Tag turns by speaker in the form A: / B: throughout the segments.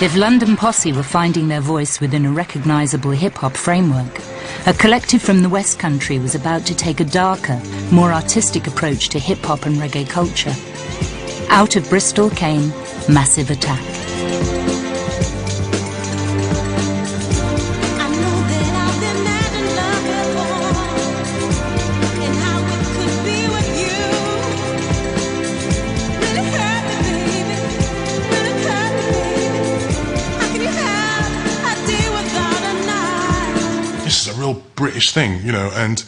A: If London Posse were finding their voice within a recognisable hip-hop framework, a collective from the West Country was about to take a darker, more artistic approach to hip-hop and reggae culture. Out of Bristol came Massive Attack.
B: This is a real British thing, you know, and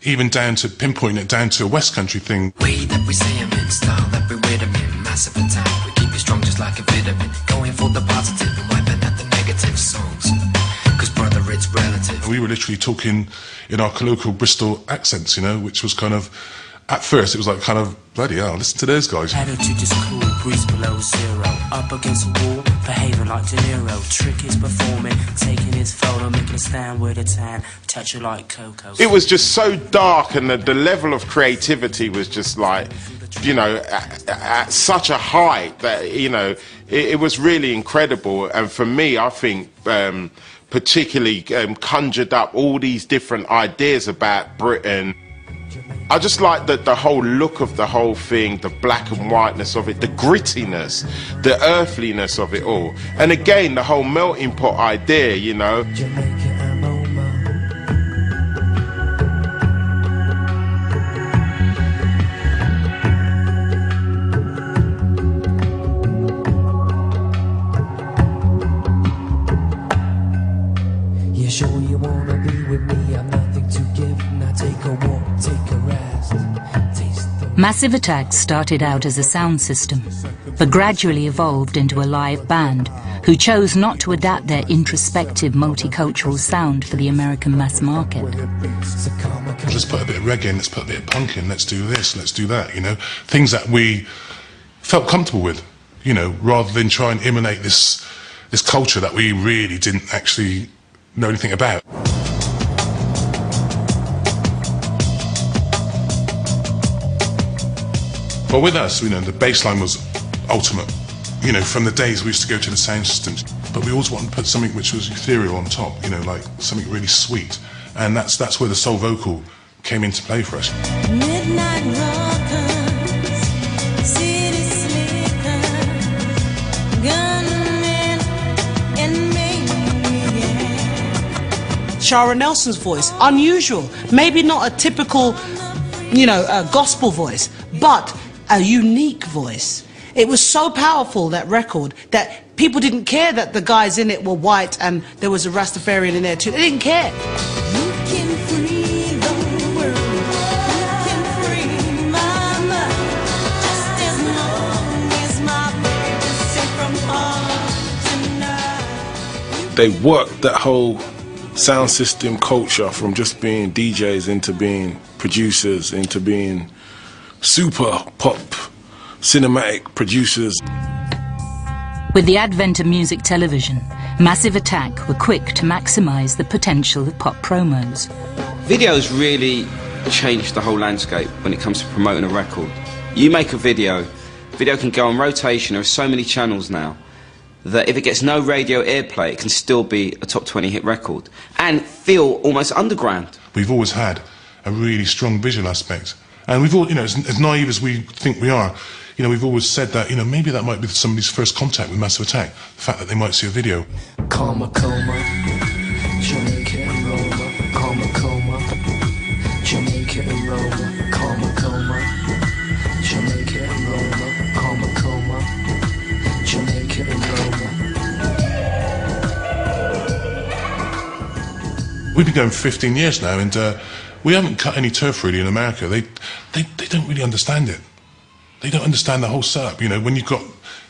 B: even down to pinpointing it down to a West Country thing.
C: Way that we say them in, style that we read them in, massive attack. We keep it strong just like a vitamin, going for the positive and wiping out the negative songs. Cause brother, it's relative.
B: We were literally talking in our colloquial Bristol accents, you know, which was kind of, at first it was like kind of, bloody hell, listen to those guys.
D: Attitude is cool, breeze below zero, up against the wall, behaving like De Niro. Trick is performing, taking his photo, making a stand with a tan, touch it like Coco.
E: It was just so dark, and the level of creativity was just like, you know, at such a height that, you know, it was really incredible. And for me, I think particularly conjured up all these different ideas about Britain. I just like the whole look of the whole thing, the black and whiteness of it, the grittiness, the earthliness of it all. And again, the whole melting pot idea, you know.
D: You sure you wanna be with me? I'm nothing to give. Now take a walk, take a rest.
A: Massive Attack started out as a sound system, but gradually evolved into a live band who chose not to adapt their introspective multicultural sound for the American mass market.
B: Let's put a bit of reggae in, let's put a bit of punk in, let's do this, let's do that, you know. Things that we felt comfortable with, you know, rather than try and emanate this culture that we really didn't actually know anything about. But with us, you know, the bass line was ultimate. You know, from the days we used to go to the sound systems, but we always wanted to put something which was ethereal on top, you know, like something really sweet. And that's where the soul vocal came into play for us.
F: Midnight rockers, city slickers, gunmen and maniacs.
G: Shara Nelson's voice, unusual, maybe not a typical, you know, gospel voice, but a unique voice. It was so powerful, that record, that people didn't care that the guys in it were white and there was a Rastafarian in there too. They didn't care.
F: You can free the world, you can free my mind, just as long as my baby sing from heart tonight.
H: They worked that whole sound system culture from just being DJs into being producers, into being super pop cinematic producers.
A: With the advent of music television, Massive Attack were quick to maximise the potential of pop promos.
I: Videos really changed the whole landscape when it comes to promoting a record. You make a video can go on rotation. There are so many channels now that if it gets no radio airplay, it can still be a top 20 hit record and feel almost underground.
B: We've always had a really strong visual aspect. And we've all, you know, as naive as we think we are, you know, we've always said that, you know, maybe that might be somebody's first contact with Massive Attack, the fact that they might see a video.
D: Coma, Jamaica and Roma, coma, Jamaica and Roma, coma, Jamaica and Roma, coma, Jamaica and Roma.
B: We've been going for 15 years now, and we haven't cut any turf really in America. They don't really understand it. They don't understand the whole setup. You know, when you've got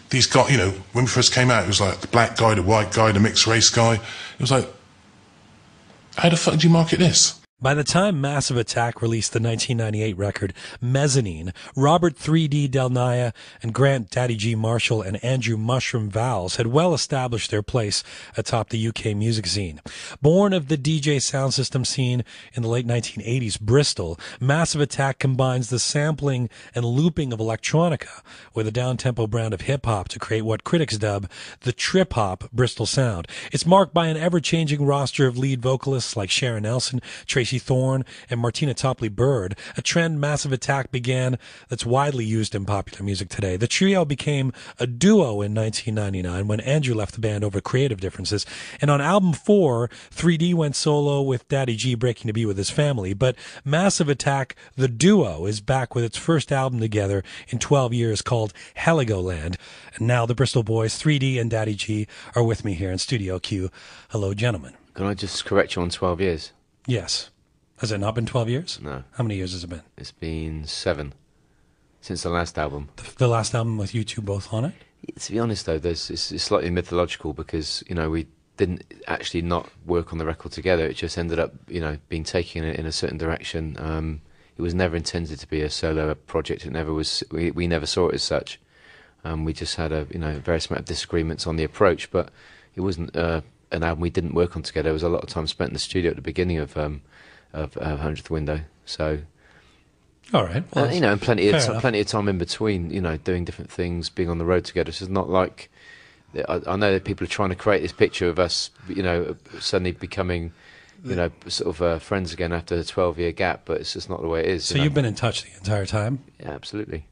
B: these guys, you know, when we first came out, it was like the black guy, the white guy, the mixed race guy. It was like, how the fuck do you market this?
J: By the time Massive Attack released the 1998 record Mezzanine, Robert 3D Del Naya and Grant Daddy G Marshall and Andrew Mushroom Vowles had well established their place atop the UK music scene. Born of the DJ sound system scene in the late 1980s Bristol, Massive Attack combines the sampling and looping of electronica with a down-tempo brand of hip-hop to create what critics dub the trip-hop Bristol sound. It's marked by an ever-changing roster of lead vocalists like Sharon Nelson, Tracy Thorn, and Martina Topley-Bird, a trend Massive Attack began that's widely used in popular music today. The trio became a duo in 1999 when Andrew left the band over creative differences, and on album 4, 3D went solo with Daddy G breaking to be with his family, but Massive Attack, the duo, is back with its first album together in 12 years called Heligoland. And now the Bristol boys, 3D and Daddy G, are with me here in Studio Q. Hello, gentlemen.
K: Can I just correct you on 12 years?
J: Yes. Has it not been 12 years?
K: No.
J: How many years has it been?
K: It's been 7 since the last album.
J: The last album with you two both on it?
K: To be honest, though, it's slightly mythological because, you know, we didn't actually not work on the record together. It just ended up, you know, being taken in a certain direction. It was never intended to be a solo project. It never was. We never saw it as such. We just had various amount of disagreements on the approach, but it wasn't an album we didn't work on together. There was a lot of time spent in the studio at the beginning of 100th Window, so
J: all right, well,
K: and plenty of time in between, doing different things, being on the road together. So it's not like I know that people are trying to create this picture of us, suddenly becoming, sort of friends again after a 12-year gap, but it's just not the way it is.
J: So you've been in touch the entire time?
K: Yeah, absolutely.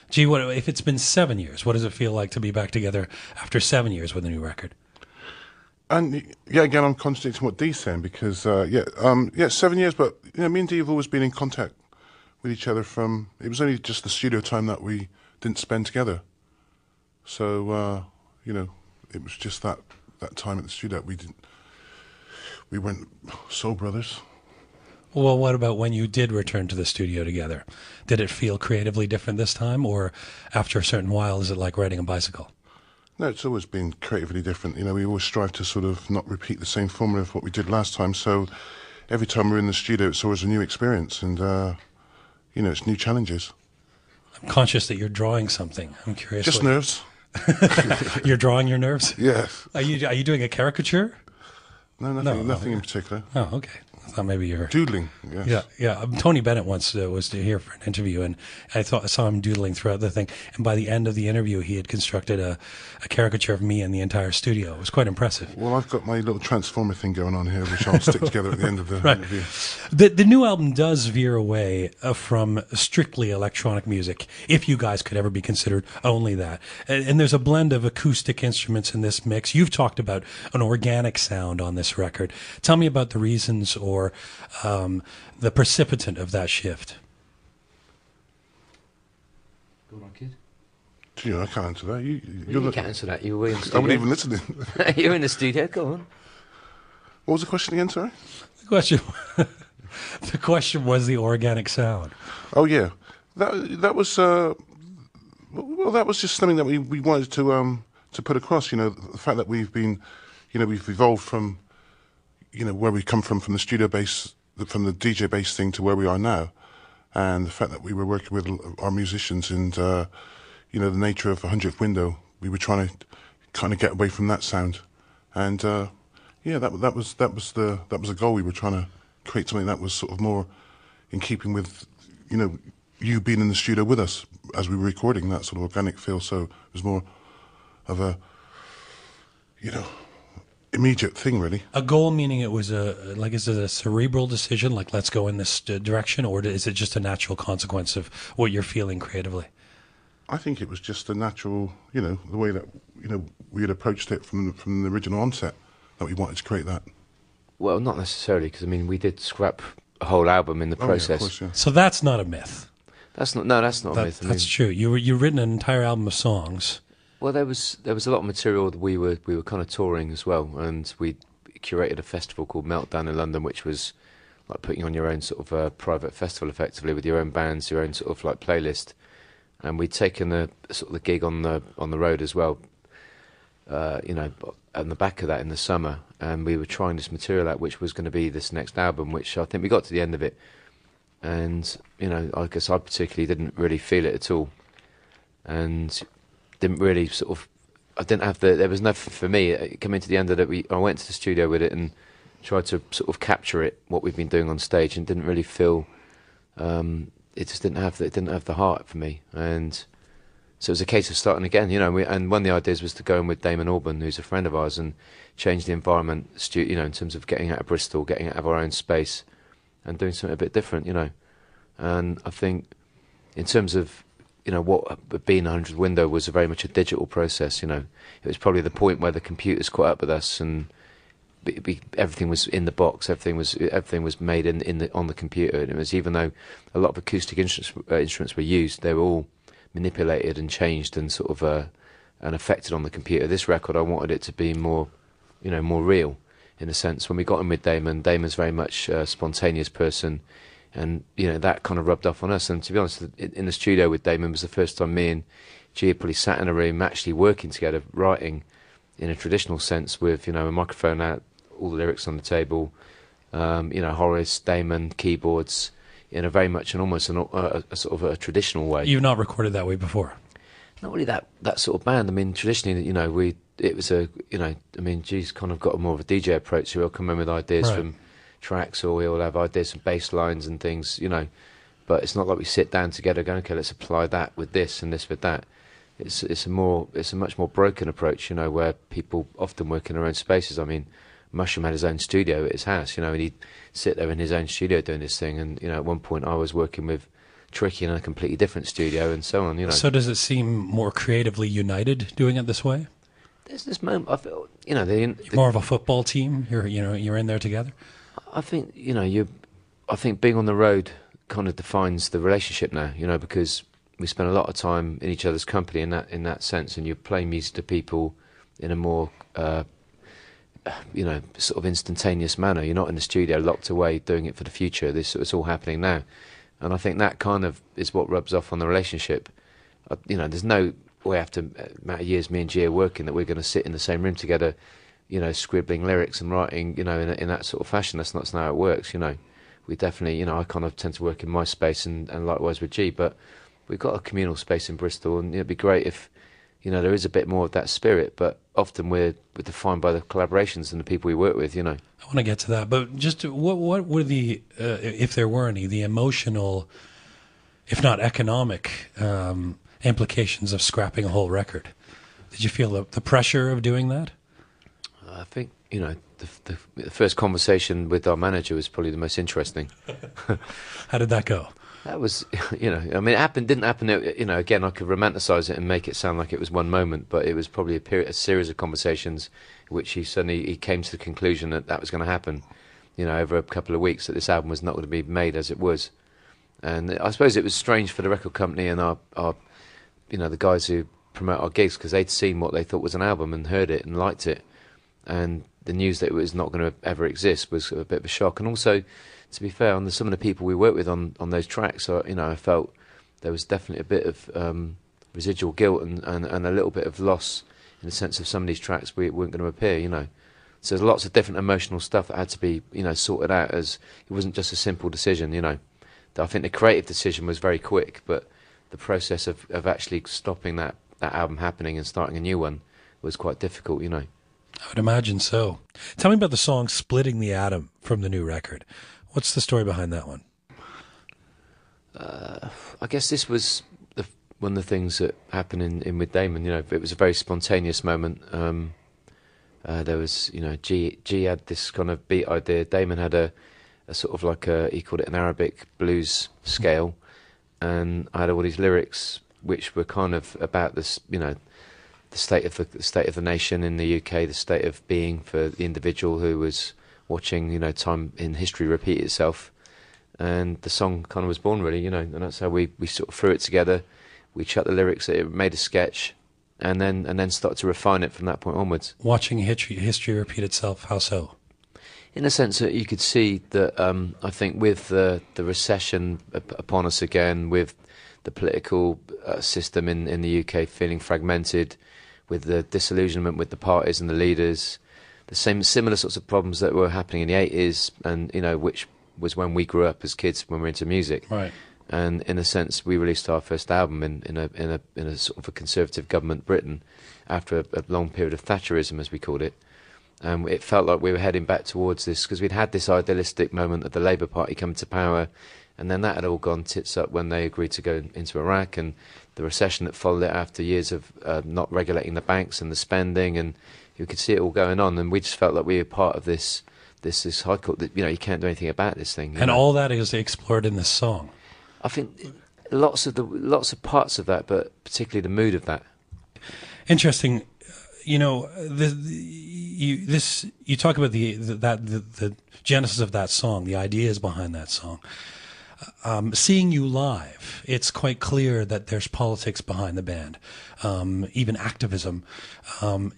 J: Gee, what if it's been 7 years? What does it feel like to be back together after 7 years with a new record?
B: And yeah, again, I'm contradicting what Dee's saying because 7 years, but me and Dee have always been in contact with each other from. It was only just the studio time that we didn't spend together. So it was just that time at the studio that we weren't soul brothers.
J: Well, what about when you did return to the studio together? Did it feel creatively different this time, or after a certain while, is it like riding a bicycle?
B: No, it's always been creatively different. We always strive to sort of not repeat the same formula of what we did last time. So every time we're in the studio, it's always a new experience, and it's new challenges.
J: I'm conscious that you're drawing something. I'm curious.
B: Just nerves.
J: You're drawing your nerves?
B: Yes.
J: Are you doing a caricature?
B: No, nothing in particular.
J: Oh, okay. I thought maybe you were
B: doodling. Yes.
J: Yeah. Tony Bennett once was here for an interview, and I saw him doodling throughout the thing. And by the end of the interview, he had constructed a caricature of me and the entire studio. It was quite impressive.
B: Well, I've got my little transformer thing going on here, which I'll stick together at the end of the interview.
J: The new album does veer away from strictly electronic music, if you guys could ever be considered only that. And there's a blend of acoustic instruments in this mix. You've talked about an organic sound on this record. Tell me about the reasons or the precipitant of that shift.
K: Go on, kid.
B: Gee, I can't answer that. You
K: can't answer that. You were in the studio.
B: I'm not even listening.
K: You're in the studio. Go on.
B: What was the question again? Sorry.
J: The question was the organic sound.
B: Oh yeah, that was that was just something that we wanted to put across. The fact that we've been, we've evolved from. Where we come from the studio base, from the DJ base thing to where we are now. And the fact that we were working with our musicians and, the nature of 100th Window, we were trying to kind of get away from that sound. And, that was a goal. We were trying to create something that was sort of more in keeping with, you being in the studio with us as we were recording, that sort of organic feel. So it was more of a, immediate thing, really. A
J: goal meaning it was is it a cerebral decision, like let's go in this direction, or is it just a natural consequence of what you're feeling creatively?
B: I think it was just a natural, the way that, we had approached it from the original onset, that we wanted to create that.
K: Well, not necessarily, because, we did scrap a whole album in the process.
B: Yeah, of course, yeah.
J: So that's not a myth.
K: That's not a myth.
J: That's true. You've written an entire album of songs.
K: Well, there was a lot of material that we were kind of touring as well, and we curated a festival called Meltdown in London, which was like putting on your own sort of private festival, effectively, with your own bands, your own sort of like playlist. And we'd taken the gig on the road as well. you know, on the back of that in the summer, and we were trying this material out, which was going to be this next album, which I think we got to the end of it, and you know, I guess I particularly didn't really feel it at all, and didn't really sort of, I didn't have there was nothing for me coming to the end of it. I went to the studio with it and tried to sort of capture it, what we've been doing on stage, and didn't really feel, it just didn't have the heart for me, and so it was a case of starting again, you know. And one of the ideas was to go in with Damon Albarn, who's a friend of ours, and change the environment, you know, in terms of getting out of Bristol, getting out of our own space, and doing something a bit different, you know. And I think, in terms of, you know, what being 100 Window was very much a digital process, you know. It was probably the point where the computers caught up with us, and everything was in the box, everything was made on the computer. And it was, even though a lot of acoustic instruments were used, they were all manipulated and changed and sort of and affected on the computer. This record, I wanted it to be more, you know, more real, in a sense. When we got in with Damon, Damon's very much a spontaneous person, and you know, that kind of rubbed off on us. And to be honest, in the studio with Damon was the first time me and G had probably sat in a room actually working together, writing in a traditional sense, with, you know, a microphone out, all the lyrics on the table, you know, Horace, Damon, keyboards, in a very much almost a sort of a traditional way.
J: You've not recorded that way before?
K: Not really that sort of band. I mean, traditionally, you know, it was a, you know, I mean, G's kind of got a more of a DJ approach, so he'll come in with ideas from tracks, or he'll have ideas from bass lines and things, you know. But it's not like we sit down together going, okay, let's apply that with this and this with that. It's a much more broken approach, you know, where people often work in their own spaces. I mean, Mushroom had his own studio at his house, you know, and he'd sit there in his own studio doing this thing. And, you know, at one point I was working with Tricky in a completely different studio, and so on, you know.
J: So does it seem more creatively united doing it this way?
K: There's this moment, I feel, you know,
J: you're more of a football team. You're in there together.
K: I think, you know, I think being on the road kind of defines the relationship now, you know, because we spend a lot of time in each other's company in that sense, and you're playing music to people in a more you know, sort of instantaneous manner. You're not in the studio locked away doing it for the future. It's all happening now, and I think that kind of is what rubs off on the relationship. You know, there's no way after amount of years me and G are working that we're going to sit in the same room together, you know, scribbling lyrics and writing, you know, in that sort of fashion. That's not how it works, you know. We definitely, you know, I kind of tend to work in my space, and likewise with G, but we've got a communal space in Bristol, and it'd be great if, you know, there is a bit more of that spirit, but often we're defined by the collaborations and the people we work with, you know. I
J: want to get to that, but just what were the, if there were any, the emotional, if not economic, implications of scrapping a whole record? Did you feel the pressure of doing that?
K: I think, you know, the first conversation with our manager was probably the most interesting.
J: How did that go?
K: That was, you know, I mean, didn't happen, you know, again, I could romanticize it and make it sound like it was one moment, but it was probably a series of conversations in which he came to the conclusion that was going to happen, you know, over a couple of weeks, that this album was not going to be made as it was. And I suppose it was strange for the record company and our you know, the guys who promote our gigs, because they'd seen what they thought was an album and heard it and liked it, and the news that it was not going to ever exist was a bit of a shock. And also, to be fair, on some of the people we worked with on those tracks, you know, I felt there was definitely a bit of residual guilt and a little bit of loss in the sense of some of these tracks weren't going to appear, you know. So there's lots of different emotional stuff that had to be, you know, sorted out, as it wasn't just a simple decision, you know. I think the creative decision was very quick, but the process of actually stopping that album happening and starting a new one was quite difficult, you know.
J: I would imagine so. Tell me about the song Splitting the Atom from the new record. What's the story behind that one?
K: I guess this was one of the things that happened in with Damon. You know, it was a very spontaneous moment. There was, you know, G had this kind of beat idea. Damon had a sort of like he called it an Arabic blues scale, and I had all these lyrics which were kind of about this, you know, the state of the nation in the UK, the state of being for the individual who was watching, you know, time in history repeat itself. And the song kind of was born, really, you know, and that's how we sort of threw it together. We chucked the lyrics, it made a sketch, and then started to refine it from that point onwards.
J: Watching history repeat itself, how so?
K: In a sense that you could see that, I think with the recession upon us again, with the political system in the UK feeling fragmented, with the disillusionment with the parties and the leaders, the similar sorts of problems that were happening in the 80s, and which was when we grew up as kids when we were into music.
J: Right.
K: And in a sense, we released our first album in a sort of a conservative government Britain after a long period of Thatcherism, as we called it. It felt like we were heading back towards this because we'd had this idealistic moment of the Labour Party coming to power, and then that had all gone tits up when they agreed to go into Iraq, and the recession that followed it after years of not regulating the banks and the spending, and you could see it all going on, and we just felt like we were part of this cycle that you can't do anything about this thing.
J: And all that is explored in this song.
K: I think lots of parts of that, but particularly the mood of that.
J: Interesting. You talk about the genesis of that song, the ideas behind that song. Seeing you live, it's quite clear that there's politics behind the band, even activism.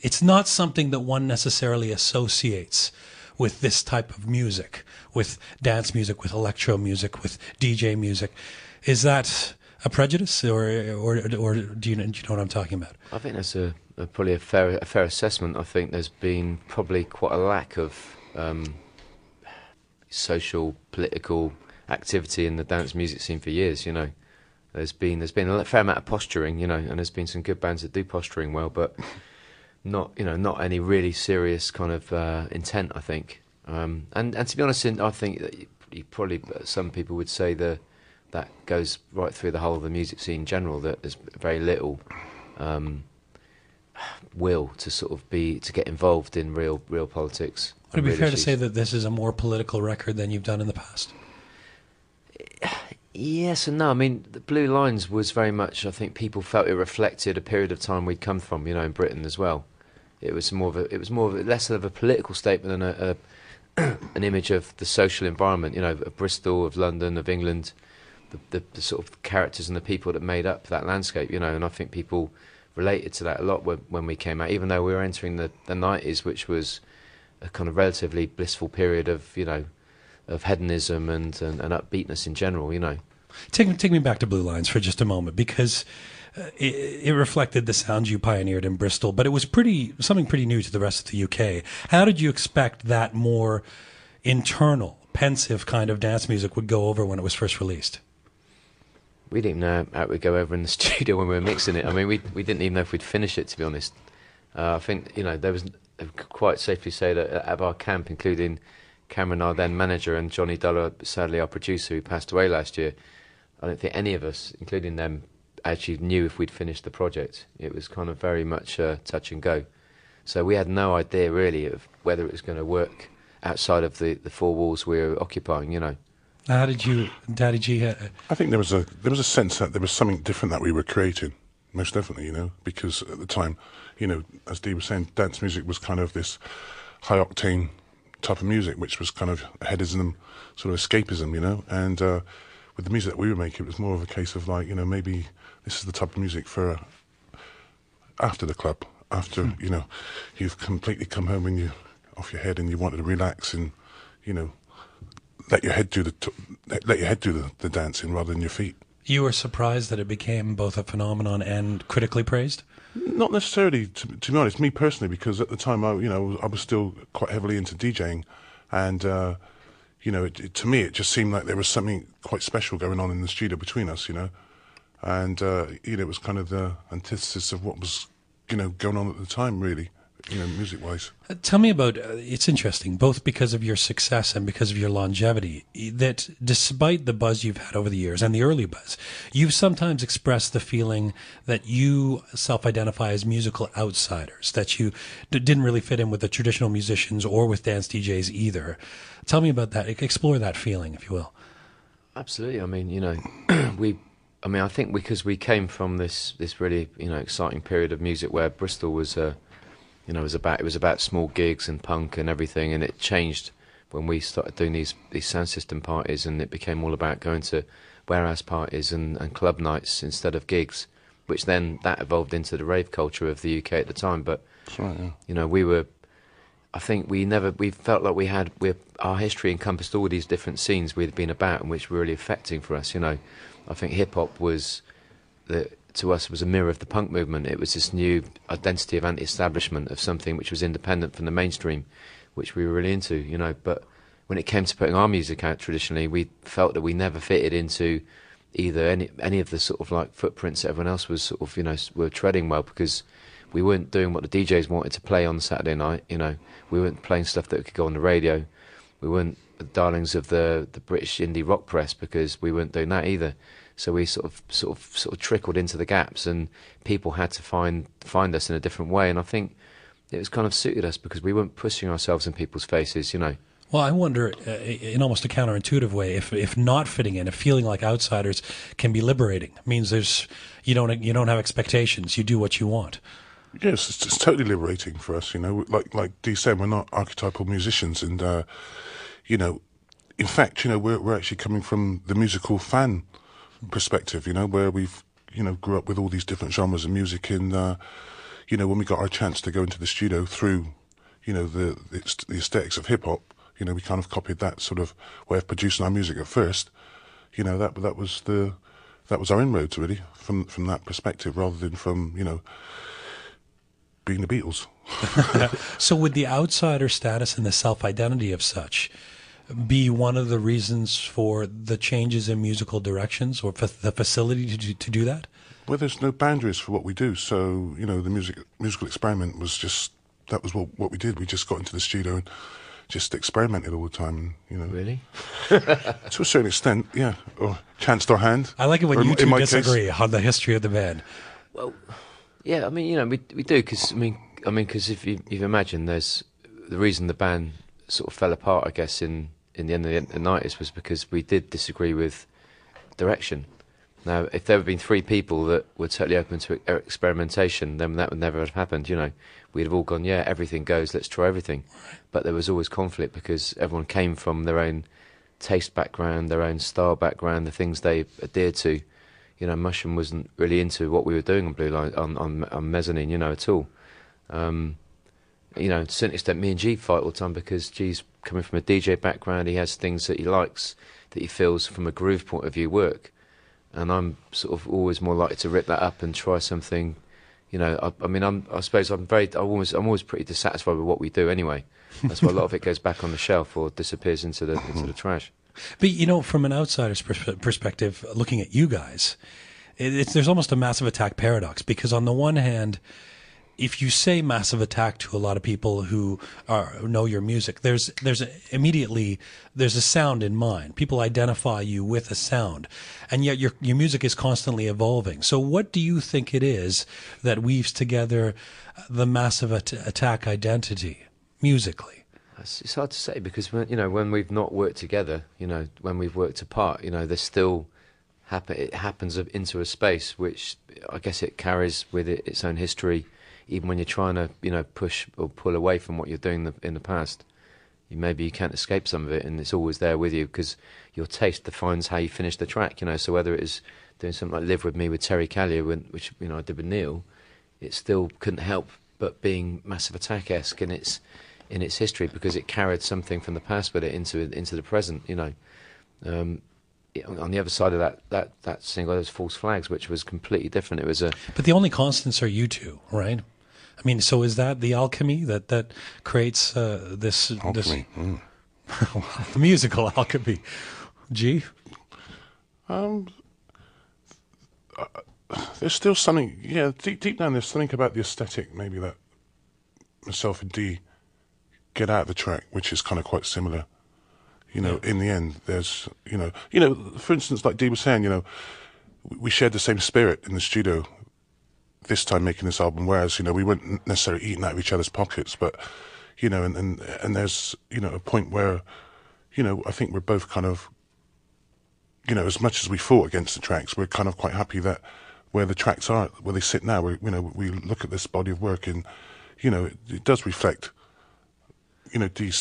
J: It's not something that one necessarily associates with this type of music, with dance music, with electro music, with DJ music. Is that a prejudice, or do you know what I'm talking about?
K: I think that's probably a fair assessment. I think there's been probably quite a lack of social, political activity in the dance music scene for years. There's been a fair amount of posturing, and there's been some good bands that do posturing well, but not any really serious kind of intent, I think. And to be honest, I think that probably some people would say that goes right through the whole of the music scene in general, that there's very little will to get involved in real politics.
J: Would it be fair to say that this is a more political record than you've done in the past?
K: Yes and no. I mean, the Blue Lines was very much, I think people felt it reflected a period of time we'd come from, in Britain as well. It was less of a political statement than an image of the social environment, of Bristol, of London, of England, the sort of characters and the people that made up that landscape, and I think people related to that a lot when we came out, even though we were entering the 90s, which was a kind of relatively blissful period of, of hedonism and upbeatness in general,
J: Take me back to Blue Lines for just a moment, because it reflected the sounds you pioneered in Bristol, but it was something pretty new to the rest of the UK. How did you expect that more internal, pensive kind of dance music would go over when it was first released?
K: We didn't know how it would go over in the studio when we were mixing it. I mean, we didn't even know if we'd finish it, to be honest. I think, there was, I could quite safely say that at our camp, including Cameron, our then manager, and Johnny Duller, sadly our producer, who passed away last year, I don't think any of us, including them, actually knew if we'd finished the project. It was kind of very much touch and go. So we had no idea really of whether it was going to work outside of the four walls we were occupying,
J: How did you, Daddy G?
B: I think there was a sense that there was something different that we were creating, most definitely, because at the time, as Dee was saying, dance music was kind of this high octane type of music, which was kind of hedonism, sort of escapism, and with the music that we were making, it was more of a case of like, maybe this is the type of music for after the club, after you've completely come home and you off your head and you wanted to relax and let your head do the dancing rather than your feet.
J: You were surprised that it became both a phenomenon and critically praised?
B: Not necessarily, to be honest, me personally, because at the time I was still quite heavily into DJing, and to me it just seemed like there was something quite special going on in the studio between us, and it was kind of the antithesis of what was going on at the time, really. Music-wise.
J: Tell me about, it's interesting, both because of your success and because of your longevity, that despite the buzz you've had over the years and the early buzz, you've sometimes expressed the feeling that you self-identify as musical outsiders, that you didn't really fit in with the traditional musicians or with dance DJs either. Tell me about that. Explore that feeling, if you will.
K: Absolutely. I mean, I think because we came from this really, exciting period of music where Bristol was it was about small gigs and punk and everything, and it changed when we started doing these sound system parties, and it became all about going to warehouse parties and club nights instead of gigs, which then that evolved into the rave culture of the UK at the time. But
B: that's right, yeah.
K: I think we felt like our history encompassed all these different scenes we'd been about and which were really affecting for us. I think hip hop was to us was a mirror of the punk movement. It was this new identity of anti-establishment, of something which was independent from the mainstream, which we were really into, you know. But when it came to putting our music out traditionally, we felt that we never fitted into either any of the sort of like footprints that everyone else was sort of, you know, were treading well, because we weren't doing what the DJs wanted to play on Saturday night, you know. We weren't playing stuff that could go on the radio. We weren't the darlings of the British indie rock press, because we weren't doing that either. So we sort of trickled into the gaps, and people had to find us in a different way. And I think it was kind of suited us because we weren't pushing ourselves in people's faces, you know.
J: Well, I wonder, in almost a counterintuitive way, if not fitting in, if feeling like outsiders can be liberating. It means you don't have expectations. You do what you want.
B: Yes, it's totally liberating for us. You know, like Dee said, we're not archetypal musicians, and you know, in fact, you know, we're actually coming from the musical fan perspective. You know, where we've, you know, grew up with all these different genres of music, and you know, when we got our chance to go into the studio through, you know, the aesthetics of hip hop, you know, we kind of copied that sort of way of producing our music at first. You know, that was our inroads really from that perspective, rather than from, you know, being the Beatles.
J: So would the outsider status and the self-identity of such be one of the reasons for the changes in musical directions, or for the facility to do that?
B: Well, there's no boundaries for what we do. So, you know, the musical experiment was just, that was what we did. We just got into the studio and just experimented all the time, you know.
K: Really?
B: To a certain extent, yeah. Or chanced our hand.
J: I like it when you two disagree
B: case.
J: on the history of the band.
K: Well, yeah, I mean, you know, we do, because because if you imagine, there's the reason the band sort of fell apart, I guess, in the end of the 90s, was because we did disagree with direction. Now, if there had been three people that were totally open to experimentation, then that would never have happened, you know. We'd have all gone, yeah, everything goes, let's try everything. But there was always conflict, because everyone came from their own taste background, their own style background, the things they adhered to. You know, Mushroom wasn't really into what we were doing on Blue Line, on Mezzanine, you know, at all. You know, to a certain extent, me and G fight all the time, because G's coming from a DJ background, he has things that he likes, that he feels from a groove point of view work. And I'm sort of always more likely to rip that up and try something, you know. I mean, I suppose I'm always pretty dissatisfied with what we do anyway. That's why a lot of it goes back on the shelf or disappears into the trash.
J: But, you know, from an outsider's perspective, looking at you guys, there's almost a Massive Attack paradox, because on the one hand, if you say Massive Attack to a lot of people who know your music, there's a sound in mind. People identify you with a sound, and yet your music is constantly evolving. So what do you think it is that weaves together the Massive Attack identity musically?
K: It's hard to say, because when we've not worked together, you know, when we've worked apart, you know, there's still it happens into a space which I guess it carries with it its own history. Even when you're trying to, you know, push or pull away from what you're doing in the past, maybe you can't escape some of it, and it's always there with you, because your taste defines how you finish the track, you know. So whether it is doing something like Live With Me with Terry Callier, which, you know, I did with Neil, it still couldn't help but being Massive Attack-esque in its history, because it carried something from the past with it into the present, you know. On the other side of that single, there's False Flags, which was completely different. It was
J: But the only constants are you two, right? I mean, so is that the alchemy that creates this
B: alchemy?
J: The musical alchemy? G?
B: There's still something, yeah, deep down there's something about the aesthetic, maybe, that myself and Dee get out of the track, which is kind of quite similar. You know, in the end, there's, you know, for instance, like Dee was saying, you know, we shared the same spirit in the studio this time making this album, whereas, you know, we weren't necessarily eating out of each other's pockets, but, you know, and there's, you know, a point where, you know, I think we're both kind of, you know, as much as we fought against the tracks, we're kind of quite happy that where the tracks are, where they sit now, you know, we look at this body of work and, you know, it does reflect, you know, Dee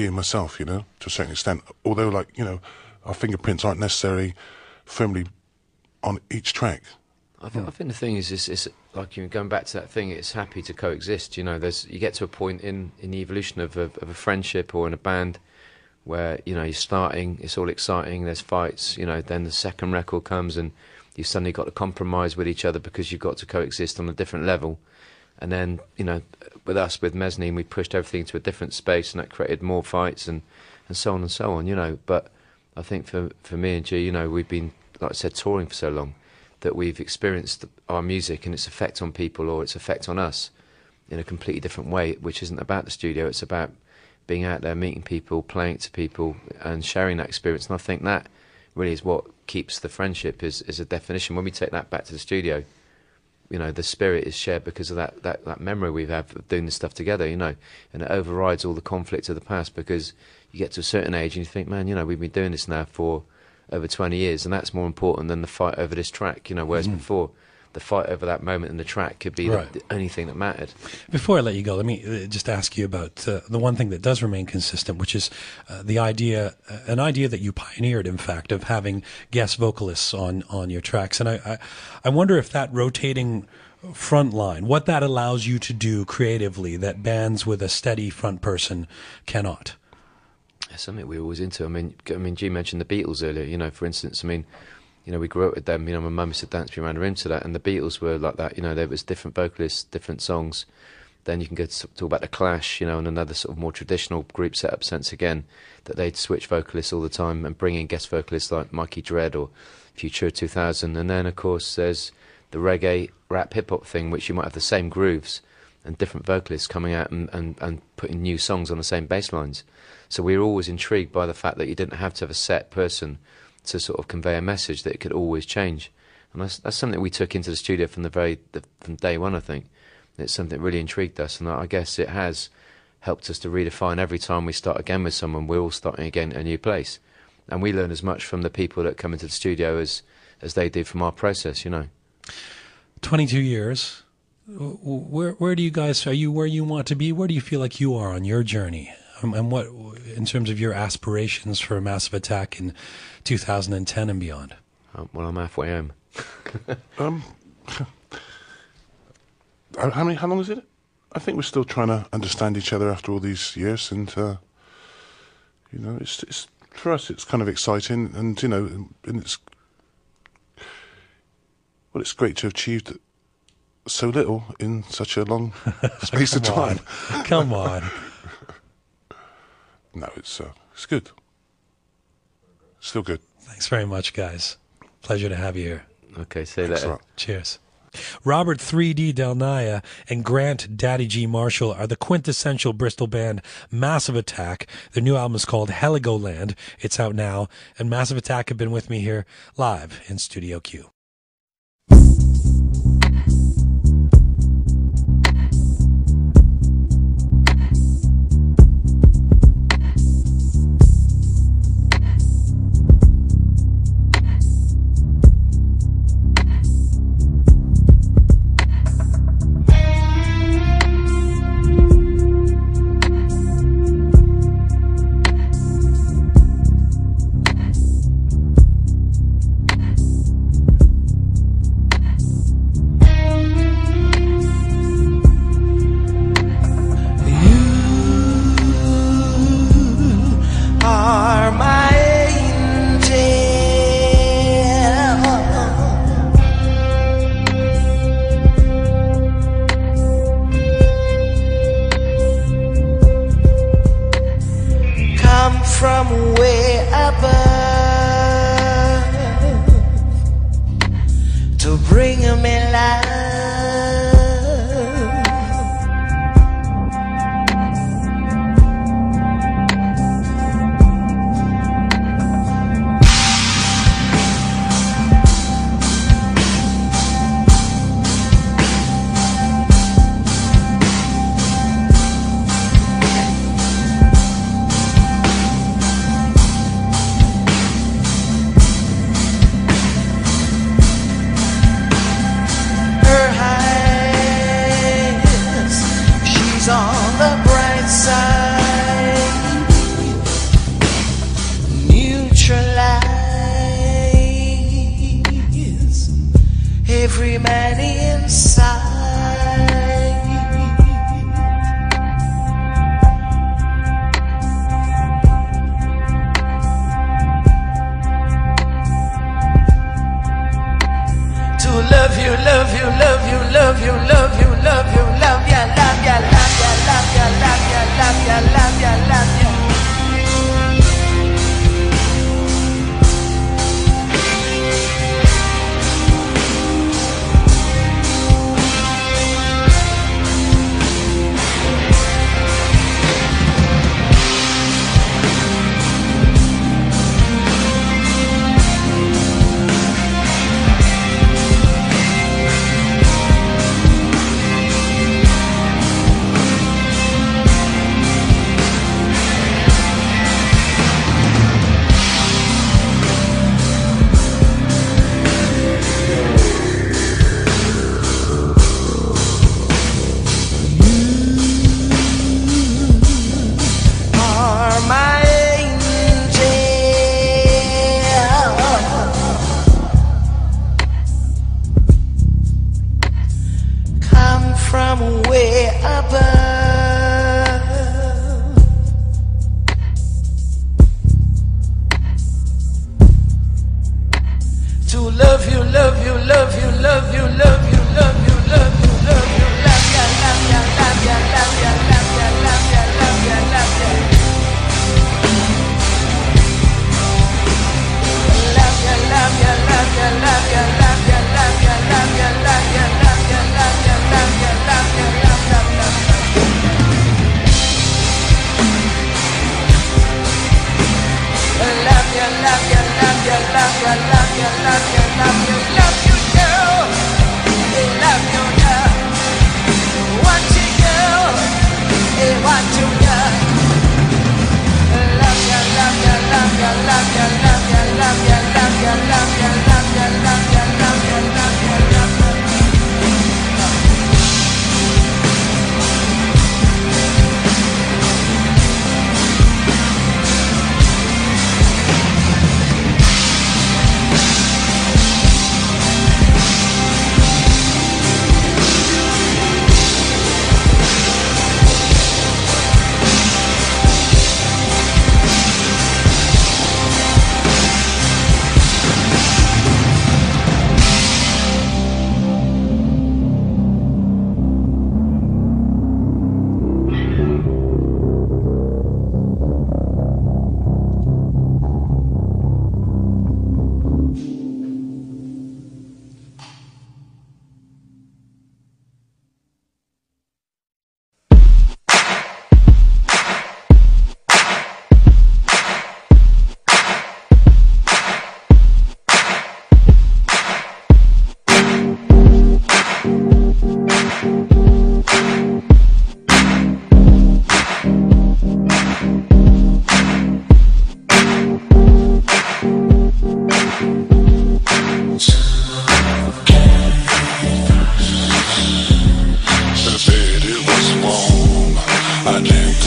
B: and myself, you know, to a certain extent, although, like, you know, our fingerprints aren't necessarily firmly on each track.
K: I think the thing is it's like, you know, going back to that thing, it's happy to coexist, you know. You get to a point in the evolution of a friendship or in a band where, you know, you're starting, it's all exciting, there's fights, you know, then the second record comes and you've suddenly got to compromise with each other because you've got to coexist on a different level. And then, you know, with us, with Mezzanine, we pushed everything to a different space, and that created more fights and so on and so on, you know. But I think for me and G, you know, we've been, like I said, touring for so long that we've experienced our music and its effect on people or its effect on us in a completely different way, which isn't about the studio. It's about being out there, meeting people, playing it to people and sharing that experience. And I think that really is what keeps the friendship is a definition. When we take that back to the studio, you know, the spirit is shared because of that memory we have of doing this stuff together, you know, and it overrides all the conflict of the past, because you get to a certain age and you think, man, you know, we've been doing this now for over 20 years, and that's more important than the fight over this track, you know, whereas before, the fight over that moment in the track could be the only thing that mattered.
J: Before I let you go, let me just ask you about the one thing that does remain consistent, which is the idea, an idea that you pioneered, in fact, of having guest vocalists on your tracks. And I wonder if that rotating front line, what that allows you to do creatively that bands with a steady front person cannot.
K: It's something we were always into. I mean, G mentioned the Beatles earlier, you know, for instance. I mean, you know, we grew up with them. You know, my mum used to dance me around the room to that, and the Beatles were like that. You know, there was different vocalists, different songs. Then you can go to talk about the Clash, you know, and another sort of more traditional group setup sense again, that they'd switch vocalists all the time and bring in guest vocalists like Mikey Dread or Futura 2000. And then, of course, there's the reggae, rap, hip-hop thing, which you might have the same grooves and different vocalists coming out and putting new songs on the same bass lines. So we were always intrigued by the fact that you didn't have to have a set person to sort of convey a message, that it could always change. And that's something we took into the studio from from day one, I think. It's something that really intrigued us, and I guess it has helped us to redefine every time we start again with someone, we're all starting again at a new place. And we learn as much from the people that come into the studio as they do from our process, you know.
J: 22 years. Where do you guys, are you where you want to be? Where do you feel like you are on your journey? And what, in terms of your aspirations for Massive Attack in 2010 and beyond?
K: Well, I'm halfway home.
B: How long is it? I think we're still trying to understand each other after all these years, and you know, it's for us, it's kind of exciting, and you know, and it's great to have achieved so little in such a long space of time.
J: Come on.
B: No, it's good. Still good.
J: Thanks very much, guys. Pleasure to have you here.
K: Okay, say that.
J: Cheers. Robert 3D Del Naya and Grant Daddy G Marshall are the quintessential Bristol band Massive Attack. Their new album is called Heligoland. It's out now, and Massive Attack have been with me here live in Studio Q.
F: From way above to bring me life. On the bright side, neutralize every man inside.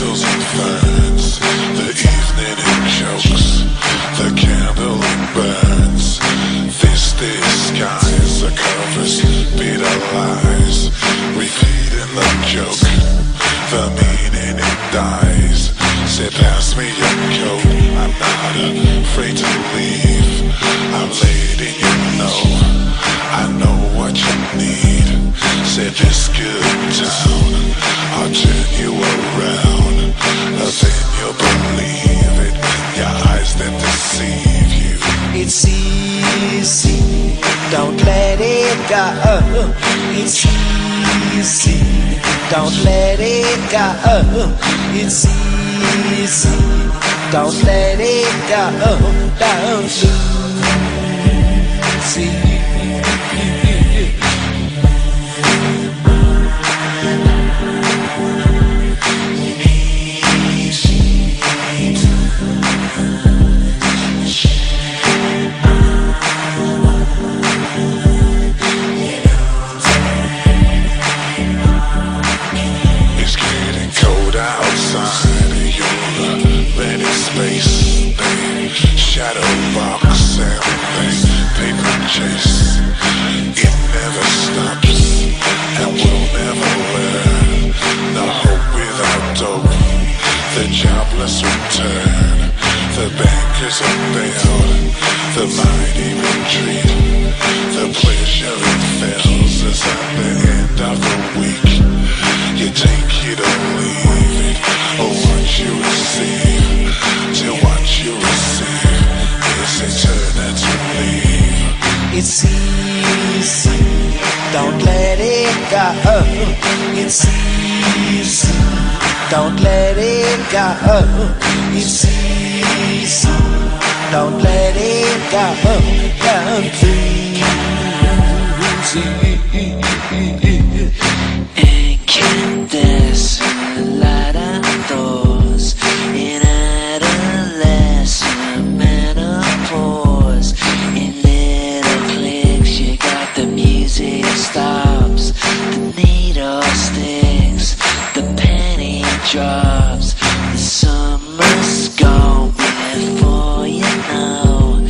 L: candles and ferns, the evening it chokes, the candle it burns. This disguise, the covers, bitter lies, repeating the joke, the meaning it dies. Say pass me your coat, I'm not afraid to leave, I'm letting you know, I know what you need. Say this good town, I'll turn you around, then you'll believe it when your eyes that deceive you.
M: It's easy, don't let it go. It's easy, don't let it go. It's easy, don't let it go. Don't lose it.
L: Shadow box and paper chase. It never stops and will never learn. The hope without dope, the jobless return. The bankers are bailed, the mighty retreat. The pleasure it fails is at the end of the week. You take it or leave it, or what you receive, till what you receive.
M: It's easy, don't let it go. It's easy, don't let it go. It's easy, don't let it go. Don't lose it. Incandescent light outdoors in adolescent menopause. In little clicks, you got the music stops, the needle sticks, the penny drops. The summer's gone before you know.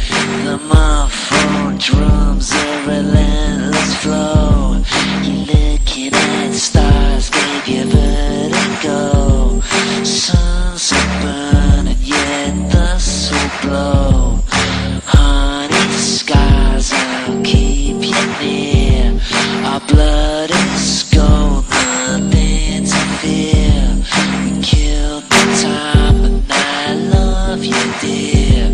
M: The muffled drums, a relentless flow. You're looking at stars, gave you vertigo. Suns are burning, yet dust will blow. Honey skies, I'll keep you near. Our blood is gold, nothing to fear. We killed the time, but I love you, dear.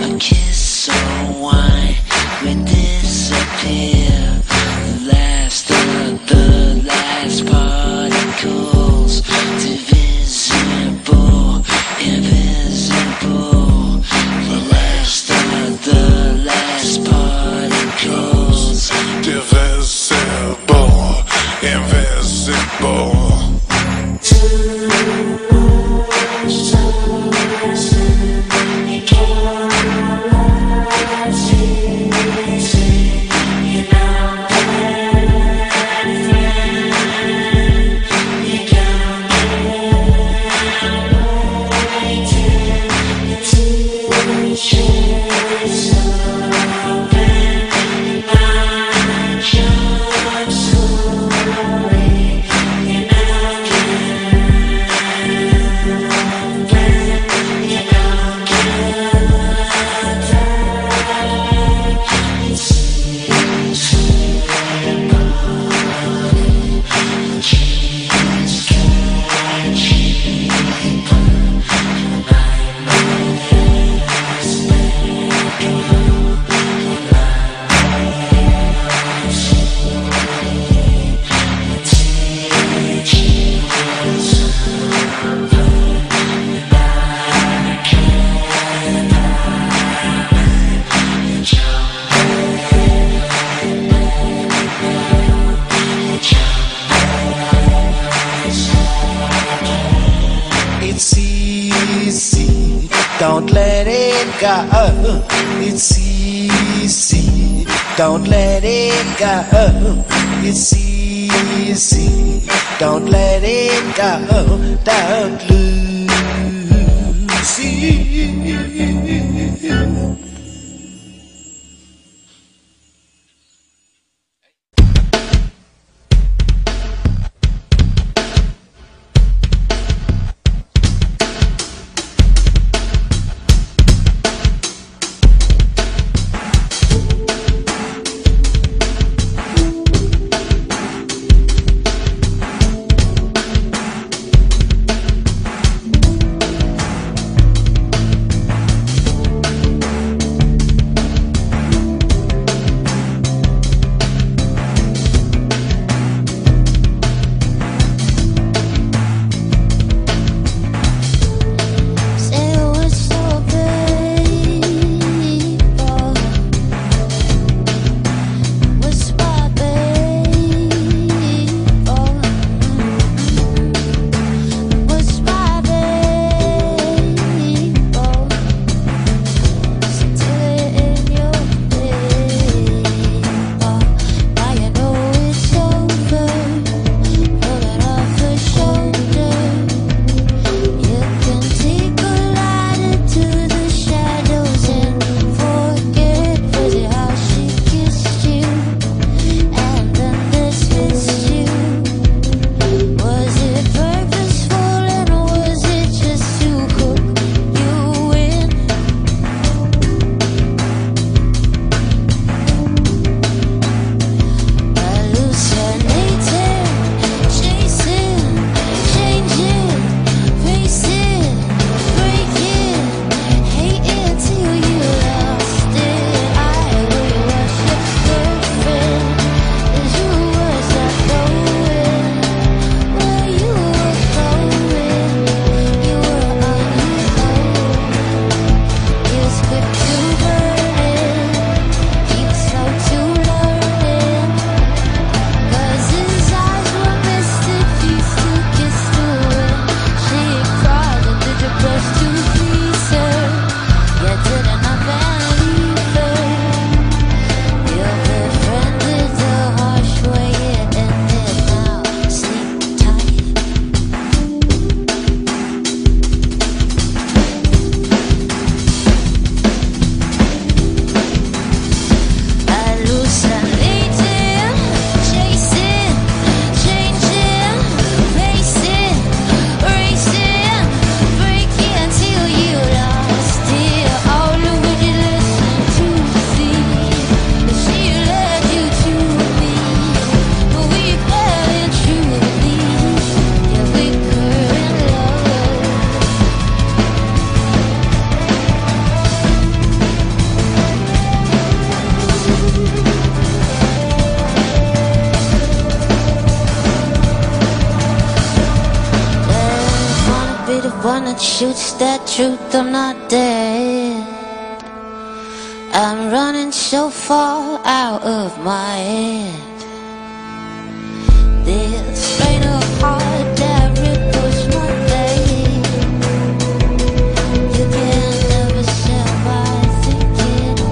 M: A kiss or wine, we disappear. The last of the last particles, divisible, invisible. The last of the last particles,
L: divisible, invisible.
M: don't let it go. It's easy, don't let it go. It's easy, easy. Don't let it go. Don't lose it.
N: one that shoots that truth, I'm not dead. I'm running so far out of my head. This rain of heart that ripples my day. You can never sell by thinking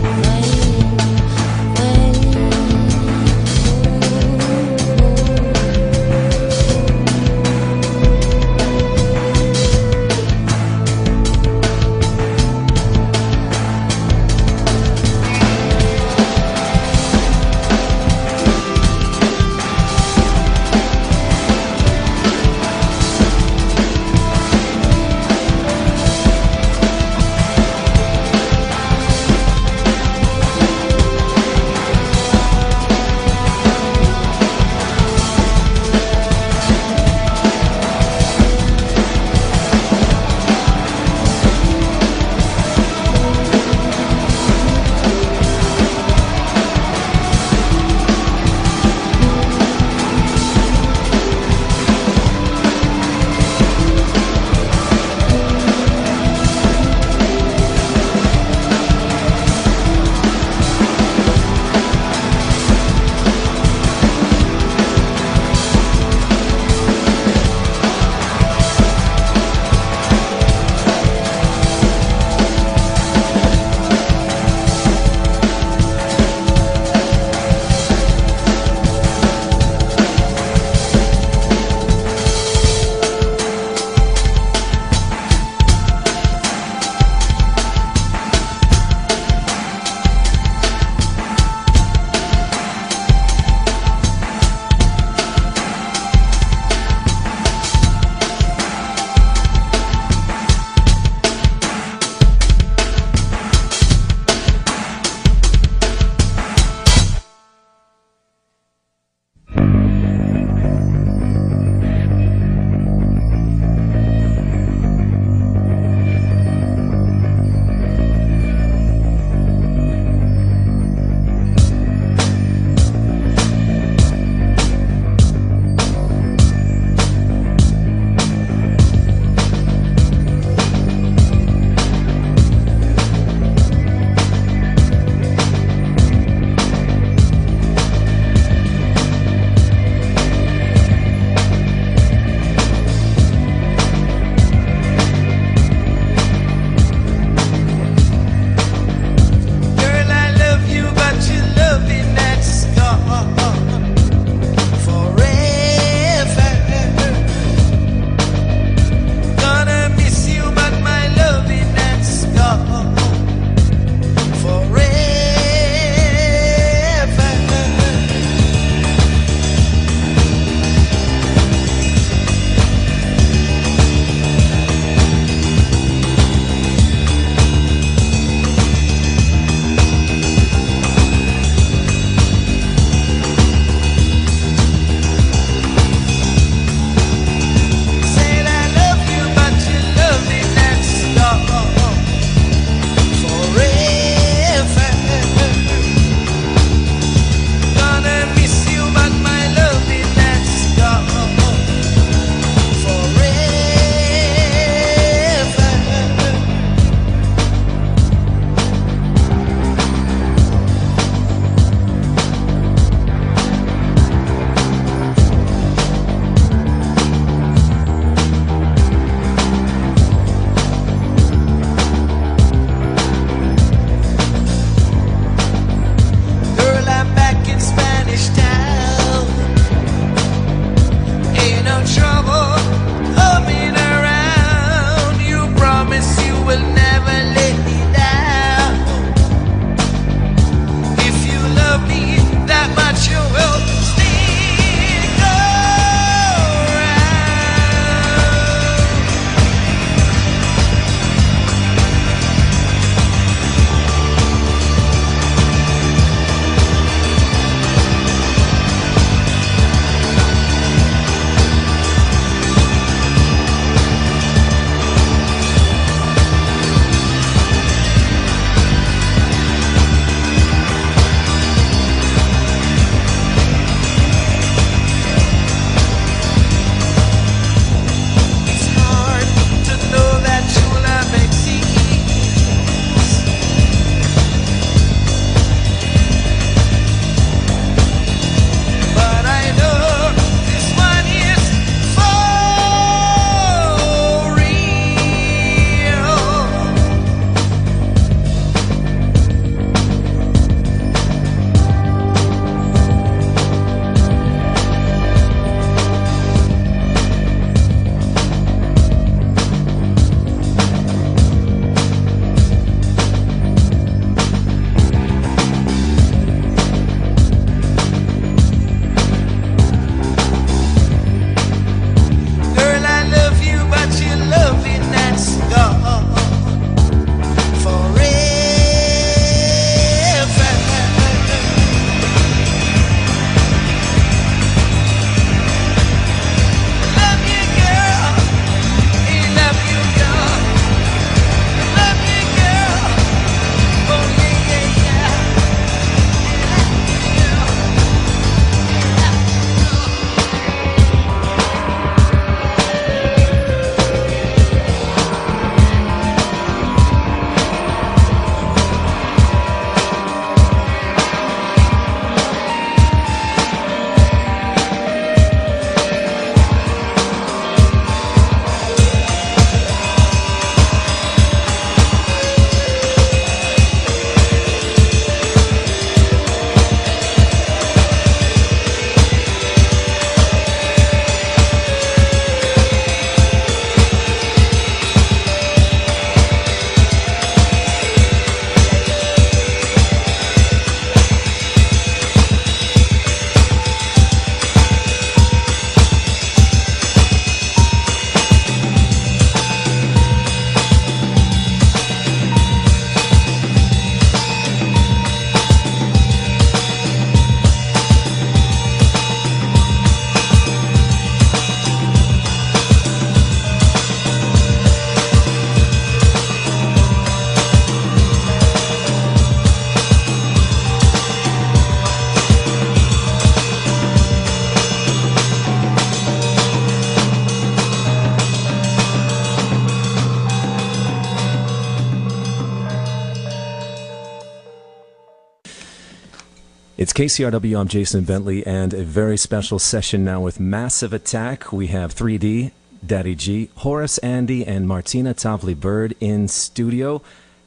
O: It's KCRW, I'm Jason Bentley, and a very special session now with Massive Attack. We have 3D, Daddy G, Horace Andy, and Martina Topley Bird in studio.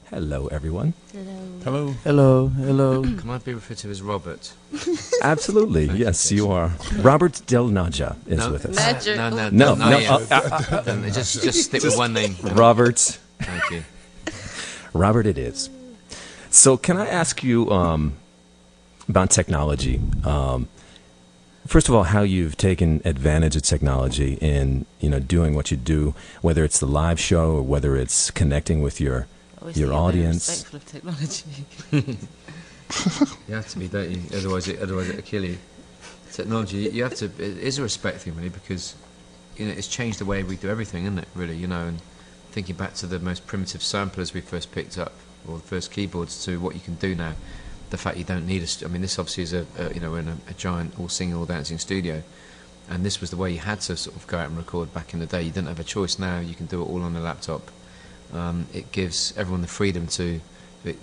O: Hello, everyone.
B: Hello.
K: Hello, hello. Can I be referred to as Robert?
O: Absolutely, yes, you are. Robert Del Naja is with us.
K: No. Just stick with one name.
O: Robert.
K: Thank you.
O: Robert it is. So can I ask you about technology? First of all, how you've taken advantage of technology in doing what you do, whether it's the live show or whether it's connecting with your audience.
K: Respectful of technology. You have to be, don't you? Otherwise it'll kill you. Technology, you have to. It is a respect thing, really, because it's changed the way we do everything, isn't it? Really, and thinking back to the most primitive samplers we first picked up, or the first keyboards, to what you can do now. The fact you don't need this obviously is we're in a giant all singing, all dancing studio, and this was the way you had to sort of go out and record back in the day. You didn't have a choice. Now you can do it all on a laptop. It gives everyone the freedom to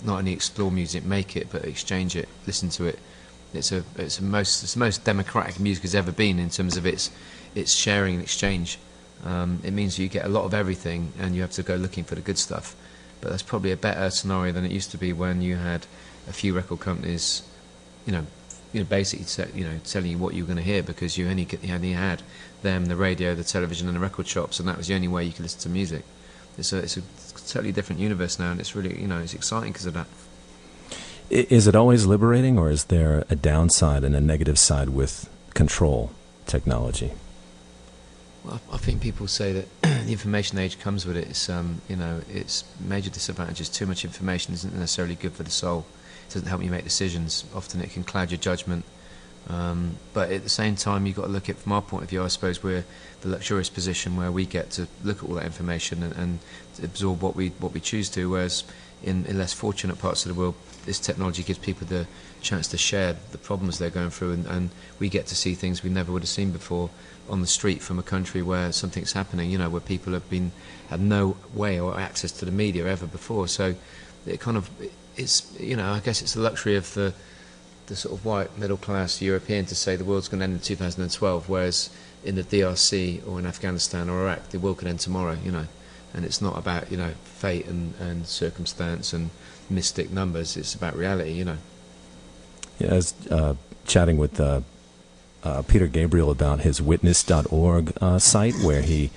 K: not only explore music, make it, but exchange it, listen to it. It's the most democratic music has ever been in terms of its sharing and exchange. It means you get a lot of everything, and you have to go looking for the good stuff. But that's probably a better scenario than it used to be when you had a few record companies, basically telling you what you were going to hear, because you only had them, the radio, the television, and the record shops, and that was the only way you could listen to music. It's a totally different universe now, and it's really it's exciting because of that.
O: Is it always liberating, or is there a downside and a negative side with control technology?
K: Well, I think people say that the information age comes with it. It's major disadvantages. Too much information isn't necessarily good for the soul. It doesn't help you make decisions. Often it can cloud your judgment. But at the same time, you've got to look at it from our point of view. I suppose we're the luxurious position where we get to look at all that information and absorb what we choose to, whereas in less fortunate parts of the world, this technology gives people the chance to share the problems they're going through, and we get to see things we never would have seen before on the street from a country where something's happening, where people had no way or access to the media ever before. So it kind of, I guess it's the luxury of the sort of white middle class European to say the world's going to end in 2012, whereas in the DRC or in Afghanistan or Iraq, the world could end tomorrow, and it's not about fate and circumstance and mystic numbers. It's about reality, Yeah,
O: I was chatting with Peter Gabriel about his Witness.org site, where he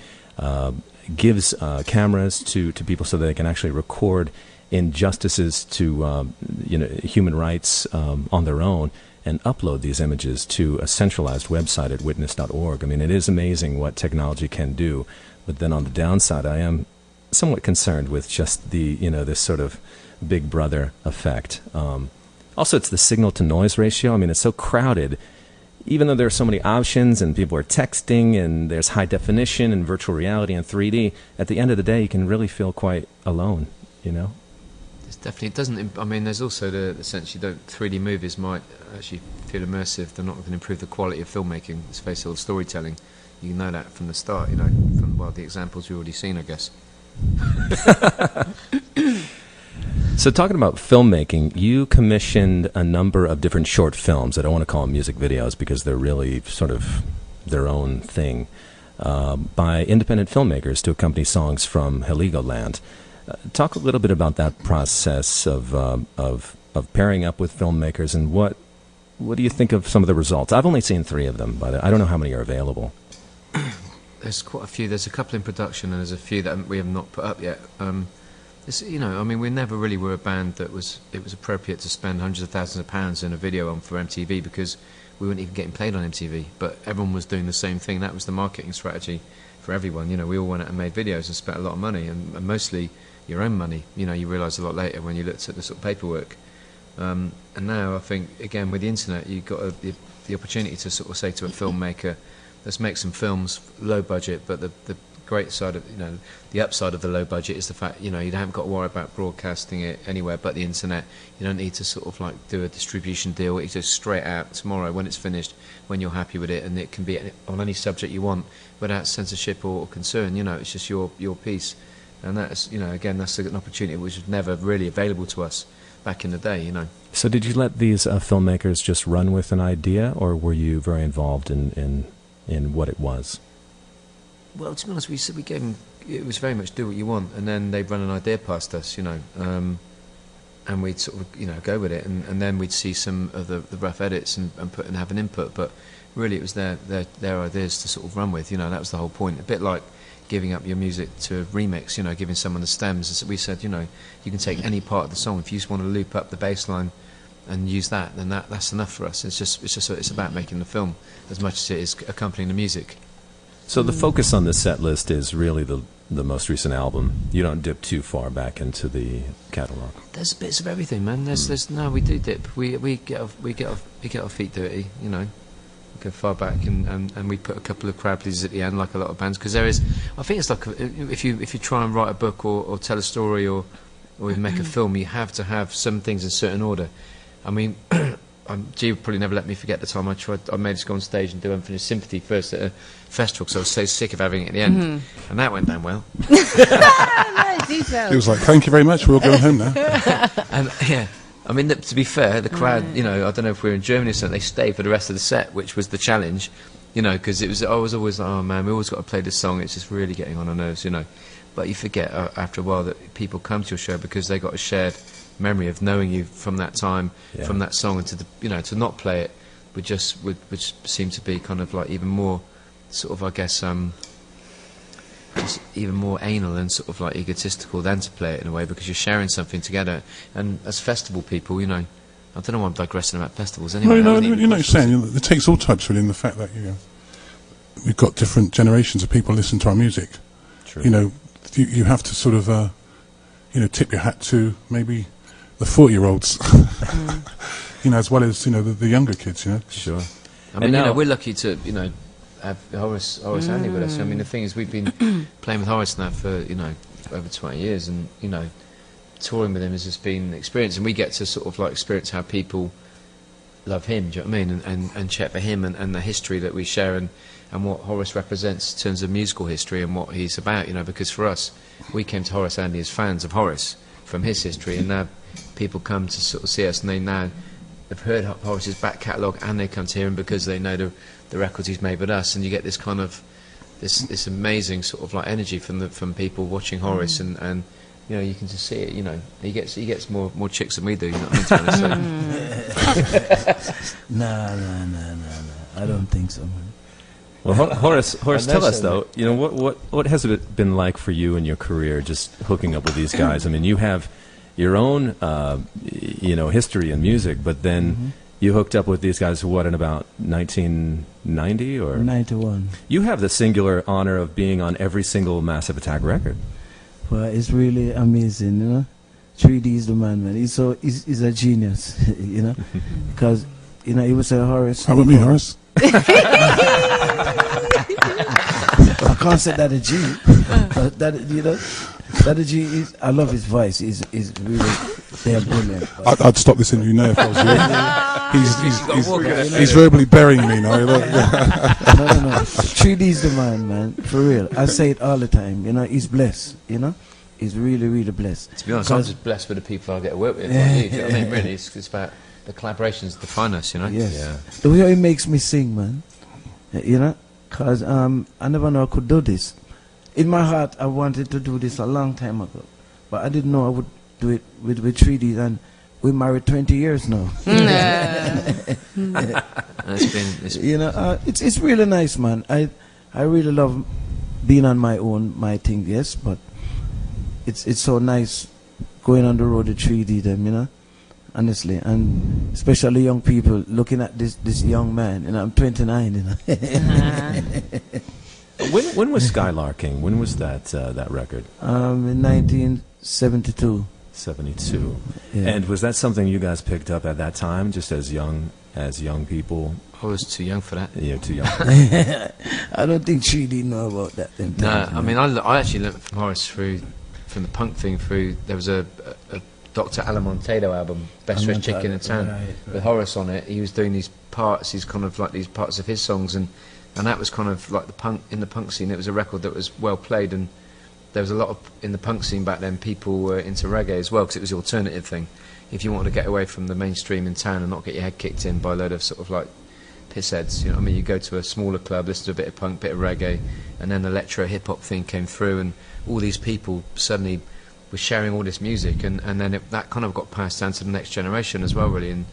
O: gives cameras to people so that they can actually record injustices to human rights on their own and upload these images to a centralized website at Witness.org. I mean, it is amazing what technology can do, but then on the downside, I am somewhat concerned with just the this sort of Big Brother effect. Also, it's the signal to noise ratio. I mean, it's so crowded. Even though there are so many options and people are texting and there's high definition and virtual reality and 3D, at the end of the day, you can really feel quite alone,
K: It's definitely, it doesn't, there's also the sense 3D movies might actually feel immersive. They're not going to improve the quality of filmmaking, let's face it, or storytelling. You know that from the start, from the examples we've already seen, I guess.
O: So talking about filmmaking, you commissioned a number of different short films. I don't want to call them music videos because they're really sort of their own thing, by independent filmmakers to accompany songs from Heligoland. Talk a little bit about that process of pairing up with filmmakers, and what do you think of some of the results? I've only seen 3 of them, but I don't know how many are available.
K: There's quite a few. There's a couple in production, and there's a few that we have not put up yet. We never really were a band that it was appropriate to spend hundreds of thousands of pounds in a video on for MTV, because we weren't even getting played on MTV. But everyone was doing the same thing. That was the marketing strategy for everyone. We all went out and made videos and spent a lot of money, and mostly your own money. You realise a lot later when you looked at the sort of paperwork. And now I think, again, with the internet, you've got the opportunity to sort of say to a filmmaker, let's make some films, low budget, but the great side of, the upside of the low budget is the fact, you haven't got to worry about broadcasting it anywhere but the internet. You don't need to sort of do a distribution deal. It's just straight out tomorrow when it's finished, when you're happy with it, and it can be on any subject you want without censorship or concern. It's just your piece. And that's, again, that's an opportunity which was never really available to us.
P: back in the day, you know.
O: So did you let these filmmakers just run with an idea, or were you very involved in what it was?
P: Well, to be honest, we gave them, it was very much do what you want, and then they'd run an idea past us, you know, and we'd sort of, you know, go with it, and then we'd see some of the rough edits and have an input, but really it was their ideas to sort of run with, you know. That was the whole point. A bit like giving up your music to a remix, you know, giving someone the stems. As we said, you know, you can take any part of the song. If you just want to loop up the bass line and use that, then that's enough for us. It's about making the film as much as it is accompanying the music.
O: So the focus on the set list is really the most recent album. You don't dip too far back into the catalog.
P: There's bits of everything, man. No, we do dip. We get our feet dirty, you know. We go far back and we put a couple of crowd pleasers at the end, like a lot of bands, because there is. I think it's like if you try and write a book or tell a story or even make a film, you have to have some things in certain order. I mean, G would probably never let me forget the time I made us go on stage and do Unfinished Sympathy first at a festival, because I was so sick of having it at the end, and that went down well.
F: Nice detail.
B: It was like, thank you very much, we're all going home now.
P: And yeah, I mean, to be fair, the crowd, you know, I don't know if we were in Germany or something, they stayed for the rest of the set, which was the challenge, you know, because I was always like, oh man, we always got to play this song, it's just really getting on our nerves, you know. But you forget after a while that people come to your show because they got a shared memory of knowing you from that time, from that song, and to not play it would seem to be kind of like even more sort of, I guess, just even more anal and sort of like egotistical than to play it in a way, because you're sharing something together. And as festival people, you know, I don't know why I'm digressing about festivals anyway.
B: No, you know what you're saying. It takes all types really in the fact that, you know, we've got different generations of people listening to our music.
O: True.
B: You know, you have to sort of, you know, tip your hat to maybe the 40-year-olds, you know, as well as, you know, the younger kids, you know.
O: Sure.
P: I mean, you know, we're lucky to, you know, have Horace Andy with us. I mean, the thing is, we've been playing with Horace now for, you know, over 20 years, and, you know, touring with him has just been an experience, and we get to sort of like experience how people love him, do you know what I mean, and check for him and the history that we share and what Horace represents in terms of musical history and what he's about, you know, because for us, we came to Horace Andy as fans of Horace from his history, and now people come to sort of see us, and they now have heard Horace's back catalogue, and they come to hear him because they know the records he's made with us, and you get this kind of this amazing sort of like energy from people watching Horace, and you know, you can just see it. You know, he gets more chicks than we do. You know what I mean?
Q: No. I don't think so, man.
O: Well, Horace, tell us though. You know, what has it been like for you in your career, just hooking up with these guys? I mean, you have your own, you know, history in music, but then you hooked up with these guys. What, in about 1990 or
Q: 91?
O: You have the singular honor of being on every single Massive Attack record.
Q: Well, it's really amazing, you know. 3D is the man. He's a genius, you know, because, you know, he would say, Horace.
B: How about me, Horace?
Q: I can't say that a G, but that, you know, that a G is. I love his voice. He's really, they're brilliant.
B: I'd stop this interview now if I was you. He's verbally burying me now.
Q: No. 3D's the man, for real. I say it all the time. You know, he's blessed. You know, he's really, really blessed.
P: To be honest, I'm just blessed with the people I get to work with. Like you, do you know what I mean? Really, it's about the collaborations define us. You know.
Q: Yes.
P: Yeah.
Q: The way he makes me sing, man. You know, cause I never know I could do this. In my heart, I wanted to do this a long time ago, but I didn't know I would do it with 3D, and we're married 20 years now. You know, it's really nice, man. I really love being on my thing, yes, but it's so nice going on the road with 3D them, you know, honestly, and especially young people looking at this young man, and I'm 29, you know.
O: When was Skylarking? When was that record?
Q: In 1972.
O: 72.
Q: Yeah.
O: And was that something you guys picked up at that time, just as young people?
P: I was too young for that.
O: Yeah, too young.
Q: I don't think she didn't know about that.
P: No, I mean, I actually learned from Horace from the punk thing through. There was a Dr. Alamontedo album, Best Fresh Chicken in Town, with Horace on it. He was doing these parts, these kind of like these parts of his songs, and that was kind of like the punk scene. It was a record that was well played, and there was a lot of, in the punk scene back then, people were into reggae as well, because it was the alternative thing. If you wanted to get away from the mainstream in town and not get your head kicked in by a load of sort of like pissheads, you know what I mean? You go to a smaller club, listen to a bit of punk, bit of reggae, and then the electro hip-hop thing came through, and all these people suddenly were sharing all this music, and then that kind of got passed down to the next generation as well, really, and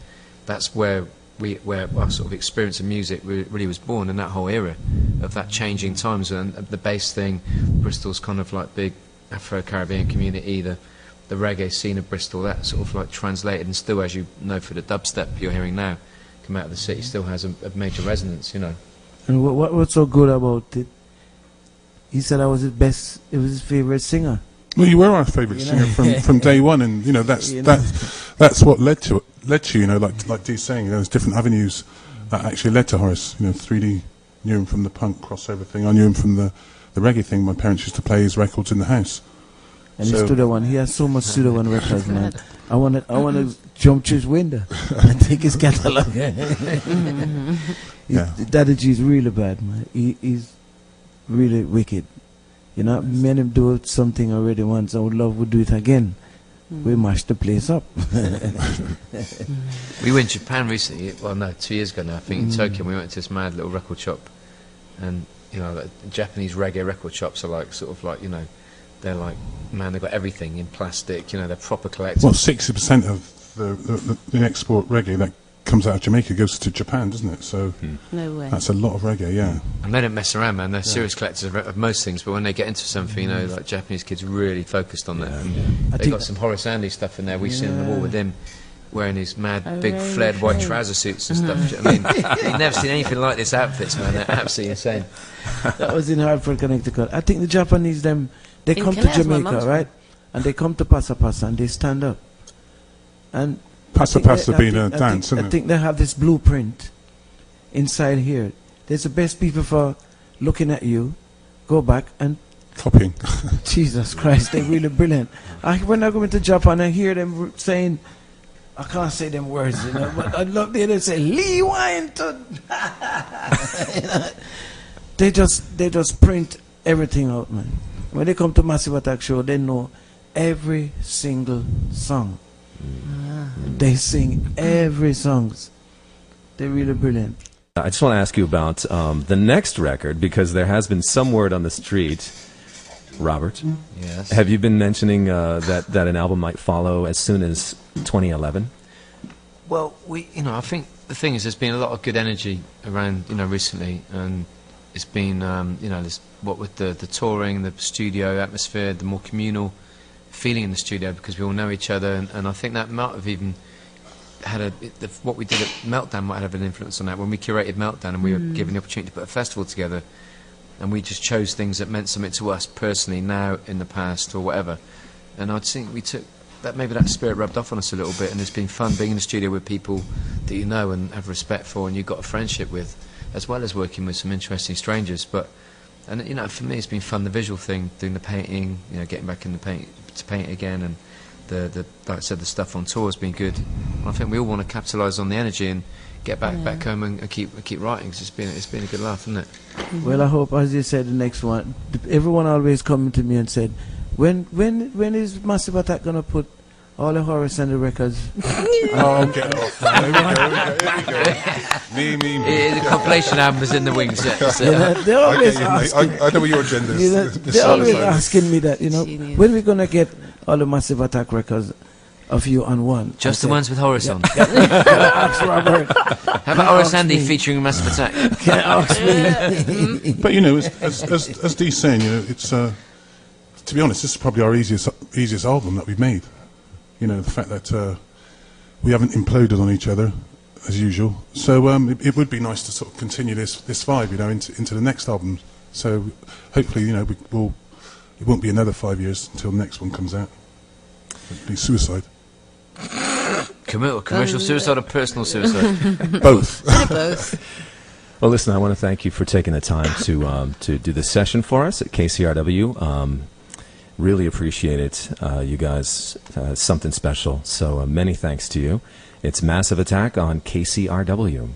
P: that's where our sort of experience of music really was born, in that whole era of that changing times, and the bass thing, Bristol's kind of like big Afro-Caribbean community, the reggae scene of Bristol, that sort of like translated, and still, as you know, for the dubstep you're hearing now come out of the city, still has a major resonance, you know.
Q: And what's so good about it? He said I was his best. It was his favorite singer.
B: Well, you were our favourite singer from day one, and you know that's what led to it. You know, like Dee's saying, there's different avenues that actually led to Horace. You know, 3D knew him from the punk crossover thing. I knew him from the reggae thing. My parents used to play his records in the house.
Q: And his Studio One, he has so much Studio One records, man. I want to jump through his window and take his catalog. Daddy G is really bad, man. He's really wicked. You know, me and him do something already once. I would love to do it again. We mashed the place up.
P: We were in Japan recently. Well, no, 2 years ago now. I think in Tokyo, we went to this mad little record shop, and you know, like, Japanese reggae record shops are like sort of like, you know, they're like, man, they've got everything in plastic. You know, they're proper collectors.
B: Well, 60% of the export reggae that comes out of Jamaica goes to Japan, doesn't it? So
R: no way.
B: That's a lot of reggae, yeah.
P: And they don't mess around, man. They're serious collectors of most things, but when they get into something, you know, like Japanese kids really focused on that. And they got some Horace Andy stuff in there. We've seen on the wall with him wearing his mad big flared white trouser suits and stuff. Do you know what I mean, you've never seen anything like this outfits, man. They're absolutely insane.
Q: That was in Hartford, Connecticut. I think the Japanese, they come to Jamaica, right? And they come to Passa Passa and they stand up. And
B: Passa Passa being a dance, isn't it?
Q: I think they have this blueprint inside here. There's the best people for looking at you, go back and
B: copying.
Q: Jesus Christ, they're really brilliant. When I go into Japan, I hear them saying, I can't say them words, you know, but I love the other say, Lee Wynton. You know, they just print everything out, man. When they come to Massive Attack show, they know every single song. They sing every song. They're really brilliant.
O: I just want to ask you about the next record, because there has been some word on the street, Robert.
P: Yes.
O: Have you been mentioning that an album might follow as soon as 2011?
P: Well, I think the thing is, there's been a lot of good energy around, you know, recently, and it's been, you know, this, what with the touring, the studio atmosphere, the more communal feeling in the studio, because we all know each other, and I think that might have even had what we did at Meltdown might have an influence on that. When we curated Meltdown and we were given the opportunity to put a festival together, and we just chose things that meant something to us personally, now, in the past, or whatever, and I think we took that, maybe that spirit rubbed off on us a little bit, and it's been fun being in the studio with people that you know and have respect for and you've got a friendship with, as well as working with some interesting strangers. And you know, for me it's been fun, the visual thing, doing the painting, you know, getting back in the paint to paint again, and the like I said, the stuff on tour has been good. And I think we all want to capitalise on the energy and get back home and keep writing, because it's been a good laugh, isn't it?
Q: Well, I hope, as you said, the next one, everyone always coming to me and said, when is Massive Attack gonna put all the Horace and the records?
B: Oh, get off. There we go. Me.
P: The compilation album is in the wings. Yeah.
Q: They're always asking.
B: I know what your agenda is.
Q: You know, they're always asking me that. You know, when are we gonna get all the Massive Attack records of you on one?
P: Just the ones with Horace on.
Q: Ask Robert.
P: How about Horace Andy featuring Massive Attack?
Q: Ask me.
B: But you know, as Dee's saying, you know, it's to be honest, this is probably our easiest album that we've made. You know, the fact that we haven't imploded on each other as usual. So it would be nice to sort of continue this vibe, you know, into the next album. So hopefully, you know, it won't be another 5 years until the next one comes out. It'd be suicide.
P: Commercial suicide or personal suicide?
B: Both.
R: Both.
O: Well, listen, I want to thank you for taking the time to do this session for us at KCRW. Really appreciate it. You guys, something special. So many thanks to you. It's Massive Attack on KCRW.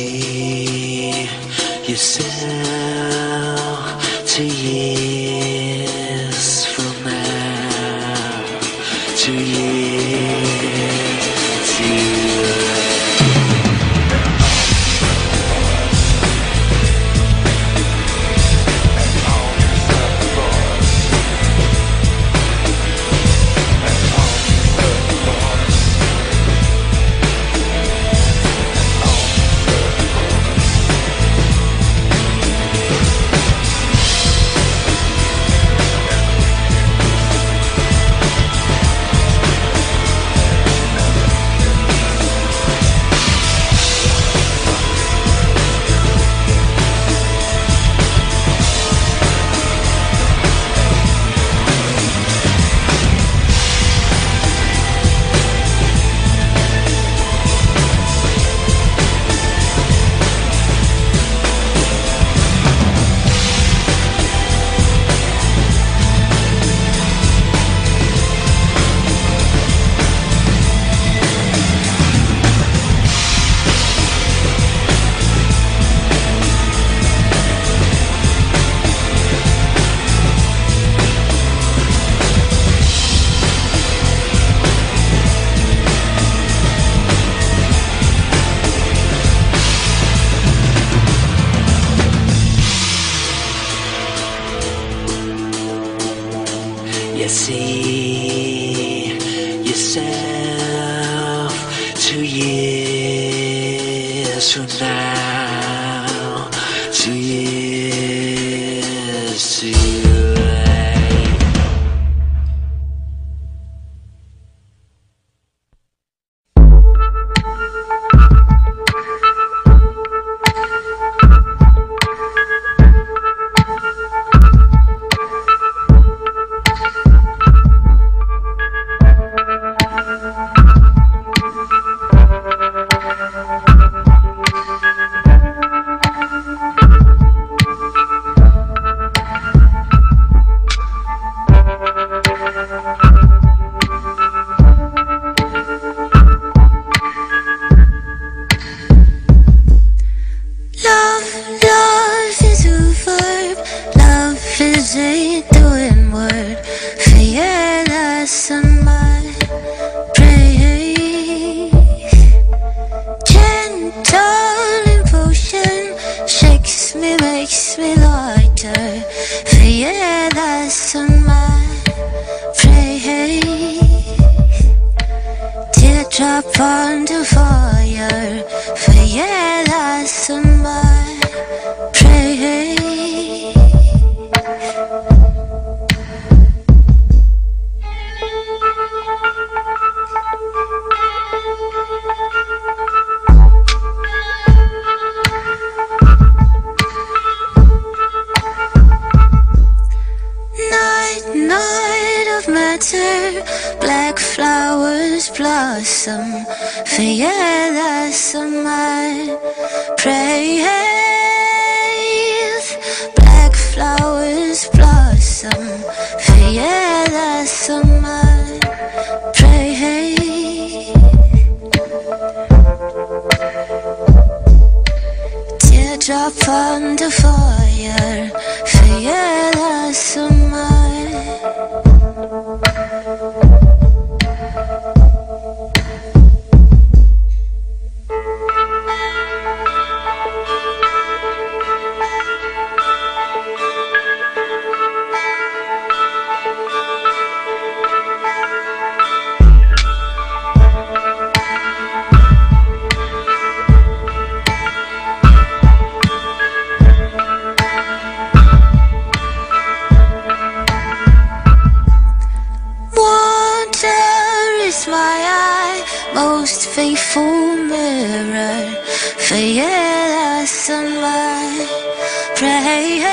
D: see yourself 2 years from now, 2 years too you see yourself 2 years from now, 2 years too late.
N: Love is a verb, love is a doing word. For yeah, that's on my praise. Gentle emotion shakes me, makes me lighter. For yeah, that's on my praise. Teardrop under fire. For yeah, that's on my praise. Night of matter, black flowers blossom. For yeah, that's on my praise. Black flowers blossom. For yeah, that's on my praise. Teardrop under fire. For yeah, that's on my most faithful mirror. For yeah, that's on my praise.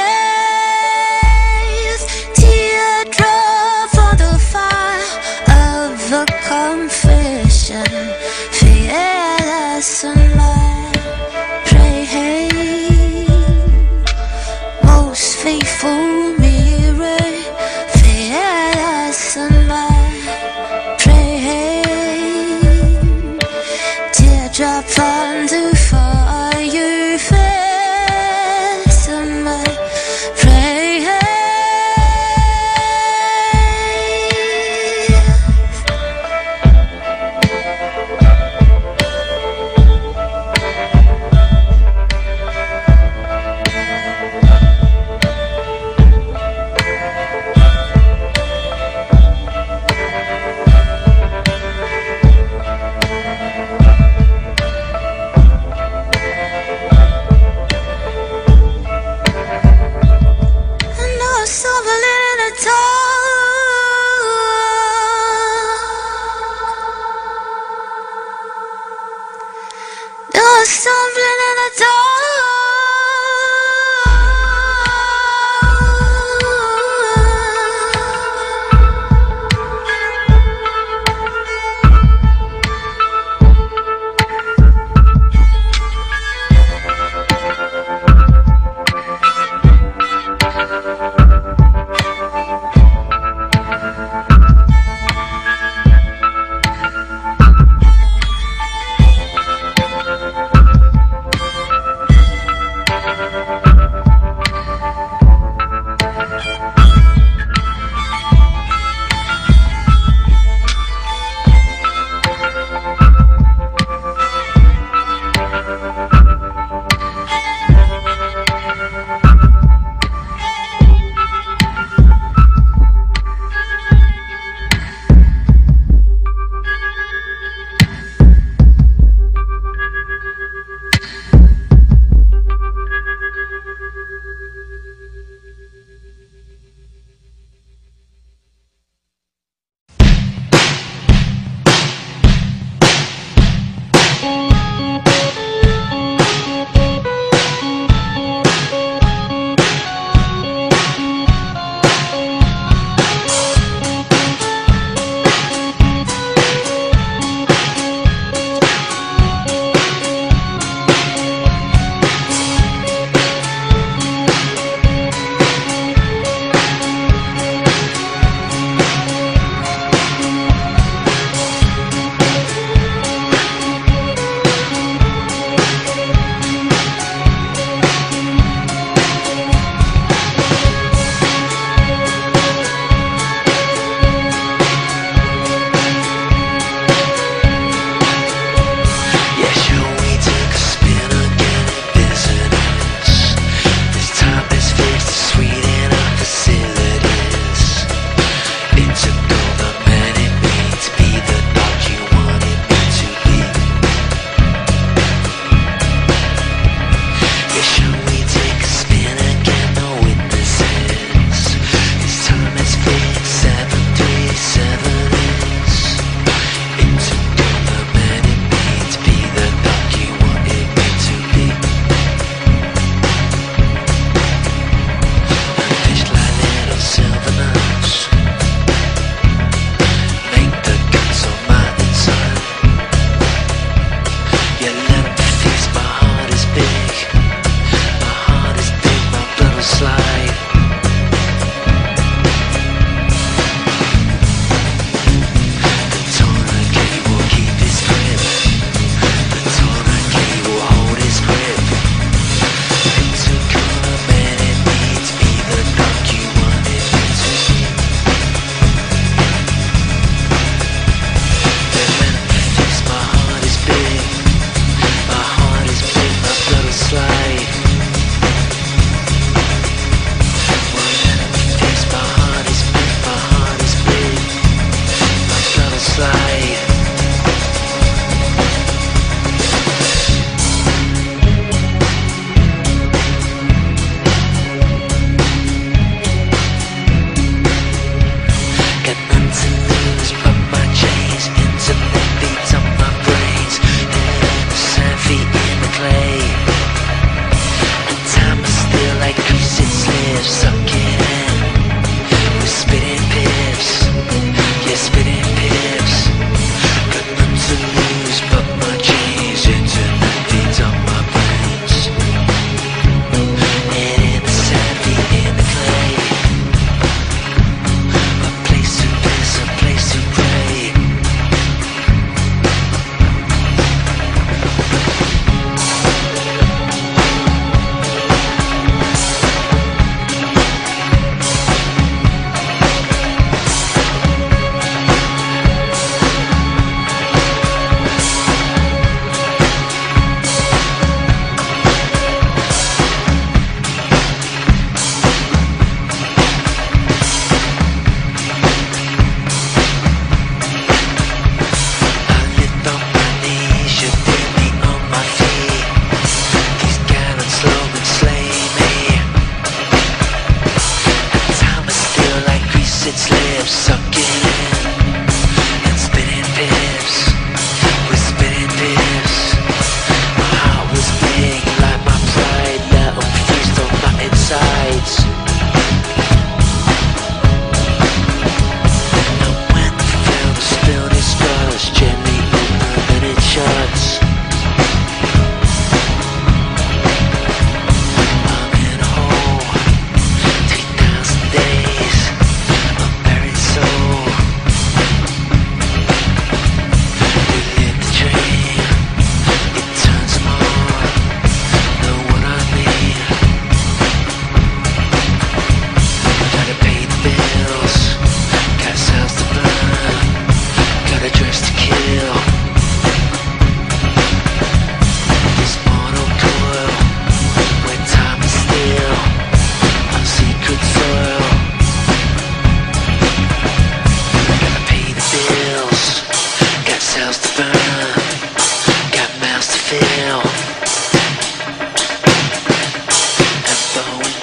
N: Teardrop on the fire of a confession. For yeah, that's on my praise. Most faithful mirror. For yeah, that's on my drop under fire.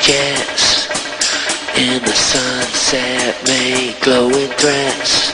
R: jets in the sunset make glowing threats.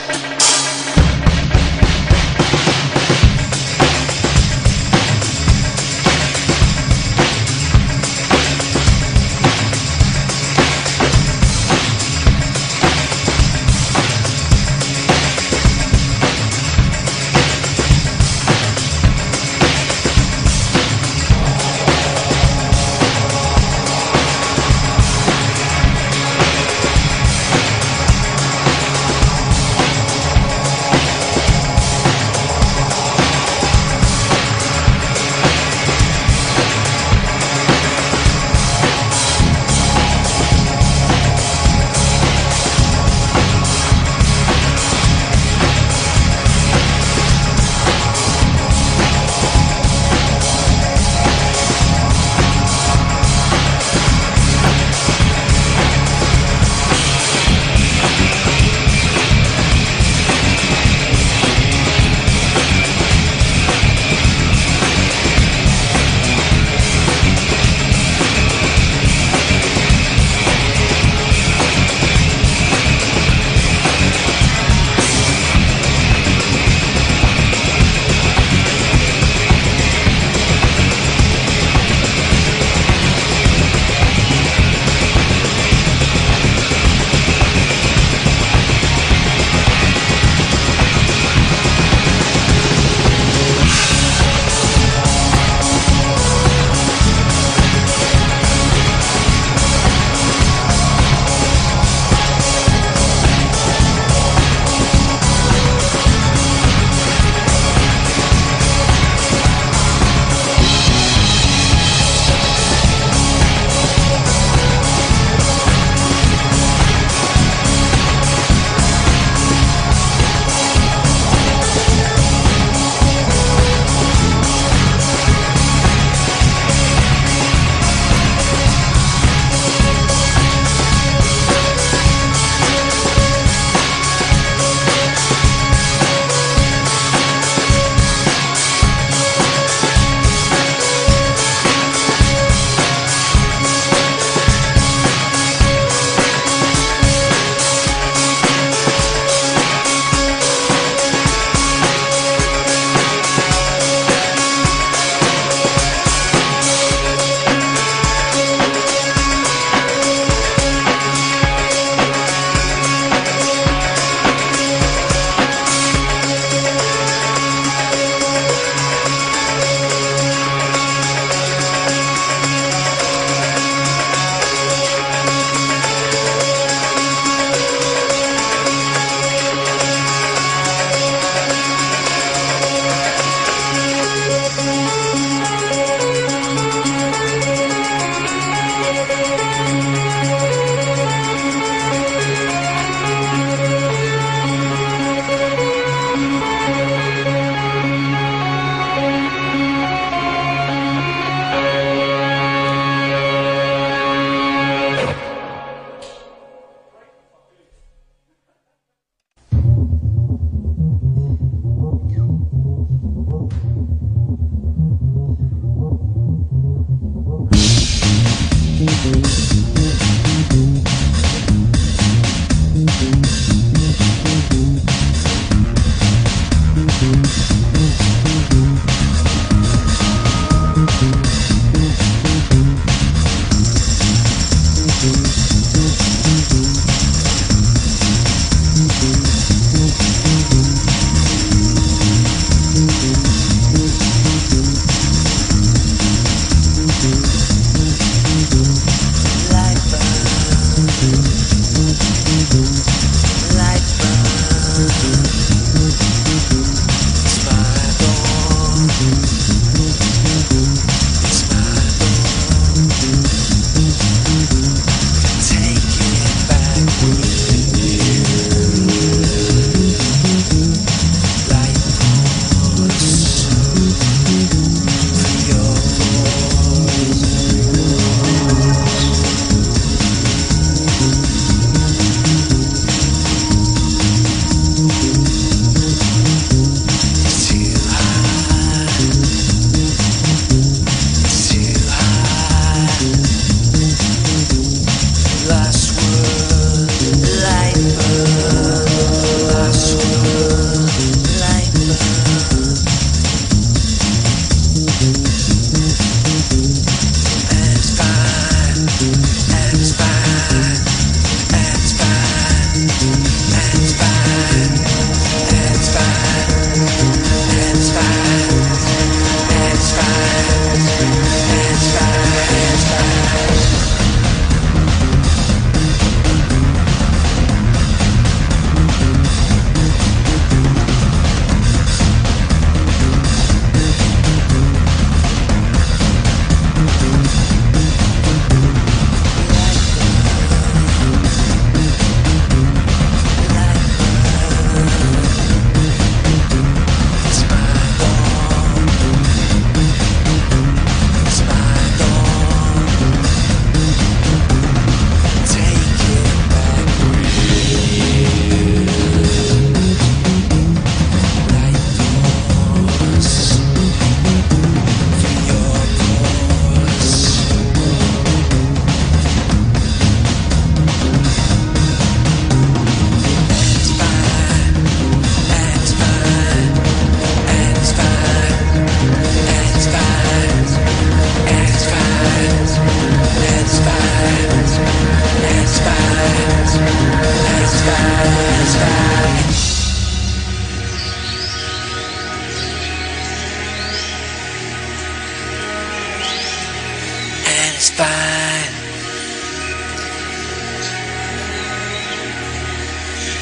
R: it's fine.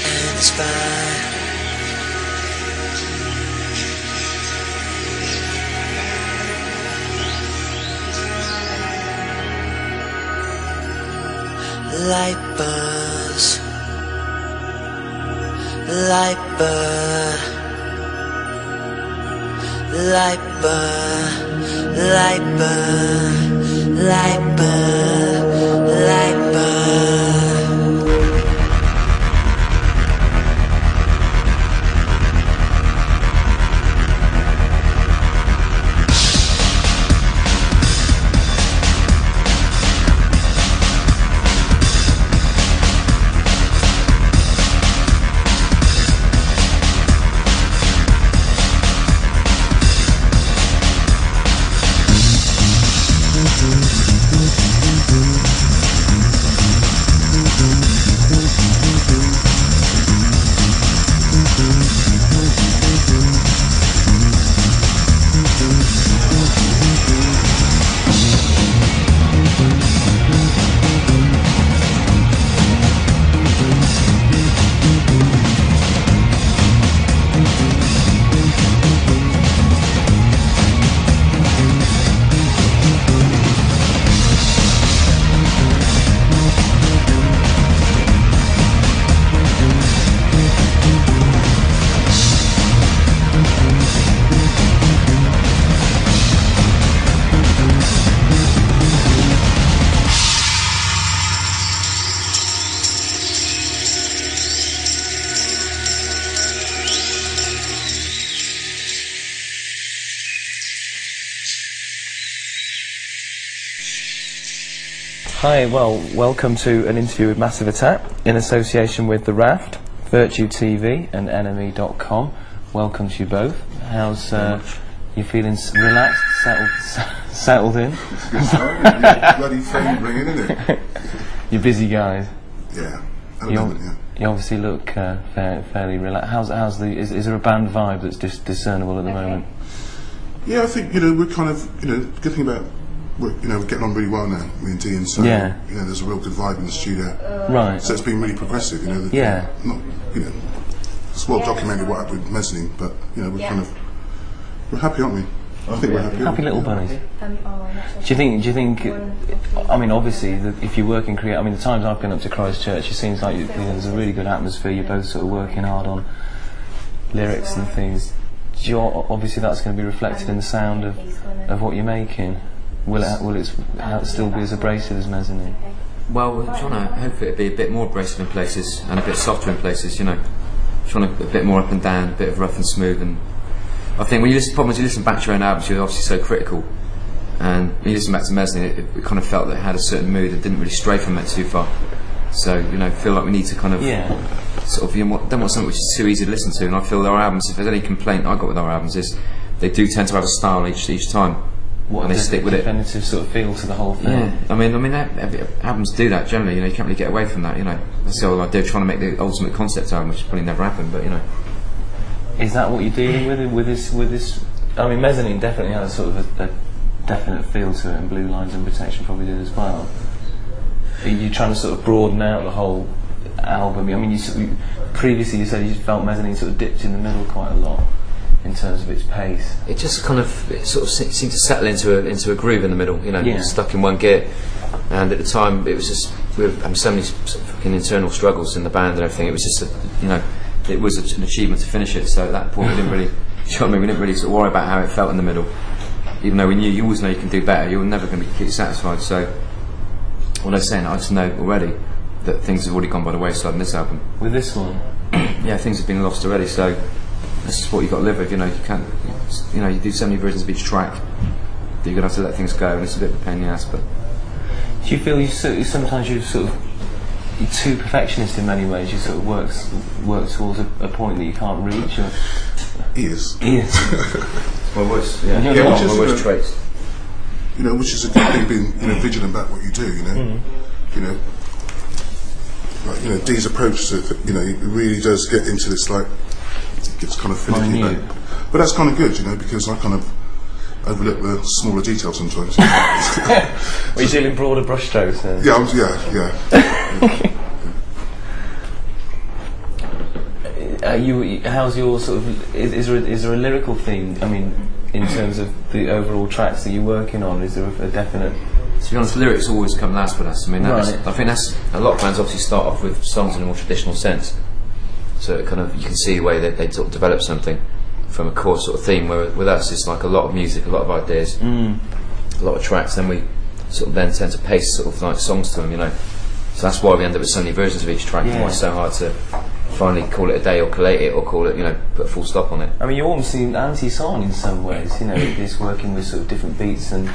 R: And it's fine. Light burns, light burn, light burn, light burn, light burn, light burn.
S: Hi, well, welcome to an interview with Massive Attack in association with The Raft, Virtue TV and NME.com. Welcome to you both. How's you feeling relaxed, settled in?
B: Bloody phone ringing, isn't it?
S: You're busy guys.
B: Yeah.
S: You obviously look fairly relaxed. Is there a band vibe that's discernible at the moment?
B: Yeah, I think, we're kind of, good thing about, we're getting on really well now, me and Dean, so,
S: yeah.
B: There's a real good vibe in the studio.
S: Right.
B: So it's been really progressive,
S: Yeah.
B: It's well documented what happened with Mezzanine, but, we're happy, aren't we? I think we're happy.
S: Happy little bunnies. Do you think, I mean, obviously, if you're working the times I've been up to Christchurch, it seems like there's a really good atmosphere, you're both sort of working hard on lyrics and things. Obviously that's going to be reflected in the sound of what you're making. Will it still be as abrasive as Mezzanine?
T: Well, we're trying to hopefully it'll be a bit more abrasive in places and a bit softer in places, Trying to a bit more up and down, a bit of rough and smooth. And I think when you listen back to your own albums, you're obviously so critical. And when you listen back to Mezzanine, it kind of felt that it had a certain mood and didn't really stray from it too far. So, feel like we need to kind of sort of, don't want something which is too easy to listen to. And I feel our albums, if there's any complaint I got with our albums, is they do tend to have a style each time.
S: What,
T: and they stick with it.
S: Definitive sort of feel to the whole thing.
T: Yeah, I mean, albums do that generally. You can't really get away from that. That's the whole idea of trying to make the ultimate concept album, which probably never happened. But
S: is that what you're dealing with this? I mean, Mezzanine definitely has sort of a definite feel to it, and Blue Lines and Protection probably did as well. Are you trying to sort of broaden out the whole album? I mean, previously you said you felt Mezzanine sort of dipped in the middle quite a lot in terms of its pace.
T: It just kind of seemed to settle into a groove in the middle, stuck in one gear. And at the time, it was just we were having so many fucking internal struggles in the band and everything. It was just it was an achievement to finish it. So at that point, we didn't really, we didn't really sort of worry about how it felt in the middle. Even though you always know you can do better, you're never going to be completely satisfied. So what I was saying, I just know already that things have already gone by the wayside in this album.
S: With this one,
T: yeah, things have been lost already. So that's just what you've got to live with. You can't, you do so many versions of each track that you're going to have to let things go, and it's a bit of a pain in the ass. But
S: do you feel sometimes you're too perfectionist in many ways? You sort of work towards a point that you can't reach. Or
B: He is.
T: My worst, yeah.
B: Which is,
T: my worst traits.
B: Which is a good thing, being vigilant about what you do. Like Dee's approach to it. It really does get into this, like, it gets kind of finicky. But that's kind of good, because I kind of overlook the smaller details sometimes.
S: Were you dealing broader brushstrokes? How's your sort of? Is there a lyrical theme? I mean, in terms of the overall tracks that you're working on, is there a definite?
T: To be honest, lyrics always come last with us. I mean,
S: Right.
T: I think that's a lot of bands obviously start off with songs in a more traditional sense. So it kind of, you can see the way that they sort of develop something from a core sort of theme. Where with us, it's like a lot of music, a lot of ideas, a lot of tracks. Then we sort of then tend to paste sort of like songs to them, you know. So that's why we end up with so many versions of each track. And why it's so hard to finally call it a day or collate it or call it, you know, put a full stop on it.
S: I mean, you almost seem anti-song in some ways. You know, this working with sort of different beats and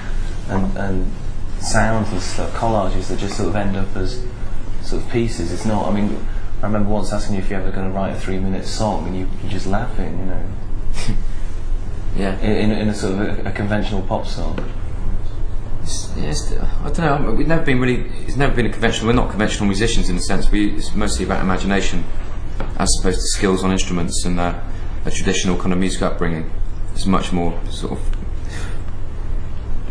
S: sounds and stuff, collages that just sort of end up as sort of pieces. It's not. I mean, I remember once asking you if you're ever going to write a 3-minute song, and you're just laughing. You know.
T: Yeah.
S: In a sort of a conventional pop song.
T: I don't know. We've never been really. It's never been a conventional. We're not conventional musicians in the sense. It's mostly about imagination, as opposed to skills on instruments and a traditional kind of music upbringing. It's much more sort of.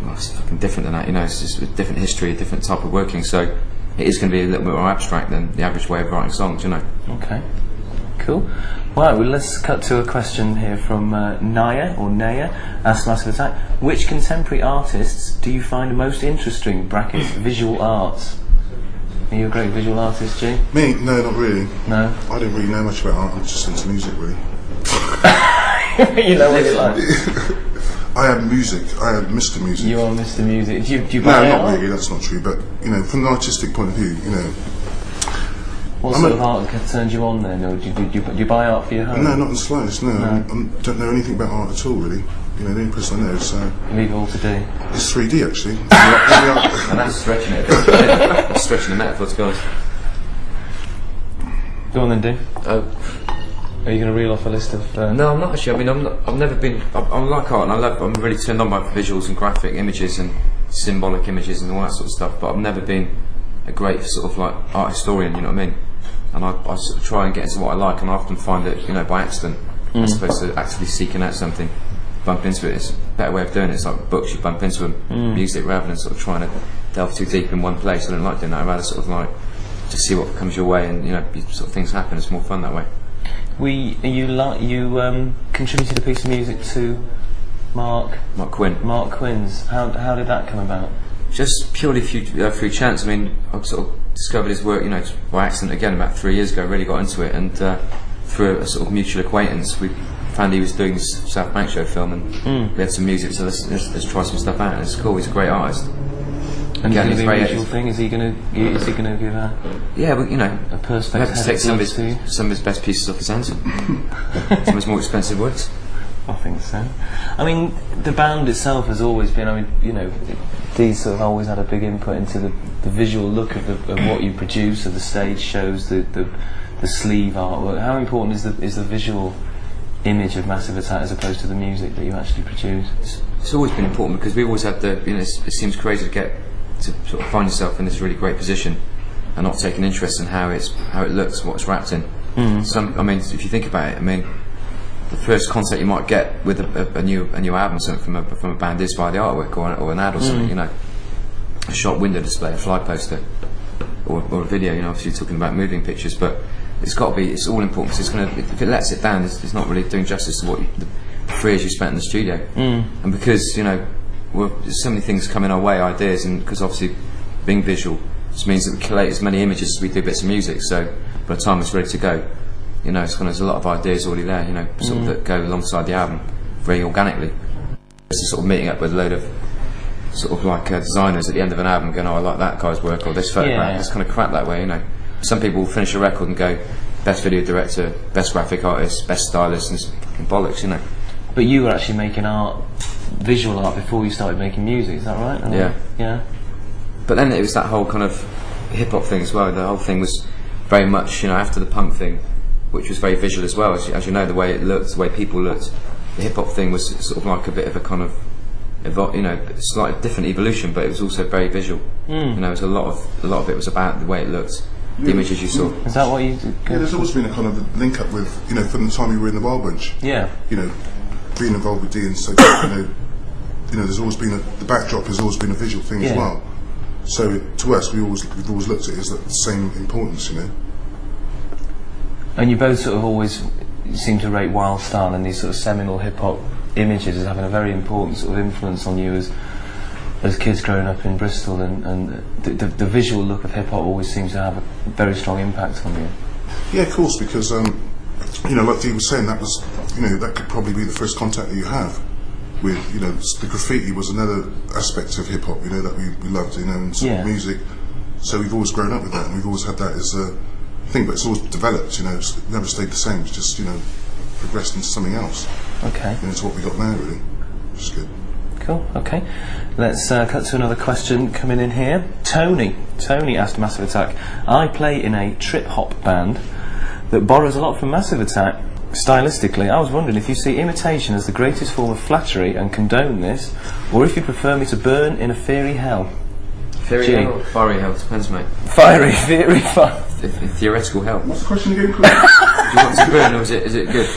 T: Well, it's fucking different than that. You know, it's just a different history, a different type of working. So it is going to be a little bit more abstract than the average way of writing songs. You know.
S: Okay. Cool. Right, well, let's cut to a question here from Naya, asks Massive Attack. Which contemporary artists do you find most interesting, brackets, visual arts? Are you a great visual artist, G?
B: Me? No, not really.
S: No?
B: I don't really know much about art, I'm just into music, really.
S: You know what it's like?
B: I am music, I am Mr. Music.
S: You are Mr. Music. Do you buy
B: No, not
S: art?
B: really, that's not true, but, you know, from an artistic point of view, you know...
S: What sort of art turns you on then, or do you buy art for your home?
B: No, not in the slightest, no. I don't know anything about art at all, really. You know, the only person I know is...
S: Leave it all to do.
B: It's 3D, actually.
T: And that's stretching it. That's stretching the metaphor, to be honest.
S: Go on then, Dave. Are you going to reel off a list of...
T: No, I'm not actually. I mean, I've never been... I like art, and I'm really turned on by visuals and graphic images and symbolic images and all that sort of stuff, but I've never been a great sort of like art historian, you know what I mean? And I sort of try and get into what I like, and I often find that, you know, by accident, as opposed to actively seeking out something, bump into it. It's a better way of doing it. It's like books, you bump into them, music, rather than sort of trying to delve too deep in one place. I don't like doing that. I'd rather sort of like just see what comes your way, and, you know, sort of things happen. It's more fun that way.
S: You contributed a piece of music to Mark
T: Quinn.
S: Mark Quinn's. How did that come about?
T: Just purely through chance. I mean, I sort of discovered his work, you know, by accident again about 3 years ago. Really got into it, and through a sort of mutual acquaintance, we found he was doing this South Bank Show film, and we had some music. So let's try some stuff out. And it's cool. He's a great artist.
S: And again, is it going to be a visual thing? Is he going to give a?
T: Yeah, well, you know,
S: a perspex.
T: We have to take some of his best pieces off his hands. Some of his more expensive works.
S: I think so. I mean, the band itself has always been, I mean, you know, these sort of always had a big input into the visual look of what you produce, of the stage shows, the sleeve artwork. How important is the visual image of Massive Attack as opposed to the music that you actually produce?
T: It's always been important, because we've always had you know, it seems crazy to sort of find yourself in this really great position and not take an interest in how it looks, what it's wrapped in. I mean, if you think about it, I mean, the first concept you might get with a new album, something from a band, is by the artwork or an ad or something, you know, a shop window display, a fly poster, or a video. You know, obviously you're talking about moving pictures, but it's got to be. It's all important, because it's going to. If it lets it down, it's not really doing justice to what the 3 years you spent in the studio. And because, you know, there's so many things coming our way, ideas, and because obviously being visual just means that we collate as many images as we do bits of music. So by the time it's ready to go, you know, there's a lot of ideas already there, you know, sort of that go alongside the album very organically. It's just sort of meeting up with a load of sort of like designers at the end of an album going, oh, I like that guy's work, or this photograph.
S: Yeah.
T: It's kind of crap that way, you know. Some people will finish a record and go, best video director, best graphic artist, best stylist, and it's fucking bollocks, you know.
S: But you were actually making visual art before you started making music, is that right?
T: Yeah.
S: Yeah.
T: But then it was that whole kind of hip-hop thing as well. The whole thing was very much, you know, after the punk thing, which was very visual as well. As you know, the way it looked, the way people looked, the hip-hop thing was sort of like a bit of a kind of, you know, slightly different evolution, but it was also very visual. You know, it was a lot of it was about the way it looked, the images you saw.
S: Is that what you did?
B: Yeah, there's always been a kind of link up with, you know, from the time we were in the Wild Bunch.
S: Yeah.
B: You know, being involved with D and so, you know, you know, there's always been the backdrop has always been a visual thing as
S: Yeah.
B: well. So to us, we've always looked at it as the same importance, you know.
S: And you both sort of always seem to rate Wild Style and these sort of seminal hip hop images as having a very important sort of influence on you as kids growing up in Bristol, and the visual look of hip hop always seems to have a very strong impact on you.
B: Yeah, of course, because you know, like Dee was saying, that was, you know, that could probably be the first contact that you have with, you know, the graffiti was another aspect of hip hop, you know, that we loved, you know, and sort of music. So we've always grown up with that, and we've always had that as a thing, but it's always developed, you know, it's never stayed the same. It's just, you know, progressed into something else.
S: Okay.
B: And it's what we got now, really, which is good.
S: Cool, okay. Let's cut to another question coming in here. Tony asked Massive Attack, I play in a trip-hop band that borrows a lot from Massive Attack. Stylistically, I was wondering if you see imitation as the greatest form of flattery and condone this, or if you prefer me to burn in a fiery hell.
T: Fiery hell or fiery hell? Depends, mate.
S: Fiery fire.
T: Theoretical hell.
B: What's the question again?
T: Do you want to burn, or is it good?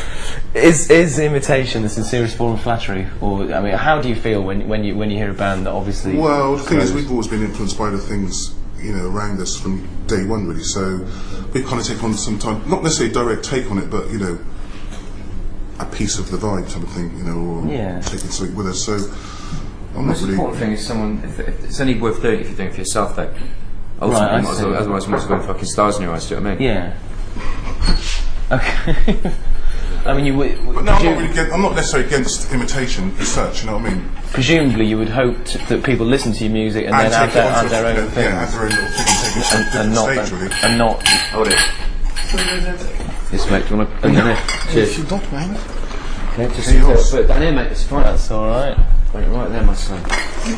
S: Is imitation the sincerest form of flattery, or I mean, how do you feel when you hear a band that obviously?
B: Well, the thing is, we've always been influenced by the things, you know, around us from day one, really. So we kind of take on some time, not necessarily a direct take on it, but, you know, a piece of the vibe type of thing, you know, or taking something with us. So I'm not
T: The most
B: really.
T: important thing is someone. If it's only worth doing if you're doing it for yourself, though. Ultimately,
S: Right,
T: you might as well, otherwise, you might as well go fucking stars in your eyes. Do you know what I mean?
S: Yeah. Okay. I mean, you would.
B: But no, I'm not necessarily against imitation as such. You know what I mean?
S: Presumably, you would hope that people listen to your music and then add their own things.
B: Yeah, add their own little thing and take it
S: and
B: to
S: not
B: the stage, really.
S: and not.
T: Hold it. Yes, mate. Do you want to put that in there? Cheers.
B: You don't, man.
T: Okay, just put it down here, mate. It's fine.
S: That's all right.
T: Put it right there, my son.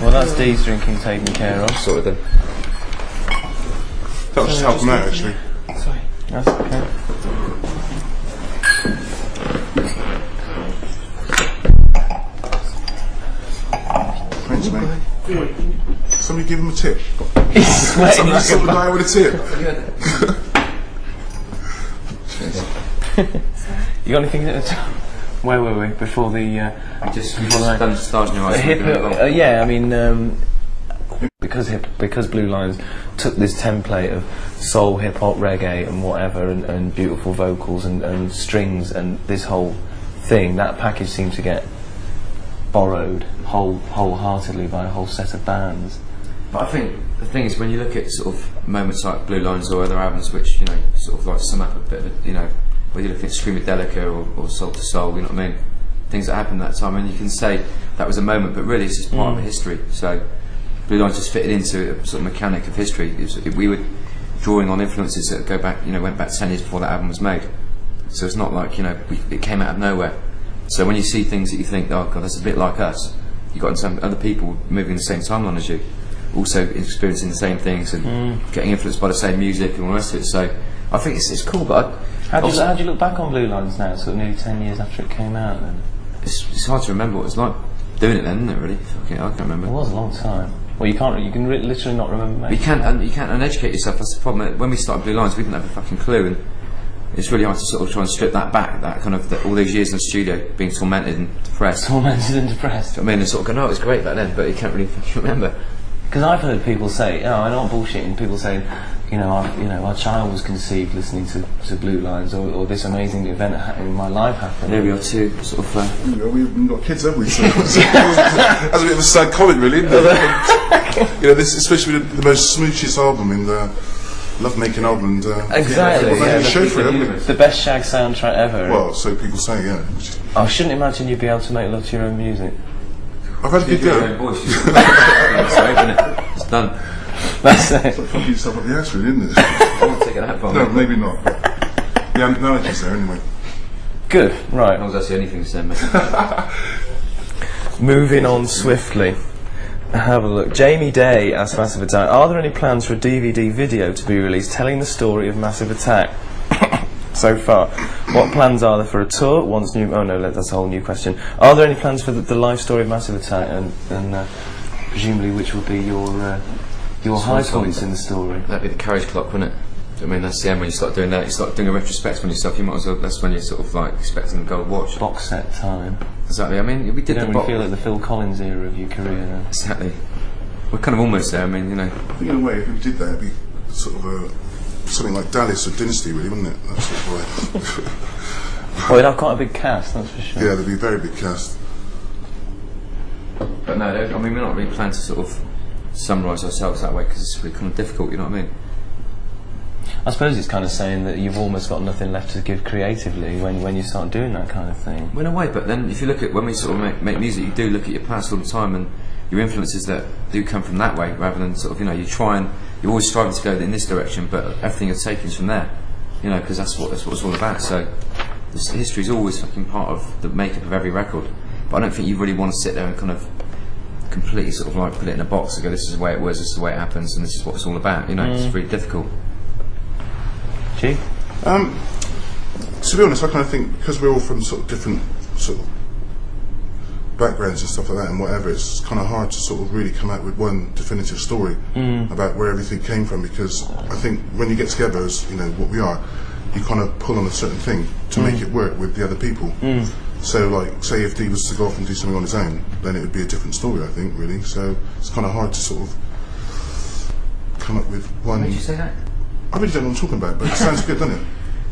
S: Well, that's Dee's drinking taken care of.
T: Sorted then.
B: That was just helping out, actually.
S: Sorry. That's okay.
B: Thanks, mate. Somebody give him a tip.
S: He's sweating.
B: Somebody sort of guy with a tip.
S: You got anything to where were we before the?
T: Just done stars in your eyes.
S: Yeah, I mean, because Blue Lines took this template of soul, hip hop, reggae, and whatever, and beautiful vocals and strings, and this whole thing, that package seemed to get borrowed wholeheartedly by a whole set of bands.
T: But I think the thing is, when you look at sort of moments like Blue Lines or other albums, which, you know, sort of like sum up a bit of a, you know, whether you're looking at Screamadelica or Soul to Soul, you know what I mean? Things that happened at that time, and you can say that was a moment, but really it's just part of a history. So Blue Lines just fitted into a sort of mechanic of history. We were drawing on influences that go back, you know, went back 10 years before that album was made. So it's not like, you know, it came out of nowhere. So when you see things that you think, oh god, that's a bit like us, you've got some other people moving the same timeline as you, also experiencing the same things and getting influenced by the same music and all the rest of it. So I think it's cool, but
S: how do you look back on Blue Lines now, sort of nearly 10 years after it came out? Then
T: it's hard to remember what it was like doing it then, isn't it? Really, I can't remember.
S: It was a long time. Well, you can literally not remember.
T: You can't uneducate yourself. That's the problem. When we started Blue Lines, we didn't have a fucking clue, and it's really hard to sort of try and strip that back. That kind of all these years in the studio, being tormented and depressed.
S: Tormented and depressed.
T: I mean, and sort of go, no, it was great back then, but you can't really fucking remember.
S: Because I've heard people say, oh, I'm not bullshitting. People say, our child was conceived listening to Blue Lines, or this amazing event in my life happened.
T: There we are too, sort of.
B: We haven't got kids, have we? So that's a bit of a sad comment, really, isn't it? You know, this especially the most smoochiest album in the love-making album. And
S: exactly. The best Shag soundtrack ever.
B: Well, so people say, yeah.
S: I shouldn't imagine you'd be able to make love to your own music.
B: I've had a good go.
T: It's done.
S: That's it.
B: It's like fucking yourself up the ass, really, isn't it?
T: Take it out,
B: no, maybe not. The analogy's there anyway.
S: Good, right.
T: As long as I see anything to say, mate.
S: Moving on swiftly. Have a look. Jamie Day asked Massive Attack, are there any plans for a DVD video to be released telling the story of Massive Attack? So far, what plans are there for a tour? Once new, oh no, that's a whole new question. Are there any plans for the life story of Massive Attack, and presumably which will be your high points in the story?
T: That'd be the Carriage Clock, wouldn't it? I mean, that's the end when you start doing that. You start doing a retrospect on yourself. You might as well. That's when you're sort of like expecting a gold watch.
S: Box set time.
T: Exactly. I mean, we did
S: You
T: the
S: don't
T: box.
S: really feel like the Phil Collins era of your career then.
T: Exactly. We're kind of almost there. I mean, you know.
B: I think in a way, if we did that, it'd be sort of something like Dallas or Dynasty, really, wouldn't it? That sort of way.
S: Well, it'd have quite a big cast, that's for sure.
B: Yeah, there'd be a very big cast.
T: But no, I mean, we're not really planning to sort of summarise ourselves that way because it's really kind of difficult. You know what I mean?
S: I suppose it's kind of saying that you've almost got nothing left to give creatively when you start doing that kind of thing.
T: Well, in a way, but then if you look at when we sort of make music, you do look at your past all the time and your influences that do come from that way, rather than sort of, you know, you're always striving to go in this direction, but everything you're taking is from there, you know, because that's what it's all about. So history is always fucking part of the makeup of every record. But I don't think you really want to sit there and kind of completely sort of like put it in a box and go, this is the way it was, this is the way it happens, and this is what it's all about. You know, it's really difficult.
S: G?
B: To be honest, I kind of think because we're all from sort of different sort of backgrounds and stuff like that and whatever, it's kind of hard to sort of really come out with one definitive story about where everything came from, because I think when you get together as, you know, what we are, you kind of pull on a certain thing to make it work with the other people. So like, say if Dee was to go off and do something on his own, then it would be a different story, I think, really. So it's kind of hard to sort of come up with one.
T: Why did you say that?
B: I really don't know what I'm talking about, but it sounds good, doesn't it?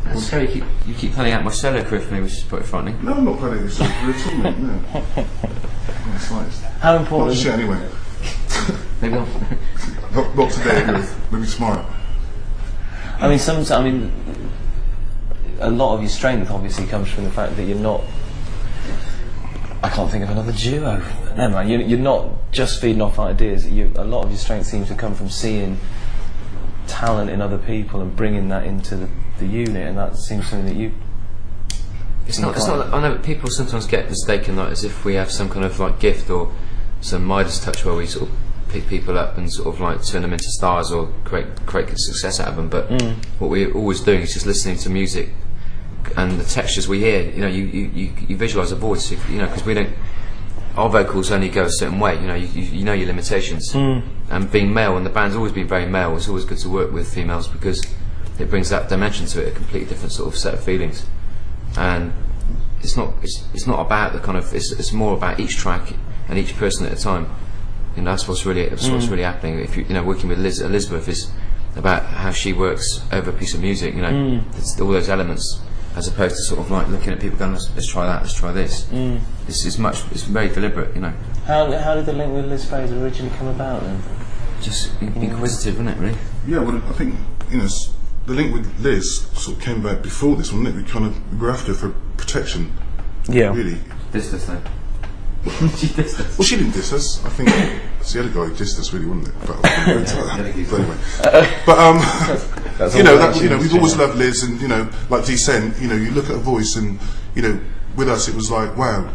T: That's scary. You keep playing out my solo career for me, which is pretty frightening.
B: No, I'm not playing it at all, mate, no. Not the slightest.
S: How important
B: Not
S: is
B: shit anyway.
T: Maybe not.
B: Not today, anyway. Maybe tomorrow.
S: I mean, a lot of your strength obviously comes from the fact that you're not. I can't think of another duo. Never mind. You're not just feeding off ideas. A lot of your strength seems to come from seeing talent in other people and bringing that into the unit, and that seems something that you.
T: It's not. I know people sometimes get mistaken, like as if we have some kind of like gift or some Midas touch where we sort of pick people up and sort of like turn them into stars or create good success out of them. But what we're always doing is just listening to music and the textures we hear. You know, you visualise a voice. You know, because we don't. Our vocals only go a certain way. You know, you know your limitations. And being male, and the band's always been very male. It's always good to work with females because it brings that dimension to it, a completely different sort of set of feelings. And it's not about the kind of. It's more about each track and each person at a time. You know, that's what's really happening. If you know, working with Elizabeth is about how she works over a piece of music. You know, it's all those elements, as opposed to sort of like looking at people going, let's try that, let's try this. It's very deliberate. You know.
S: How did the link with Liz Fraser originally come about then?
T: Just inquisitive, isn't it? Really.
B: Yeah, well, I think, you know, the link with Liz sort of came about before this, wasn't it? We were after for protection.
S: Yeah.
B: Really.
T: Dissed us then.
B: She dissed us. Well, she didn't diss us. I think it's the other guy who dissed us, really, wasn't it? But anyway. But you know, we've always loved Liz, and you know, like Descent. You know, you look at her voice, and you know, with us, it was like, wow.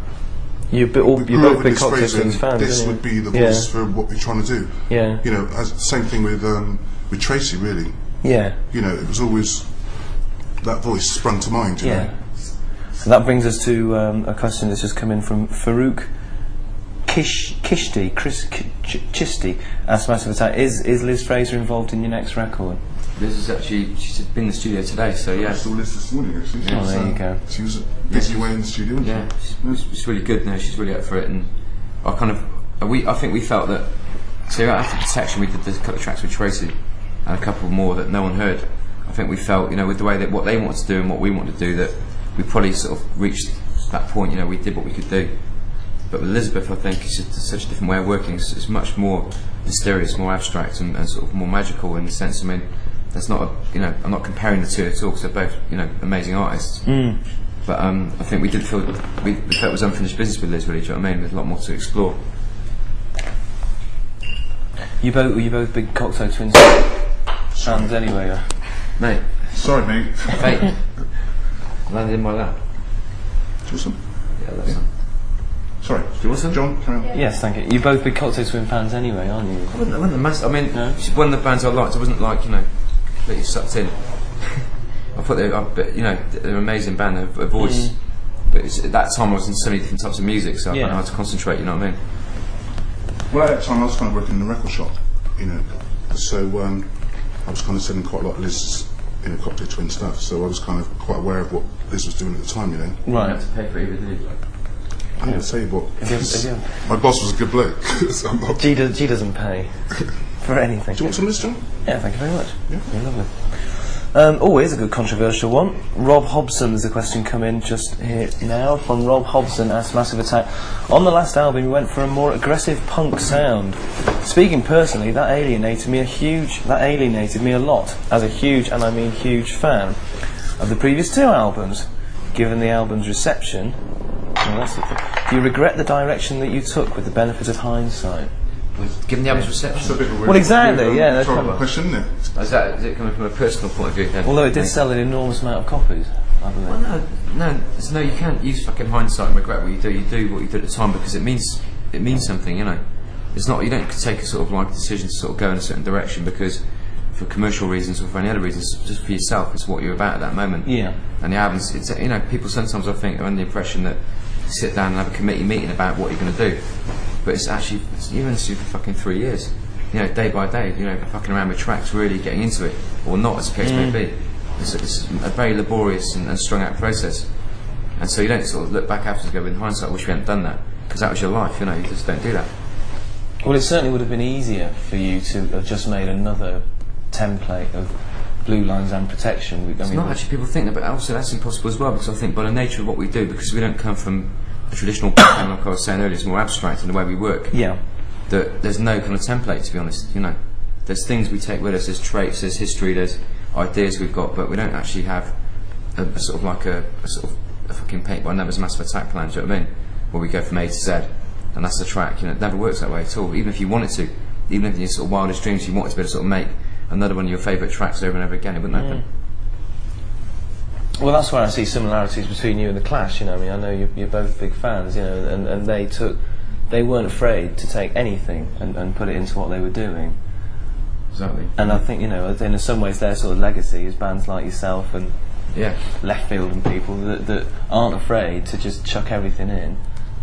S: You both big Cocktail Twins fans.
B: This would be the voice for what we're trying to do.
S: Yeah.
B: You know, same thing with Tracy, really.
S: Yeah.
B: You know, it was always that voice sprung to mind. You know?
S: So that brings us to a question that's just come in from Farouk Chishti. Asked Massive Attack, is Liz Fraser involved in your next record?
T: Liz is actually, she's been in the studio today, so yeah.
B: I saw Liz this morning actually.
S: Oh, there you go.
B: She was busy away in the studio, wasn't she?
T: She's really good now, she's really up for it, and I think we felt that, so after Protection we did a couple of tracks with Tracy, and a couple more that no one heard. I think we felt, you know, with the way that what they wanted to do and what we wanted to do, that we probably sort of reached that point, you know, we did what we could do. But with Elizabeth, I think it's just such a different way of working. It's much more mysterious, more abstract, and sort of more magical in the sense. I mean, that's not you know, I'm not comparing the two at all because they're both, you know, amazing artists. But I think we did feel we felt it was unfinished business with Liz, really. Do you know what I mean? There's a lot more to explore.
S: Were you both big Cocktail Twins fans anyway,
T: mate?
B: Sorry, mate.
T: Fate landed in my lap.
B: Do you want some?
T: Yeah, that's some.
B: Sorry,
T: do you want some?
B: John, carry on.
S: Yes, thank you. You're both big Cocktail Twin fans anyway, aren't you?
T: I mean, she's one of the bands I liked. I wasn't like, you know, completely sucked in. I thought you know, they're an amazing band. Their voice, but at that time I was in so many different types of music, so I didn't know how to concentrate. You know what I mean?
B: Well, at that time I was kind of working in the record shop, you know, so I was kind of sending quite a lot of Liz's in Cocteau Twin stuff, so I was kind of quite aware of what Liz was doing at the time, you know.
T: Right. You had to pay for it either, did you?
B: I'm going to tell you what,
S: Have you-
B: my boss was a good bloke. So I'm not...
S: G doesn't pay for anything.
B: Do you want some of this, John?
S: Yeah, thank you very much.
B: Yeah.
S: You're lovely. Here's a good controversial one. Rob Hobson, there's a question come in just here now from Rob Hobson, asks Massive Attack. On the last album, you went for a more aggressive punk sound. Speaking personally, that alienated me a lot as a huge, and I mean huge, fan of the previous two albums. Given the album's reception, do you regret the direction that you took with the benefit of hindsight?
T: Given the album's reception?
S: Well, exactly, yeah. That's
B: a question, isn't it?
T: Is it coming from a personal point of view then?
S: Although it did sell an enormous amount of copies, I believe.
T: Well, no, you can't use fucking hindsight and regret what you do. You do what you did at the time because it means something, you know. It's not, you don't take a sort of like decision to sort of go in a certain direction because for commercial reasons or for any other reasons, just for yourself, it's what you're about at that moment.
S: Yeah.
T: And the albums, it's, you know, people sometimes I think are under the impression that you sit down and have a committee meeting about what you're going to do. But it's actually, you've been for fucking 3 years. You know, day by day, you know, fucking around with tracks, really getting into it, or not, as the case may be. It's a very laborious and strung out process. And so you don't sort of look back after and go, in hindsight, I wish we hadn't done that. Because that was your life, you know, you just don't do that.
S: Well, it certainly would have been easier for you to have just made another template of Blue Lines and Protection.
T: It's not actually, people think that, but also that's impossible as well, because I think by the nature of what we do, because we don't come from a traditional background, like I was saying earlier, it's more abstract in the way we work.
S: Yeah.
T: That there's no kind of template, to be honest, you know. There's things we take with us, there's traits, there's history, there's ideas we've got, but we don't actually have a sort of like a fucking paint by numbers Massive Attack plan, do you know what I mean? Where we go from A to Z, and that's the track, you know, it never works that way at all. Even if you wanted to, even if in your sort of wildest dreams you wanted to be able to sort of make another one of your favourite tracks over and over again, it wouldn't happen.
S: Well, that's where I see similarities between you and the Clash. You know, I mean, I know you're both big fans. You know, and they weren't afraid to take anything and put it into what they were doing.
T: Exactly.
S: And I think, you know, in some ways their sort of legacy is bands like yourself and Left Field and people that aren't afraid to just chuck everything in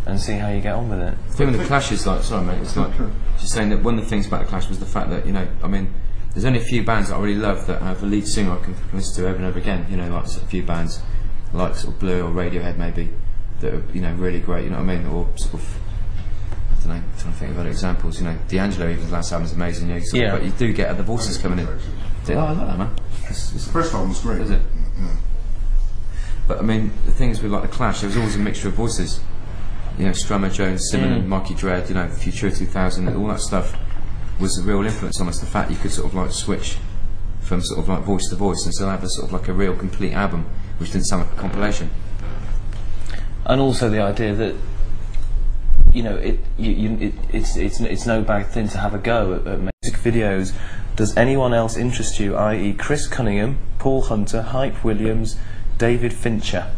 S: and see how you get on with it.
T: The thing with the Clash is like, sorry mate, it's like just saying that one of the things about the Clash was the fact that, you know, I mean, there's only a few bands that I really love that have a lead singer I can listen to over and over again, you know, like a few bands like sort of Blur or Radiohead maybe, that are, you know, really great, you know what I mean, or sort of, I don't know, I'm trying to think of other examples, you know, D'Angelo, even his last album is amazing, you know, but you do get other voices coming in. Oh, I like that, man.
B: The first album was great.
T: Is it?
B: Yeah.
T: But I mean, the thing is with like the Clash, there was always a mixture of voices. You know, Strummer, Jones, Simon, Mikey Dread, you know, Futura 2000, all that stuff was a real influence on us. The fact you could sort of like switch from sort of like voice to voice and still have a sort of like a real complete album, which didn't sound like a compilation.
S: And also the idea that, you know, it's no bad thing to have a go at music videos. Does anyone else interest you, i.e. Chris Cunningham, Paul Hunter, Hype Williams, David Fincher?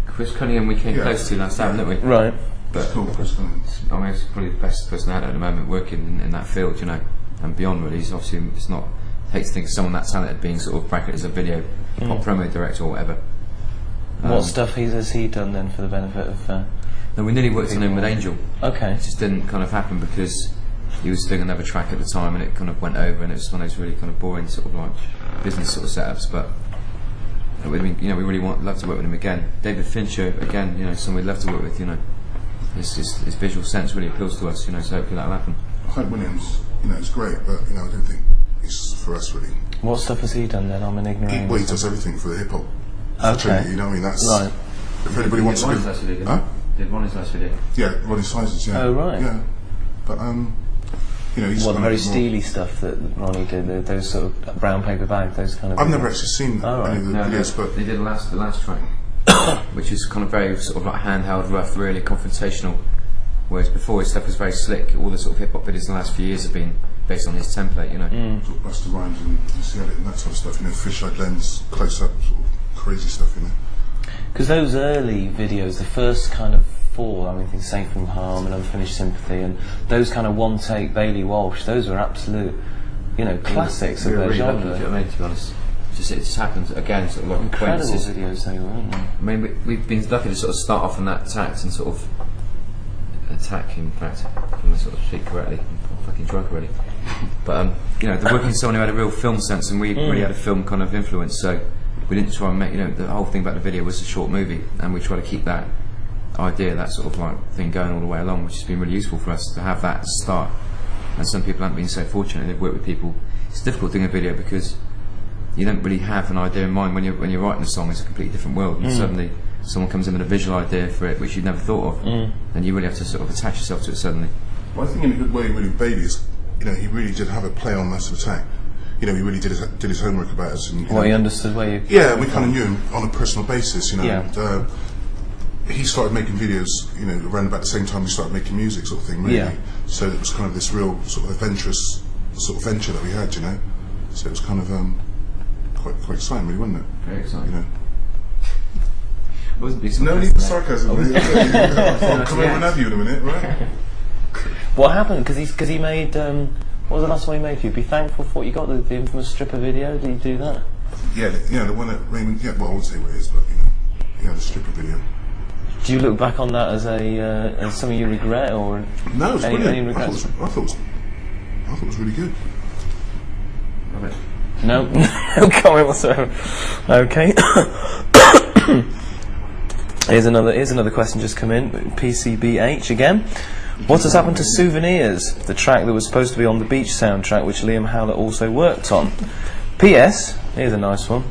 T: Chris Cunningham we came close to last album, didn't we?
S: Right.
T: But Chris Cunningham, I mean, he's probably the best person out at the moment working in that field, you know, and beyond really. He's obviously, it's not, I hate to think of someone that talented being sort of bracketed as a video pop promo director or whatever.
S: What stuff has he done then for the benefit of...
T: No, we nearly worked on him with Angel.
S: Okay.
T: It just didn't kind of happen because he was doing another track at the time and it kind of went over and it was one of those really kind of boring sort of like business sort of setups, but it would have been, you know, we really love to work with him again. David Fincher, again, you know, someone we'd love to work with, you know. His visual sense really appeals to us, you know, so hopefully that'll happen.
B: Hype Williams, you know, it's great, but, you know, I don't think it's for us really.
S: What stuff has he done then? I'm an ignorant.
B: Well, he does everything for the hip hop.
S: Okay.
B: You know what I mean? That's...
S: Right.
B: If anybody wants to...
T: Did Ronnie's last video?
B: Yeah, Ronnie's Sizes, yeah.
S: Oh, right.
B: Yeah. But, you know, he's...
S: What, the very steely stuff that Ronnie did, those sort of brown paper bag, those kind of...
B: I've never actually seen any of the videos, but...
T: He did the last track, which is kind of very sort of like handheld, rough, really confrontational, whereas before his stuff was very slick. All the sort of hip-hop videos in the last few years have been based on his template, you know.
B: Sort of Busta Rhymes and see and that sort of stuff, you know, fisheye lens, close-up, sort of crazy stuff, you know.
S: Because those early videos, the first kind of four, I mean, Safe from Harm and Unfinished Sympathy, and those kind of one-take Bailey Walsh, those were absolute, you know, classics of their genre.
T: Lucky, I mean, to be honest, it just happens again, sort of like
S: incredible videos they were, weren't they?
T: I mean, we've been lucky to sort of start off on that tact and sort of attack, in fact, from the sort of speak correctly. I'm fucking drunk already. But you know, the working with someone who had a real film sense, and we really had a film kind of influence. So we didn't try and make, you know, the whole thing about the video was a short movie, and we try to keep that idea, that sort of like thing going all the way along, which has been really useful for us to have that start. And some people haven't been so fortunate; they've worked with people. It's difficult doing a video because you don't really have an idea in mind when you're writing a song. It's a completely different world, and suddenly someone comes in with a visual idea for it which you'd never thought of, and you really have to sort of attach yourself to it suddenly.
B: Well, I think in a good way, really, Bailey is, you know, he really did have a play on Massive Attack. You know, he really did his homework about us. And,
S: Well, he understood where you...
B: Yeah, we kind of knew him on a personal basis, you know.
S: Yeah.
B: And, he started making videos, you know, around about the same time we started making music, sort of thing, really.
S: Yeah.
B: So it was kind of this real sort of adventurous sort of venture that we had, you know. So it was kind of quite exciting, really, wasn't it?
T: Very exciting.
B: You know.
T: Wasn't big
B: No need for sarcasm. I'll come over and have you in a minute, right?
S: What happened? Because he made... what was the last one he made for you? Be Thankful for what you got, the infamous stripper video? Did he do that?
B: Yeah, the one that Raymond... Yeah, well, I would say what it is, but, you know, yeah, the stripper video.
S: Do you look back on that as as something you regret, or
B: No, it's brilliant.
S: any regrets?
B: I thought it was really good.
T: Love it.
S: No, no comment whatsoever. Okay. Here's another question just come in. PCBH again. What has happened to Souvenirs, the track that was supposed to be on the Beach soundtrack, which Liam Howlett also worked on? P.S. Here's a nice one.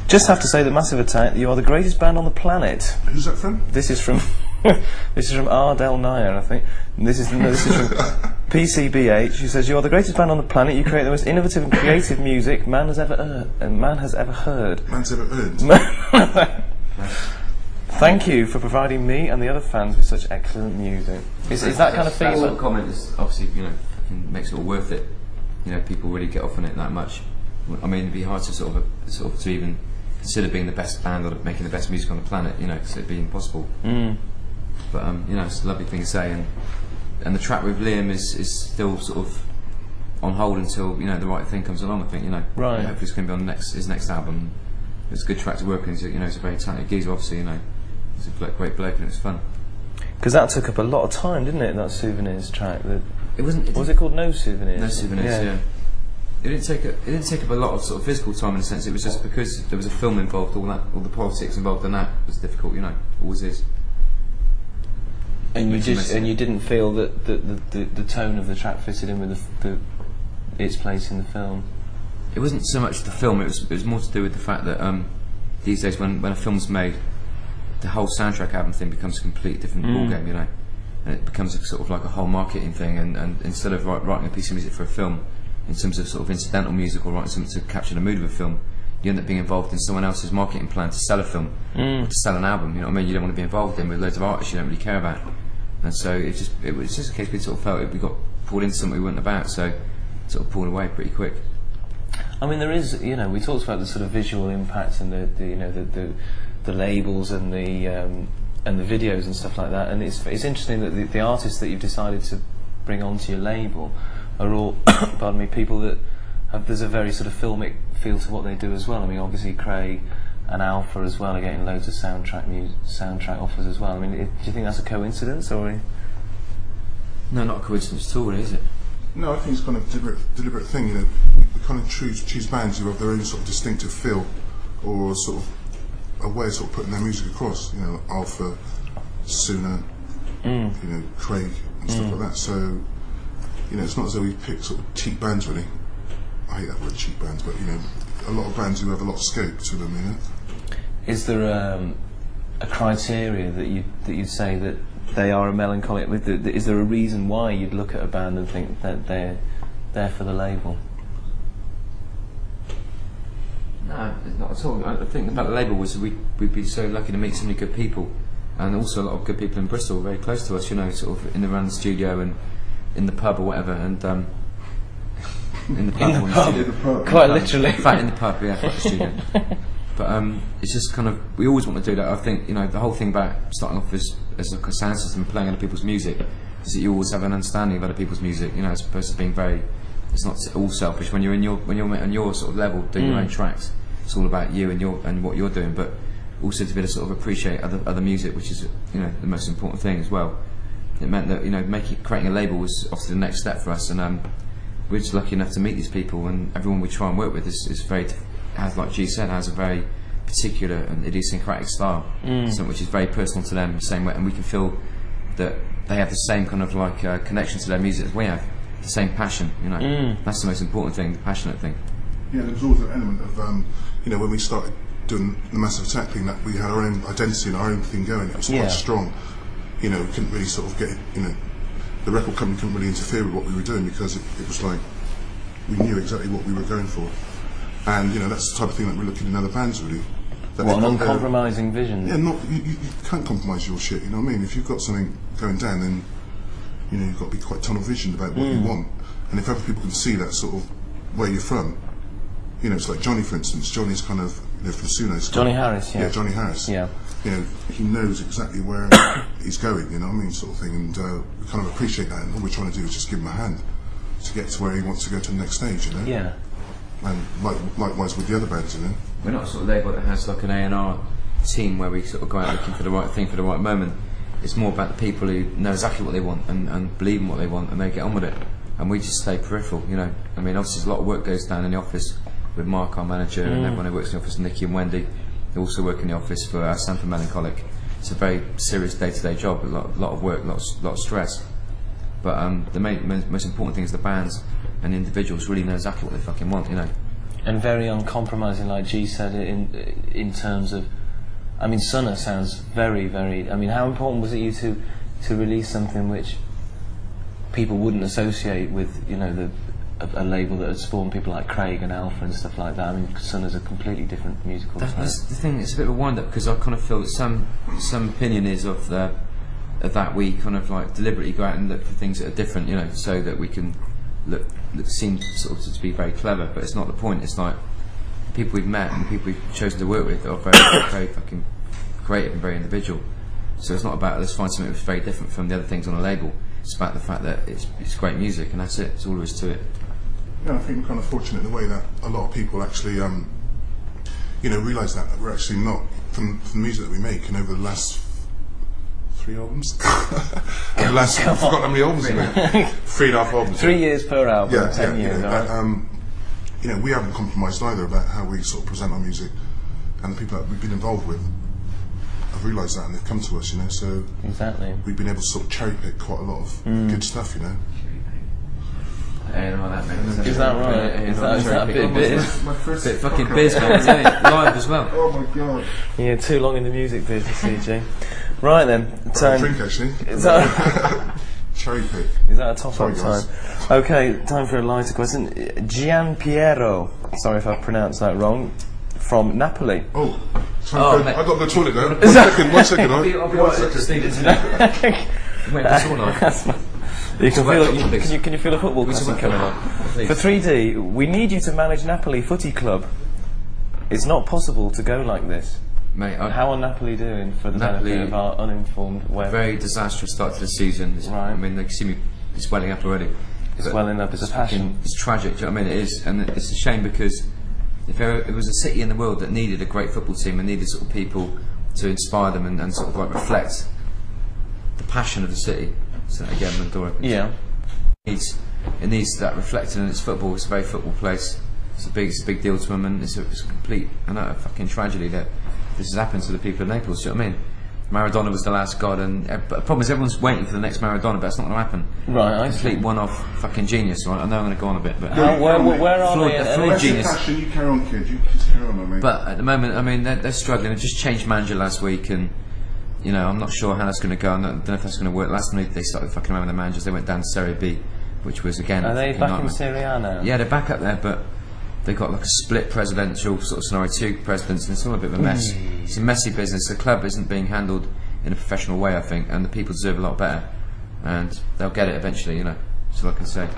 S: Just have to say that Massive Attack, you are the greatest band on the planet.
B: Who's that from?
S: This is from this is from Ardell Naya, I think. This is from PCBH. He says, "You are the greatest band on the planet. You create the most innovative and creative music man has ever heard."
B: Man's ever earned.
S: Thank you for providing me and the other fans with such excellent music. Is that kind of thing?
T: That sort of comment is obviously, you know, makes it all worth it. You know, people really get off on it that much. I mean, it'd be hard to sort of to even consider being the best band or making the best music on the planet. You know, because it'd be impossible. But you know, it's a lovely thing to say, and the track with Liam is still sort of on hold until, you know, the right thing comes along. I think, you know,
S: Right.
T: Hopefully it's going to be on his next album. It's a good track to work with. You know, he's a very talented geezer. Obviously, you know, he's a great bloke, and it was fun.
S: Because that took up a lot of time, didn't it? That Souvenirs track.
T: It wasn't.
S: What was it called? No Souvenirs.
T: No Souvenirs. Yeah. It didn't take up a lot of sort of physical time in a sense. It was just because there was a film involved. All the politics involved in that was difficult. You know, always is.
S: And you didn't feel that the tone of the track fitted in with its place in the film.
T: It wasn't so much the film. It was more to do with the fact that these days, when a film's made, the whole soundtrack album thing becomes a completely different ballgame. You know, and it becomes a sort of like a whole marketing thing. And instead of writing a piece of music for a film, in terms of sort of incidental music or writing something to capture the mood of a film, you end up being involved in someone else's marketing plan to sell a film or to sell an album. You know what I mean? You don't want to be involved in with loads of artists you don't really care about. And so it was just a case we sort of felt we got pulled into something we weren't about, so sort of pulled away pretty quick.
S: I mean, there is, you know, we talked about the sort of visual impact and the labels and the videos and stuff like that, and it's interesting that the artists that you've decided to bring onto your label are all, pardon me, people that there's a very sort of filmic feel to what they do as well. I mean, obviously Craig and Alpha as well are getting loads of soundtrack offers as well. I mean, do you think that's a coincidence, or?
T: No, not a coincidence at all, really, is it?
B: No, I think it's kind of deliberate thing. You know, we kind of choose bands who have their own sort of distinctive feel, or sort of a way of sort of putting their music across. You know, Alpha, Suna, you know, Craig and stuff like that. So, you know, it's not as though we pick sort of cheap bands, really. I hate that word, cheap bands, but you know, a lot of bands who have a lot of scope to them. You know.
S: Is there a criteria that you'd say that they are a melancholic? Is there a reason why you'd look at a band and think that they're there for the label?
T: No, not at all. I think about the label was we'd be so lucky to meet so many good people, and also a lot of good people in Bristol, very close to us. You know, sort of in around the studio and in the pub or whatever, and in the pub,
S: quite literally.
T: In fact, in the pub, yeah, like the studio. But it's just kind of, we always want to do that. I think, you know, the whole thing about starting off as like a sound system and playing other people's music is that you always have an understanding of other people's music. You know, as opposed to being very, it's not all selfish. When you're on your sort of level doing your own tracks, it's all about you and what you're doing. But also to be able to sort of appreciate other music, which is, you know, the most important thing as well. It meant that, you know, creating a label was obviously the next step for us, and we're just lucky enough to meet these people, and everyone we try and work with is very, has, like G said, has a very particular and idiosyncratic style, something which is very personal to them, the same way, and we can feel that they have the same kind of like connection to their music as we have, the same passion, you know. That's the most important thing, the passionate thing.
B: Yeah, there was always an element of, you know, when we started doing the Massive Attack thing, that we had our own identity and our own thing going. It was quite strong. You know, we couldn't really sort of get, you know, the record company couldn't really interfere with what we were doing, because it was like, we knew exactly what we were going for. And, you know, that's the type of thing that we're looking in other bands, really. That
S: What, an uncompromising vision?
B: Yeah, you can't compromise your shit, you know what I mean? If you've got something going down, then, you know, you've got to be quite tunnel visioned about what you want. And if other people can see that sort of where you're from, you know, it's like Johnny, for instance. Johnny's kind of, you know, from Sunos.
S: Johnny Harris, yeah.
B: Yeah, Johnny Harris.
S: Yeah.
B: You know, he knows exactly where he's going, you know what I mean, sort of thing. And we kind of appreciate that, and all we're trying to do is just give him a hand to get to where he wants to go to the next stage, you know?
S: Yeah.
B: And likewise with the other bands, you know?
T: We're not a sort of label that has like an A&R team where we sort of go out looking for the right thing for the right moment. It's more about the people who know exactly what they want and believe in what they want, and they get on with it. And we just stay peripheral, you know. I mean, obviously a lot of work goes down in the office with Mark, our manager, and everyone who works in the office, Nicky and Wendy. They also work in the office for Stanford Melancholic. It's a very serious day-to-day job, a lot of work, a lot of stress. But the most important thing is the bands and the individuals really know exactly what they fucking want, you know.
S: And very uncompromising, like G said, in terms of, I mean, Sunna sounds very, very. I mean, how important was it you to release something which people wouldn't associate with, you know, a label that had spawned people like Craig and Alpha and stuff like that? I mean, Sunna's a completely different musical style.
T: That's the thing. It's a bit of a wind-up, because I kind of feel that some opinion is of that we kind of like deliberately go out and look for things that are different, you know, so that we can seem sort of to be very clever. But it's not the point. It's like the people we've met and the people we've chosen to work with are very, very fucking creative and very individual. So it's not about let's find something that's very different from the other things on the label. It's about the fact that it's great music, and that's it. It's all there is to it.
B: Yeah, I think we're kind of fortunate in the way that a lot of people actually, you know, realise that we're actually not, from the music that we make, and over the last 3 albums, I forgot how many albums we made. 3.5 albums.
S: 3 years per album,
B: yeah,
S: 10 years.
B: You know, you know, we haven't compromised either about how we sort of present our music, and the people that we've been involved with have realised that, and they've come to us, you know. So
S: exactly,
B: we've been able to sort of cherry pick quite a lot of good stuff, you know.
S: Is that right? Is that a bit biz?
B: My first
T: bit fucking biz, man, isn't it? Live as well.
B: Oh my god.
S: Yeah, too long in the music business, CJ. Right then, time.
B: Drink actually.
S: Is that
B: cherry pick?
S: Is that a top up time? Okay, time for a lighter question. Gian Piero, sorry if I pronounced that wrong, from Napoli.
B: Oh, I got to go to the toilet now. One second.
T: I'll be right.
S: You can feel. Can you feel a football question coming on? For 3D, we need you to manage Napoli Footy Club. It's not possible to go like this.
T: Mate,
S: how are Napoli doing for the benefit of our uninformed web?
T: Very disastrous start to the season.
S: Right.
T: I mean, they can see me swelling up already.
S: It's swelling up. It's a passion.
T: It's tragic. Do you know what I mean? It is, and it's a shame, because if it was a city in the world that needed a great football team and needed sort of people to inspire them and sort of like reflect the passion of the city. So again, Mandora.
S: Yeah.
T: It needs that reflected in its football. It's a very football place. It's a big deal to them, and it's a complete and utter fucking tragedy that this has happened to the people of Naples. Do you know what I mean? Maradona was the last god, and but the problem is everyone's waiting for the next Maradona, but it's not going to happen.
S: Right,
T: complete one-off fucking genius. Right? I know I'm going to go on a bit, but
S: where are they?
T: Floyd genius.
B: Passion, you carry on, kid. You just carry on, mate.
T: But at the moment, I mean, they're struggling. They just changed manager last week, and you know, I'm not sure how that's going to go. I don't know if that's going to work. Last week they started fucking around with the managers. They went down to Serie B, which was again.
S: Are they back in Serie A now?
T: Yeah, they're back up there, but they've got like a split presidential sort of scenario, 2 presidents, and it's all a bit of a mess. It's a messy business. The club isn't being handled in a professional way, I think, and the people deserve a lot better, and they'll get it eventually, you know. That's all I can say.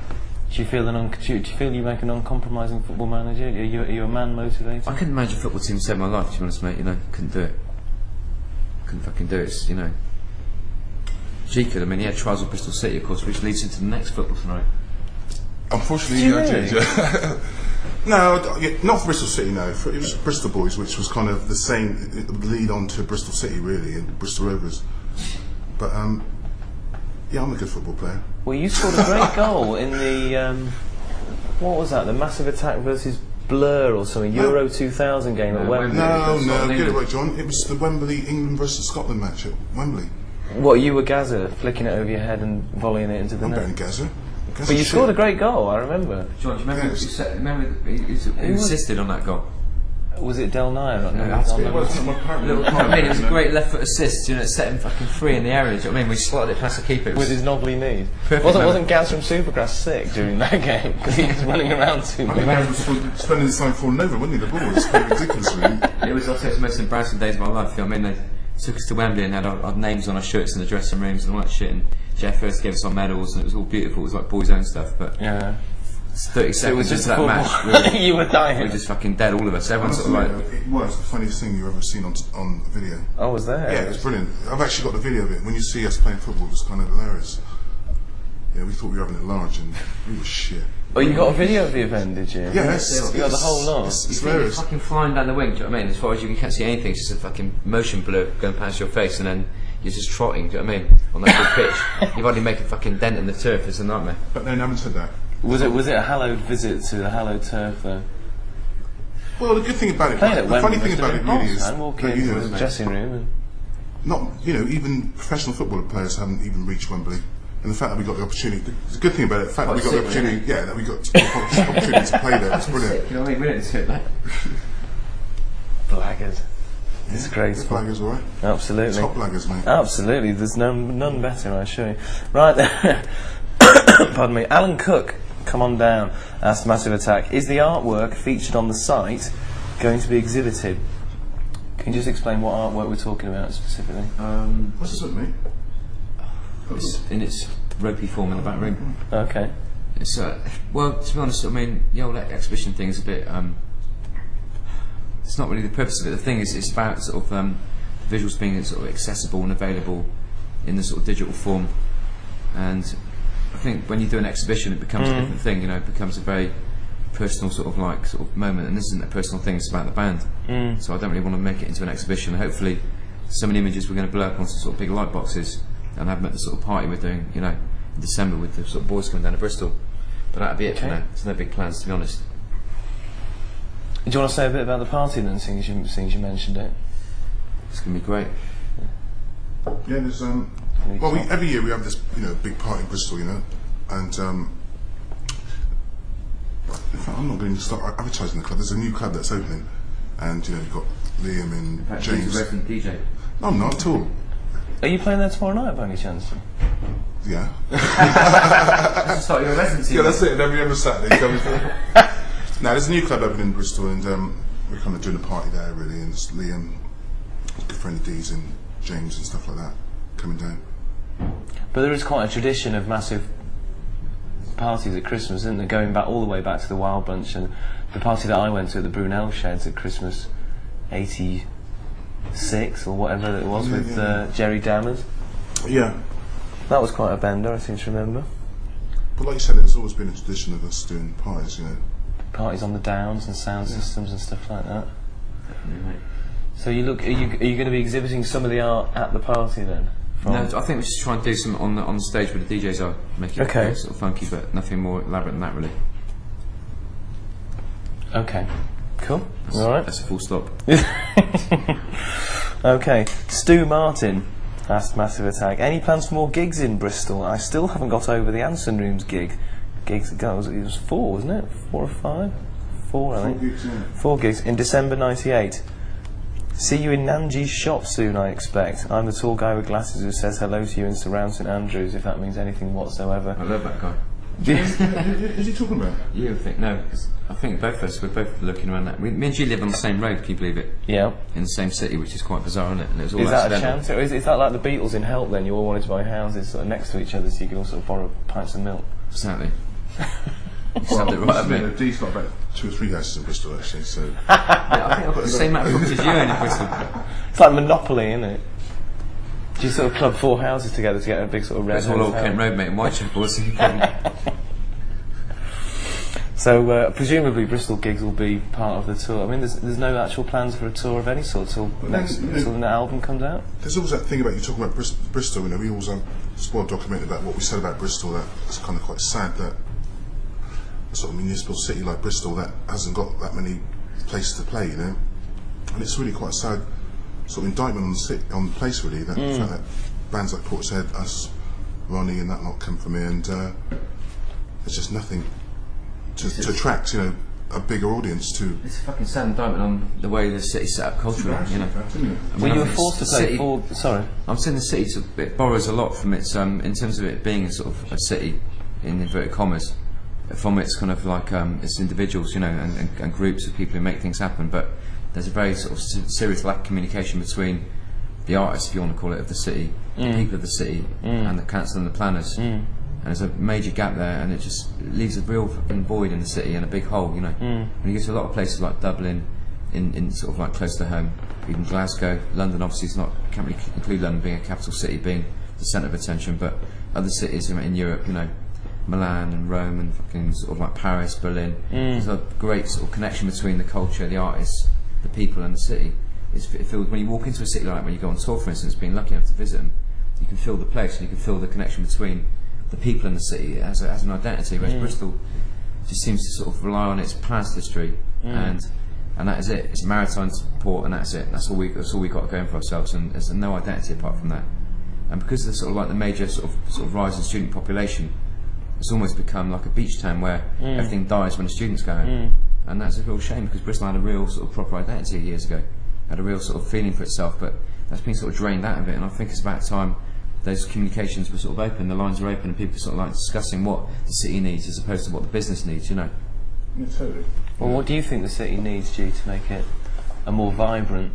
S: Do you feel do you feel you make an uncompromising football manager? Are you a man motivated?
T: I couldn't manage a football team to save my life, to be honest, mate. You know, couldn't do it. Couldn't fucking do it. It's, you know. G could. I mean, he had trials with Bristol City, of course, which leads into the next football scenario.
B: Unfortunately, I did. No, not for Bristol City. No, it was Bristol Boys, which was kind of the same. It would lead on to Bristol City, really, and Bristol Rovers. But yeah, I'm a good football player.
S: Well, you scored a great goal in the what was that? The Massive Attack versus Blur or something? Euro 2000 game at Wembley.
B: No, get it right, John. It was the Wembley England versus Scotland match at Wembley.
S: What, you were Gaza, flicking it over your head and volleying it into the net?
B: I'm betting Gaza.
S: But you scored a great goal, I remember.
T: John, do you remember, who insisted on that goal?
S: Was it Del Nye?
T: I mean, it was a great left foot assist, you know, it set him fucking free in the area, do you know what I mean? We slotted it past the keeper.
S: With his knobbly knees. Wasn't Gaz from Supergrass sick during that game? Because he was running around too much.
B: Spending his time falling over, wasn't he? The ball was quite ridiculous, really.
T: It was also the most embarrassing days of my life, you know what I mean? They took us to Wembley and had our names on our shirts in the dressing rooms and all that shit, and Jeff first gave us our medals and it was all beautiful, it was like boys' own stuff, but...
S: Yeah.
T: 30 seconds into that match,
S: you were dying.
T: We were just fucking dead, all of us. Everyone's sort of like...
B: It was the funniest thing you've ever seen on video.
S: Oh, was there?
B: Yeah, it was brilliant. I've actually got the video of it. When you see us playing football, it was kind of hilarious. Yeah, we thought we were having it large and we were shit.
S: Oh, you got a video of the event, did you?
B: Yeah,
S: you got the whole lot.
B: It's
T: You're
B: hilarious.
T: fucking flying down the wing, do you know what I mean? As far as you can't see anything, it's just a fucking motion blur going past your face and then you're just trotting, do you know what I mean? On that big pitch. You've already make a fucking dent in the turf, it's a nightmare.
B: But then, having said that...
S: Was it a hallowed visit to the hallowed turf though?
B: Well, the good thing about it, the funny thing about it really is that, you know,
S: the dressing room and
B: not, you know, even professional football players haven't even reached Wembley. And the fact that we got the opportunity, the good thing about it, the fact that we got the opportunity, that we got the opportunity to play there, it's brilliant.
T: You know what I mean? We didn't see it like...
S: Blaggers. Disgraceful.
B: Blaggers, alright?
S: Absolutely.
B: Top blaggers, mate.
S: Absolutely. There's none better, I assure you. Right there. Pardon me. Alan Cook, come on down. Asked Massive Attack, is the artwork featured on the site going to be exhibited? Can you just explain what artwork we're talking about specifically?
B: What's this with me?
T: It's in its ropey form in the back room.
S: Okay.
T: It's well, to be honest, I mean, the old exhibition thing is a bit. It's not really the purpose of it. The thing is, it's about sort of visuals being sort of accessible and available in the sort of digital form. And I think when you do an exhibition, it becomes a different thing. You know, it becomes a very personal sort of moment. And this isn't a personal thing; it's about the band. So I don't really want to make it into an exhibition. Hopefully, some of the images we're going to blow up onto sort of big light boxes and have them at the sort of party we're doing, you know, in December with the sort of boys coming down to Bristol. But that'd be it for now. There's no big plans, to be honest.
S: Do you want to say a bit about the party then, seeing as you mentioned it?
T: It's going to be great.
B: Yeah, there's well, every year we have this, you know, big party in Bristol, you know, and in fact, I'm not going to start advertising the club. There's a new club that's opening, and you know, you've got Liam and James.
T: He's a resident DJ.
B: No, I'm not at all.
S: Are you playing there tomorrow night by any chance?
B: Yeah.
T: Start your residency.
B: Yeah, that's it. Every other Saturday. Now, there's a new club opening in Bristol, and we're kind of doing a party there, really. And it's Liam, his good friend Dees, and James and stuff like that coming down.
S: But there is quite a tradition of massive parties at Christmas, isn't there? Going back all the way back to the Wild Bunch, and the party that I went to at the Brunel Sheds at Christmas '86 or whatever it was with Jerry Dammers.
B: Yeah.
S: That was quite a bender, I seem to remember.
B: But like you said, there's always been a tradition of us doing parties, you know.
S: Parties on the Downs and sound systems and stuff like that. So are you going to be exhibiting some of the art at the party then?
T: No, I think we should try and do some on the stage where the DJs are, make it sort of funky, but nothing more elaborate than that, really.
S: Okay, cool. All right.
T: That's a full stop.
S: Okay, Stu Martin asked Massive Attack, any plans for more gigs in Bristol? I still haven't got over the Anson Rooms gig. Gigs ago, it was 4, wasn't it? 4 or 5? 4, I think.
B: 4 gigs, yeah.
S: 4 gigs in December '98. See you in Nanji's shop soon, I expect. I'm the tall guy with glasses who says hello to you in Surround St Andrews, if that means anything whatsoever.
T: I love that guy.
B: Who's he talking about?
T: You think no? Cause I think both of us we're both looking around that. Me and G live on the same road. Can you believe it?
S: Yeah.
T: In the same city, which is quite bizarre, isn't it? And it was all
S: is that a
T: accidental.
S: chance? Or is that like the Beatles in Help then? You all wanted to buy houses sort of next to each other so you could all sort of borrow pints of milk?
T: Exactly. You
B: Well,
T: sound it right, mate.
B: Dee's got about 2 or 3 houses in Bristol, actually, so...
T: Yeah, I think I've got the same amount of properties you own in Bristol.
S: It's like Monopoly, isn't it? Do you sort of club 4 houses together to get a big sort of red
T: It's all old Kent Road, mate, in Whitechapel, so you can...
S: So presumably Bristol gigs will be part of the tour. I mean, there's no actual plans for a tour of any sort till the album comes out.
B: There's always that thing about you talking about Bristol. You know, we always spoiled documented about what we said about Bristol. That's kind of quite sad that sort of municipal city like Bristol that hasn't got that many places to play, you know. And it's really quite a sad sort of indictment on the city, on the place, really. That the fact that bands like Portishead, us, Ronnie, and that lot come from here, and there's just nothing to attract, you know, a bigger audience to.
T: It's a fucking sad indictment on the way the city's set up culturally, you know.
S: Well, you were forced to play for. Sorry,
T: I'm saying the city it borrows a lot from its in terms of it being a sort of a city in inverted commas, from its kind of like its individuals, you know, and groups of people who make things happen. But there's a very sort of serious lack of communication between the artists, if you want to call it, of the city, the people of the city, and the council and the planners. And there's a major gap there, and it just leaves a real fucking void in the city and a big hole, you know. When you go to a lot of places like Dublin, in sort of like close to home, even Glasgow, London obviously is not, can't really include London being a capital city, being the centre of attention, but other cities in Europe, you know, Milan and Rome and fucking sort of like Paris, Berlin, there's a great sort of connection between the culture, the artists, the people and the city. It feels, when you walk into a city like that, when you go on tour for instance, being lucky enough to visit them, you can feel the place and you can feel the connection between the people in the city as an identity, whereas Bristol just seems to sort of rely on its past history, and that is it. It's a maritime port, and that's it. That's all we got going for ourselves, and there's no identity apart from that. And because of the sort of like the major sort of rise in student population, it's almost become like a beach town where everything dies when the students go home, and that's a real shame because Bristol had a real sort of proper identity years ago, had a real sort of feeling for itself, but that's been sort of drained out of it. And I think it's about time those communications were sort of open, the lines are open, and people sort of like discussing what the city needs as opposed to what the business needs, you know.
B: Yeah, totally.
S: Well, what do you think the city needs, G, to make it a more vibrant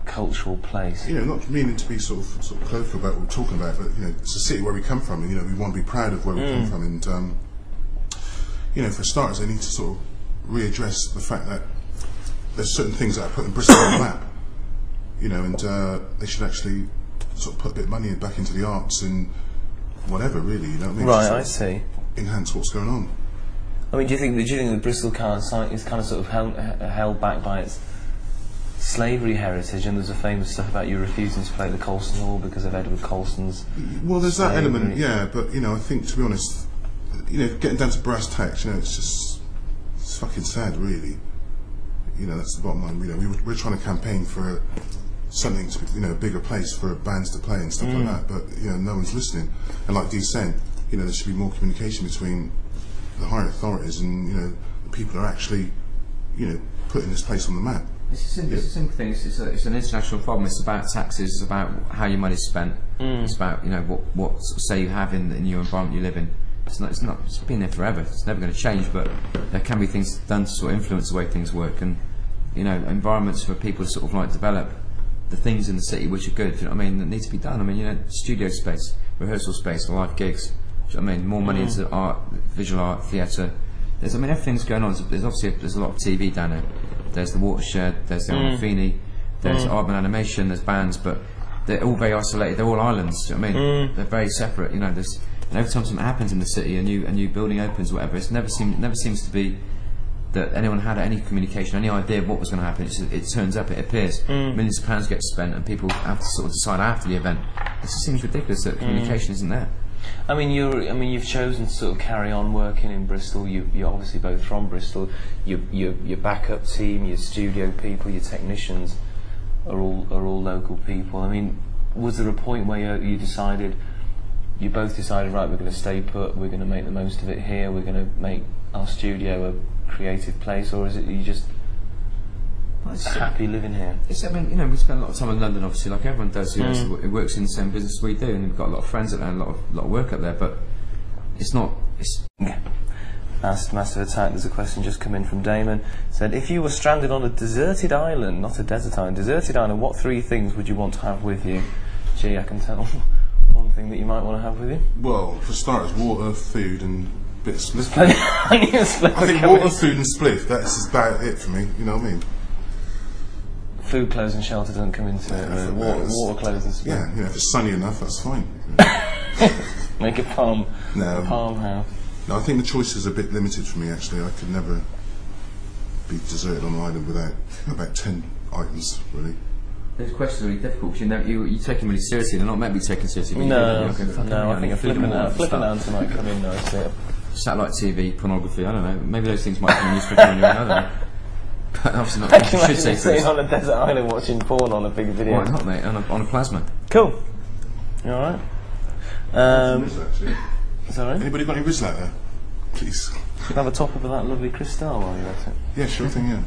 S: cultural place?
B: You know, not meaning to be sort of clothed about what we're talking about, but you know, it's a city where we come from, and you know, we want to be proud of where we come from, and you know, for starters, they need to sort of readdress the fact that there's certain things that are putting Bristol on the map, you know, and they should actually sort of put a bit of money back into the arts and whatever, really, you know what I mean?
S: Right, I see.
B: Enhance what's going on.
S: I mean, do you think the Bristol site is kind of sort of held back by its slavery heritage? And there's a famous stuff about you refusing to play at the Colston Hall because of Edward Colston's.
B: Well, there's that
S: slavery.
B: element, yeah. But you know, I think to be honest, you know, getting down to brass tacks, you know, it's fucking sad, really. You know, that's the bottom line. You know, we're trying to campaign for something to, you know, a bigger place for bands to play and stuff like that, but you know, no one's listening. And like Dee's saying, you know, there should be more communication between the higher authorities and, you know, the people who are actually, you know, putting this place on the map.
T: It's a simple thing. It's an international problem. It's about taxes. It's about how your money's spent. It's about, you know, what sort of say you have in your environment you live in. It's been there forever. It's never going to change. But there can be things done to sort of influence the way things work, and you know, environments for people to sort of like develop the things in the city which are good, do you know what I mean, that need to be done. I mean, you know, studio space, rehearsal space for live gigs, do you know what I mean, more money into art, visual art, theatre. I mean, everything's going on. There's obviously a lot of TV down there. There's the Watershed, there's the Armafini, there's Aardman Animation, there's bands, but they're all very isolated. They're all islands, do you know what I mean? They're very separate, you know. And every time something happens in the city, a new building opens, or whatever, it never seems to be that anyone had any communication, any idea of what was going to happen. It turns up, it appears, millions of pounds get spent, and people have to sort of decide after the event. It just seems ridiculous that communication isn't there.
S: I mean, you've chosen to sort of carry on working in Bristol. You're obviously both from Bristol. Your backup team, your studio people, your technicians are all local people. I mean, was there a point where you both decided, right, we're going to stay put, we're going to make the most of it here, we're going to make our studio a creative place, or is it you just happy living here?
T: I mean, you know, we spend a lot of time in London, obviously, like everyone does. Who it works in the same business we do, and we've got a lot of friends up there, and a lot of work up there. But it's not.
S: Asked Massive Attack. There's a question just come in from Damon. Said, if you were stranded on a deserted island, not a desert island, deserted island, what 3 things would you want to have with you? Gee, I can tell one thing that you might want to have with you.
B: Well, for starters, water, food, and a bit of spliff.
S: I
B: think water, food, and spliff. That's about it for me. You know what I mean?
S: Food, clothes and shelter doesn't come into it. Water, clothes and spliff.
B: Yeah, you know, if it's sunny enough, that's fine.
S: Make a palm house.
B: No, I think the choice is a bit limited for me, actually. I could never be deserted on an island without about 10 items, really.
T: Those questions are really difficult because you take them really seriously. They're not meant to be taken seriously.
S: No, I think a flippant answer might come in nicely.
T: satellite TV, pornography. I don't know. Maybe those things might be useful on your own. I don't know. But obviously not.
S: I
T: You
S: can
T: should
S: imagine
T: say
S: you sitting
T: first.
S: on a desert island watching porn on a big video.
T: Why not, mate? On a plasma.
S: Cool. You alright? Sorry?
B: Anybody got any Rizla there? Please.
S: Have a top up of that lovely Cristal while you're at it.
B: Yeah, sure thing, yeah.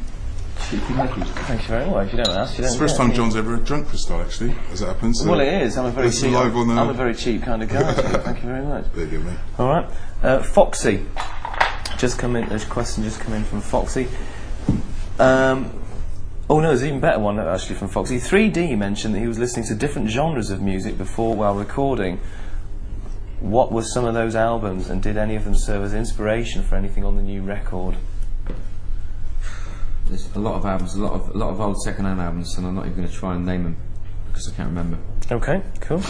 S: Thank you very much. You don't ask. You don't
B: It's the first
S: get.
B: time John's ever drunk Cristal, actually, as it happens. So
S: Well, it is. I'm a very
B: it's
S: cheap.
B: live on,
S: I'm a very cheap kind of guy. Thank you very much.
B: There you go, mate.
S: All right, Foxy. Just come in. There's a question just come in from Foxy. Oh no, there's an even better one actually from Foxy. 3D mentioned that he was listening to different genres of music before while recording. What were some of those albums, and did any of them serve as inspiration for anything on the new record?
T: There's a lot of albums, a lot of old second-hand albums, and I'm not even going to try and name them because I can't remember.
S: Okay, cool.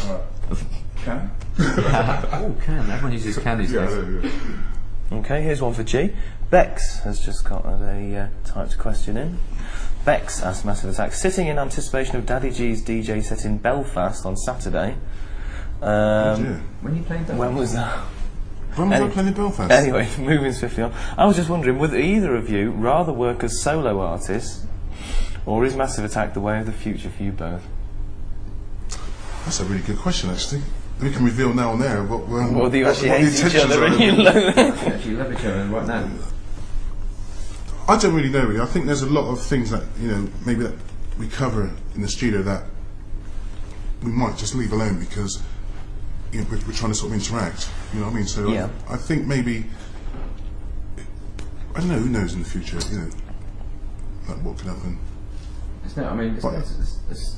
B: Can?
T: Oh, can. Everyone uses can these days.
S: Okay, here's one for G. Bex has just got a typed question in. Bex asked Massive Attack, sitting in anticipation of Daddy G's DJ set in Belfast on Saturday.
T: When you played that?
S: When was that?
B: When was I playing in Belfast?
S: Anyway, moving swiftly on. I was just wondering, would either of you rather work as solo artists, or is Massive Attack the way of the future for you both?
B: That's a really good question, actually. We can reveal now and there what
S: do you actually
B: what
S: hate
B: the
S: each
B: intentions
S: other
B: are.
S: and you love
T: You actually love each other right now.
B: I don't really know, really. I think there's a lot of things that, you know, maybe that we cover in the studio that we might just leave alone because, you know, we're trying to sort of interact. You know what I mean? So
S: Yeah.
B: I think maybe, I don't know, who knows in the future, you know, like what could happen.
T: It's no, I mean,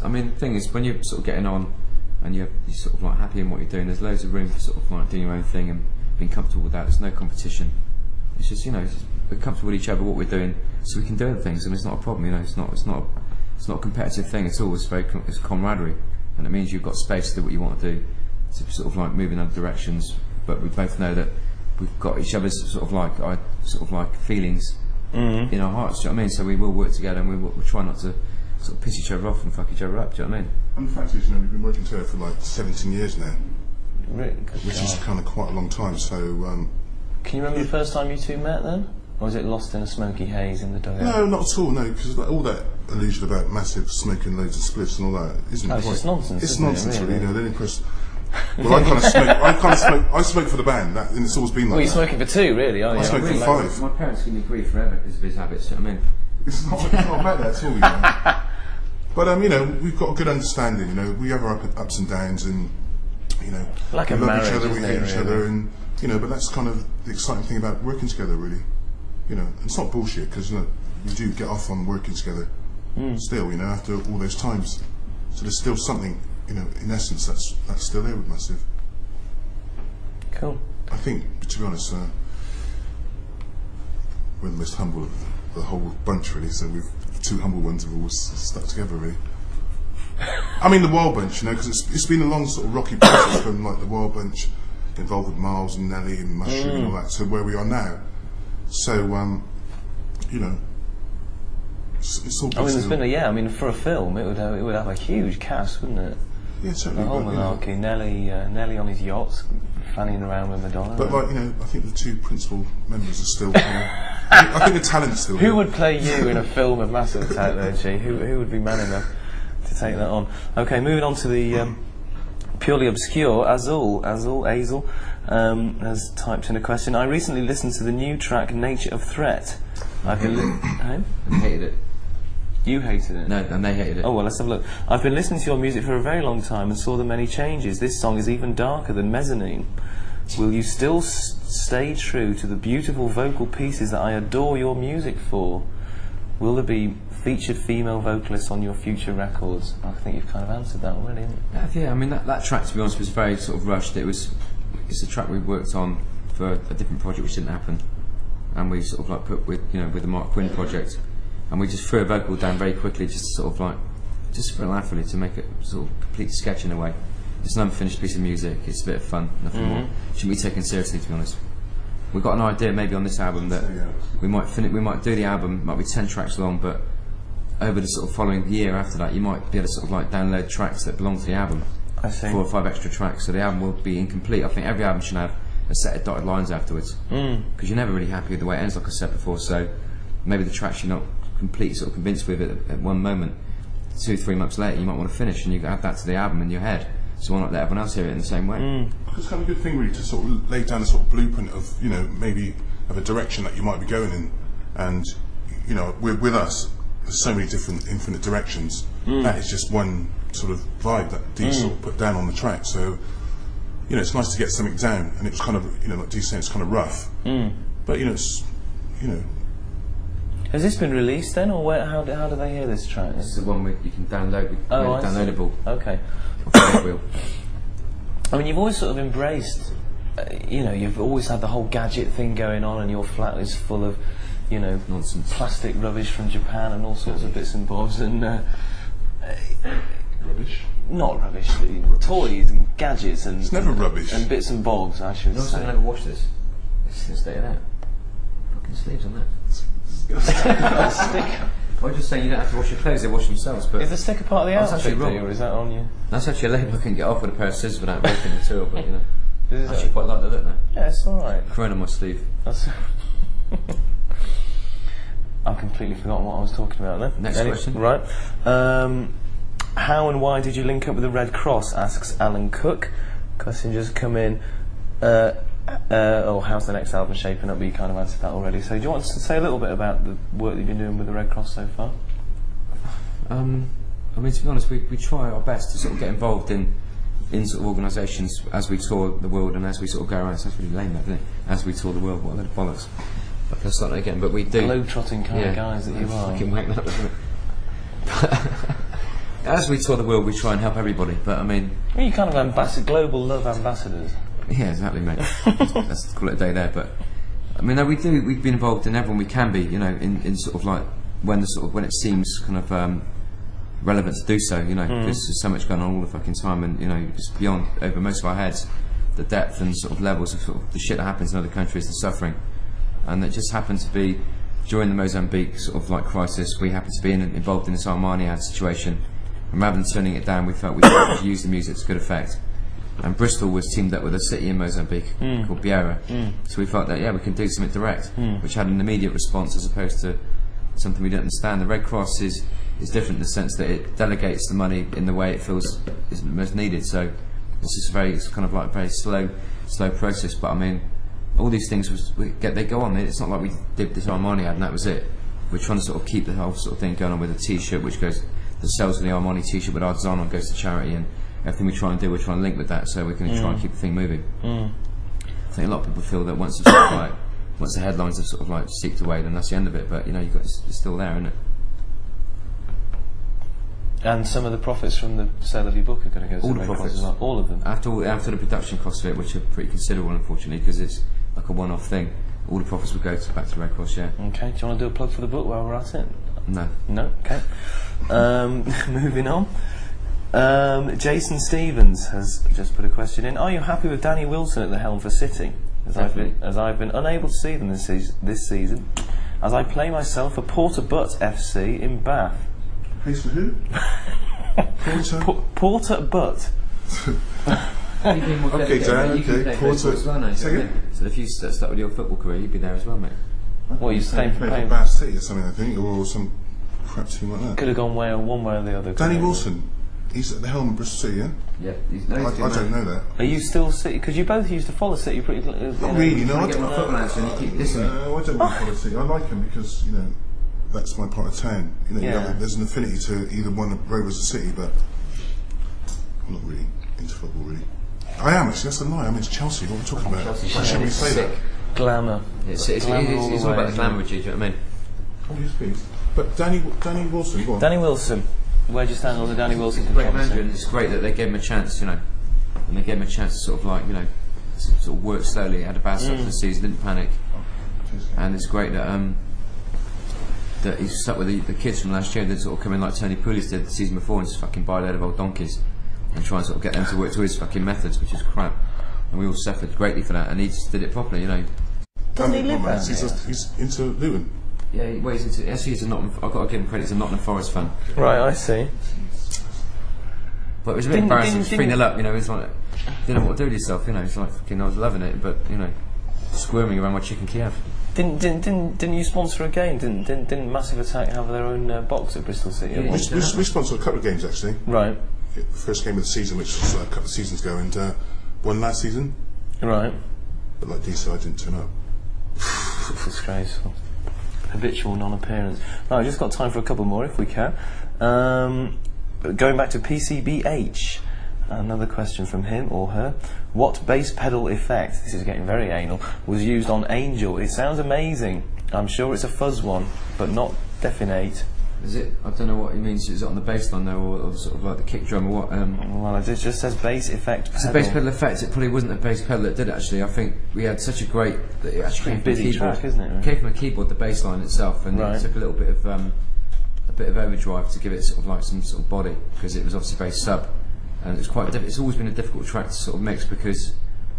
T: I mean, the thing is, when you're sort of getting on and you're sort of like happy in what you're doing, there's loads of room for sort of like doing your own thing and being comfortable with that. There's no competition. It's just, you know, we're comfortable with each other, what we're doing, so we can do other things, and it's not a problem. You know, it's not a competitive thing at all. It's camaraderie, and it means you've got space to do what you want to do, to sort of like move in other directions. But we both know that we've got each other's sort of like feelings in our hearts. Do you know what I mean? So we will work together, and we'll try not to sort of piss each other off and fuck each other up. Do you know what I mean?
B: And the fact is, you know, we've been working together for like 17 years now,
S: Really?
B: which is kind of quite a long time. So
S: Can you remember the first time you two met then? Or was it lost in a smoky haze in the dugout?
B: no, not at all. No, because like, all that illusion about massive smoking loads of spliffs and all that isn't.
S: Oh, it's
B: quite-
S: just nonsense,
B: It's
S: isn't it,
B: nonsense,
S: really?
B: really. You know, the only person. Well, I kind of smoke. I smoke for the band, and it's always been like
S: Well, you're
B: that.
S: smoking for two, really, aren't
B: I
S: you?
B: smoke for 5.
T: My parents give me grief forever because of his habits. Do you know what I mean?
B: It's not about that at all, you know. But you know, we've got a good understanding. You know, we have our ups and downs, and you know,
S: Like a
B: we love
S: marriage,
B: each other, we
S: isn't
B: hate
S: it,
B: each
S: really?
B: other, and you know. But that's kind of the exciting thing about working together, really. You know, it's not bullshit because you know, we do get off on working together. Still, you know, after all those times, so there's still something, you know, in essence that's still there with Massive.
S: Cool.
B: I think, to be honest, we're the most humble of the whole bunch, really. So we've two humble ones have always stuck together, really. I mean, the Wild Bunch, you know, because it's been a long sort of rocky process from like the Wild Bunch involved with Miles and Nelly and Mushroom and all that to where we are now. So, you know, it's all.
S: I mean, there's been I mean, for a film, it would have a huge cast, wouldn't it?
B: Yeah, certainly.
S: The whole
B: but, you know,
S: malarkey. Nelly on his yachts, fanning around with Madonna.
B: but like, you know, I think the two principal members are still. You know, I think the talent's still.
S: Who
B: there.
S: would play you in a film of Massive Attack, though, G? Who would be man enough to take that on? Okay, moving on to the purely obscure. Azul has typed in a question. I recently listened to the new track Nature of Threat. I've been
T: I hated it.
S: You hated it?
T: No, and they hated it.
S: Oh, well, let's have a look. I've been listening to your music for a very long time and saw the many changes. This song is even darker than Mezzanine. Will you still stay true to the beautiful vocal pieces that I adore your music for? Will there be featured female vocalists on your future records? I think you've kind of answered that already, haven't you?
T: Yeah, I mean that track, to be honest, was very sort of rushed. It's a track we worked on for a different project which didn't happen, and we sort of like put with the Mark Quinn project, and we just threw a vocal down very quickly, just sort of like just for laugh really, to make it sort of complete sketch in a way. It's an unfinished piece of music. It's a bit of fun, nothing more. Shouldn't be taken seriously, to be honest. We've got an idea maybe on this album that we might do the album, might be 10 tracks long, but over the sort of following year after that, you might be able to sort of like download tracks that belong to the album.
S: I see.
T: 4 or 5 extra tracks, so the album will be incomplete. I think every album should have a set of dotted lines afterwards, because you're never really happy with the way it ends, like I said before. So maybe the tracks you're not completely sort of convinced with at one moment, 2-3 months later you might want to finish, and you add that to the album in your head. So why not let everyone else hear it in the same way?
B: It's kind of a good thing really to sort of lay down a sort of blueprint of, you know, maybe of a direction that you might be going in, and you know, with us there's so many different infinite directions. That is just one sort of vibe that Dee sort of put down on the track. So you know, it's nice to get something down, and it was kind of, you know, like Dee's saying, it's kind of rough, but you know, it's, you know.
S: Has this been released then, or where, how do they hear this track?
T: This is the one where you can download.
S: Oh, I
T: downloadable.
S: See. Okay. I mean, you've always sort of embraced, you know, you've always had the whole gadget thing going on, and your flat is full of, you know,
T: nonsense,
S: plastic rubbish from Japan and all sorts of bits and bobs, and
B: rubbish.
S: Not rubbish, toys and gadgets and
B: it's never rubbish.
S: And bits and bobs, I should say.
T: I never washed this. It's gonna stay there. Fucking sleeves on that. I'm just saying you don't have to wash your clothes; they wash themselves. But
S: is the sticker part of the
T: that's
S: outfit,
T: actually wrong,
S: or is that on you?
T: That's actually a label I can get off with a pair of scissors without breaking the material. But you know, I actually quite like the look now.
S: Yeah, it's all right.
T: Crone on my sleeve.
S: That's I've completely forgotten what I was talking about then.
T: Next question.
S: Right. How and why did you link up with the Red Cross, asks Alan Cook. Question just come in. How's the next album shaping up? But you kind of answered that already. So do you want to say a little bit about the work that you've been doing with the Red Cross so far?
T: I mean, to be honest, we try our best to sort of get involved in sort of organisations as we tour the world, and as we sort of go around. Sounds really lame, that, doesn't it? As we tour the world, what a load of bollocks. But let's start that again. But we do.
S: Globe-trotting kind of guys that you are.
T: Fucking wank that up, isn't it? As we tour the world, we try and help everybody. But I mean,
S: well, you kind of global love ambassadors.
T: Yeah, exactly, mate. Let's call it a day there. But I mean, no, we do. We've been involved in everyone we can be. You know, in sort of like when it seems kind of relevant to do so. You know, because there's so much going on all the fucking time, and you know, just beyond over most of our heads, the depth and sort of levels of, sort of the shit that happens in other countries, the suffering, and it just happened to be during the Mozambique sort of like crisis. We happened to be involved in this Armani ad situation, and rather than turning it down, we felt we could use the music to good effect. And Bristol was teamed up with a city in Mozambique called Beira, so we felt that we can do something direct, which had an immediate response as opposed to something we didn't understand. The Red Cross is different in the sense that it delegates the money in the way it feels is most needed. So it's kind of like a very slow process. But I mean, all these things they go on. It's not like we did this Armani ad and that was it. We're trying to sort of keep the whole sort of thing going on with a T-shirt, which goes the sales of the Armani T-shirt with our design on goes to charity, and everything we try and do, we're trying to link with that, so we can try and keep the thing moving. I think a lot of people feel that once the headlines have sort of like seeped away, then that's the end of it. But you know, it's still there, isn't it?
S: And some of the profits from the sale of your book are going to go to
T: all
S: the
T: the
S: Red
T: profits,
S: Cross as well. All of them.
T: After the production costs of it, which are pretty considerable, unfortunately, because it's like a one-off thing. All the profits would go back to Red Cross. Yeah.
S: Okay. Do you want to do a plug for the book while we're at it?
T: No.
S: No. Okay. Moving on. Jason Stevens has just put a question in. Are you happy with Danny Wilson at the helm for City? As I've been unable to see them this season, as I play myself for Porter Butt FC in Bath.
B: Plays for who?
S: Porter Butt.
B: Okay, Dan. Okay, Porter.
T: So if you start with your football career, you'd be there as well, mate.
S: Well, you're staying for
B: Bath City or something, I think, or some crap team like that.
S: Could have gone one way or the other.
B: Danny Wilson. He's at the helm of Bristol City, yeah?
T: Yeah.
B: I don't know that.
S: Are you still City? Because you both used to follow City pretty.
B: Not really, no. I don't follow City. I like him because, you know, that's my part of town. You know, there's an affinity to either one of Rovers or City, but I'm not really into football, really. I am, actually, that's a lie. I'm into Chelsea. What are we talking about? Why shouldn't we say that?
S: Glamour.
T: It's all about the glamour with you, do you know what I mean?
B: Oh, yes, please. But Danny Wilson, go on.
S: Danny Wilson. Where do you stand on the Danny Wilson
T: controversy? Great manager, and it's great that they gave him a chance, you know, and they gave him a chance to sort of like, you know, sort of work slowly. Had a bad start to the season, didn't panic, and it's great that that he's stuck with the kids from last year that sort of come in like Tony Pulis did the season before and just fucking buy a load of old donkeys and try and sort of get them to work to his fucking methods, which is crap, and we all suffered greatly for that, and he just did it properly, you know.
S: Doesn't he live there?
B: He's into Luton.
T: Yeah, well, he's into. Actually, he's a Nottingham. I've got to give him credit. He's a Nottingham Forest fan.
S: Right, I see.
T: But it was a bit embarrassing. 3-0 up, you know. It was like didn't know what to do with yourself, you know. It's like fucking, I was loving it, but you know, squirming around my chicken Kiev.
S: Didn't you sponsor a game? Didn't Massive Attack have their own box at Bristol City?
B: We sponsored a couple of games actually.
S: Right.
B: First game of the season, which was a couple of seasons ago, and won last season.
S: Right.
B: But like DC, I didn't turn up.
S: Disgraceful. Habitual non-appearance. Right, I've just got time for a couple more if we can. Going back to PCBH, another question from him or her. What bass pedal effect, this is getting very anal, was used on Angel? It sounds amazing. I'm sure it's a fuzz one, but not definite.
T: Is it? I don't know what he means. Is it on the bass line though, or sort of like the kick drum, or what?
S: Well, it just says bass effect pedal.
T: It's a bass pedal effect. It probably wasn't a bass pedal that did it actually. I think we had such a great. It actually came from a
S: busy
T: keyboard.
S: track, isn't it?
T: It came from a keyboard, the bass line itself, and
S: Right.
T: it took a little bit of overdrive to give it sort of like some sort of body, because it was obviously bass sub, and it's quite. It's always been a difficult track to sort of mix because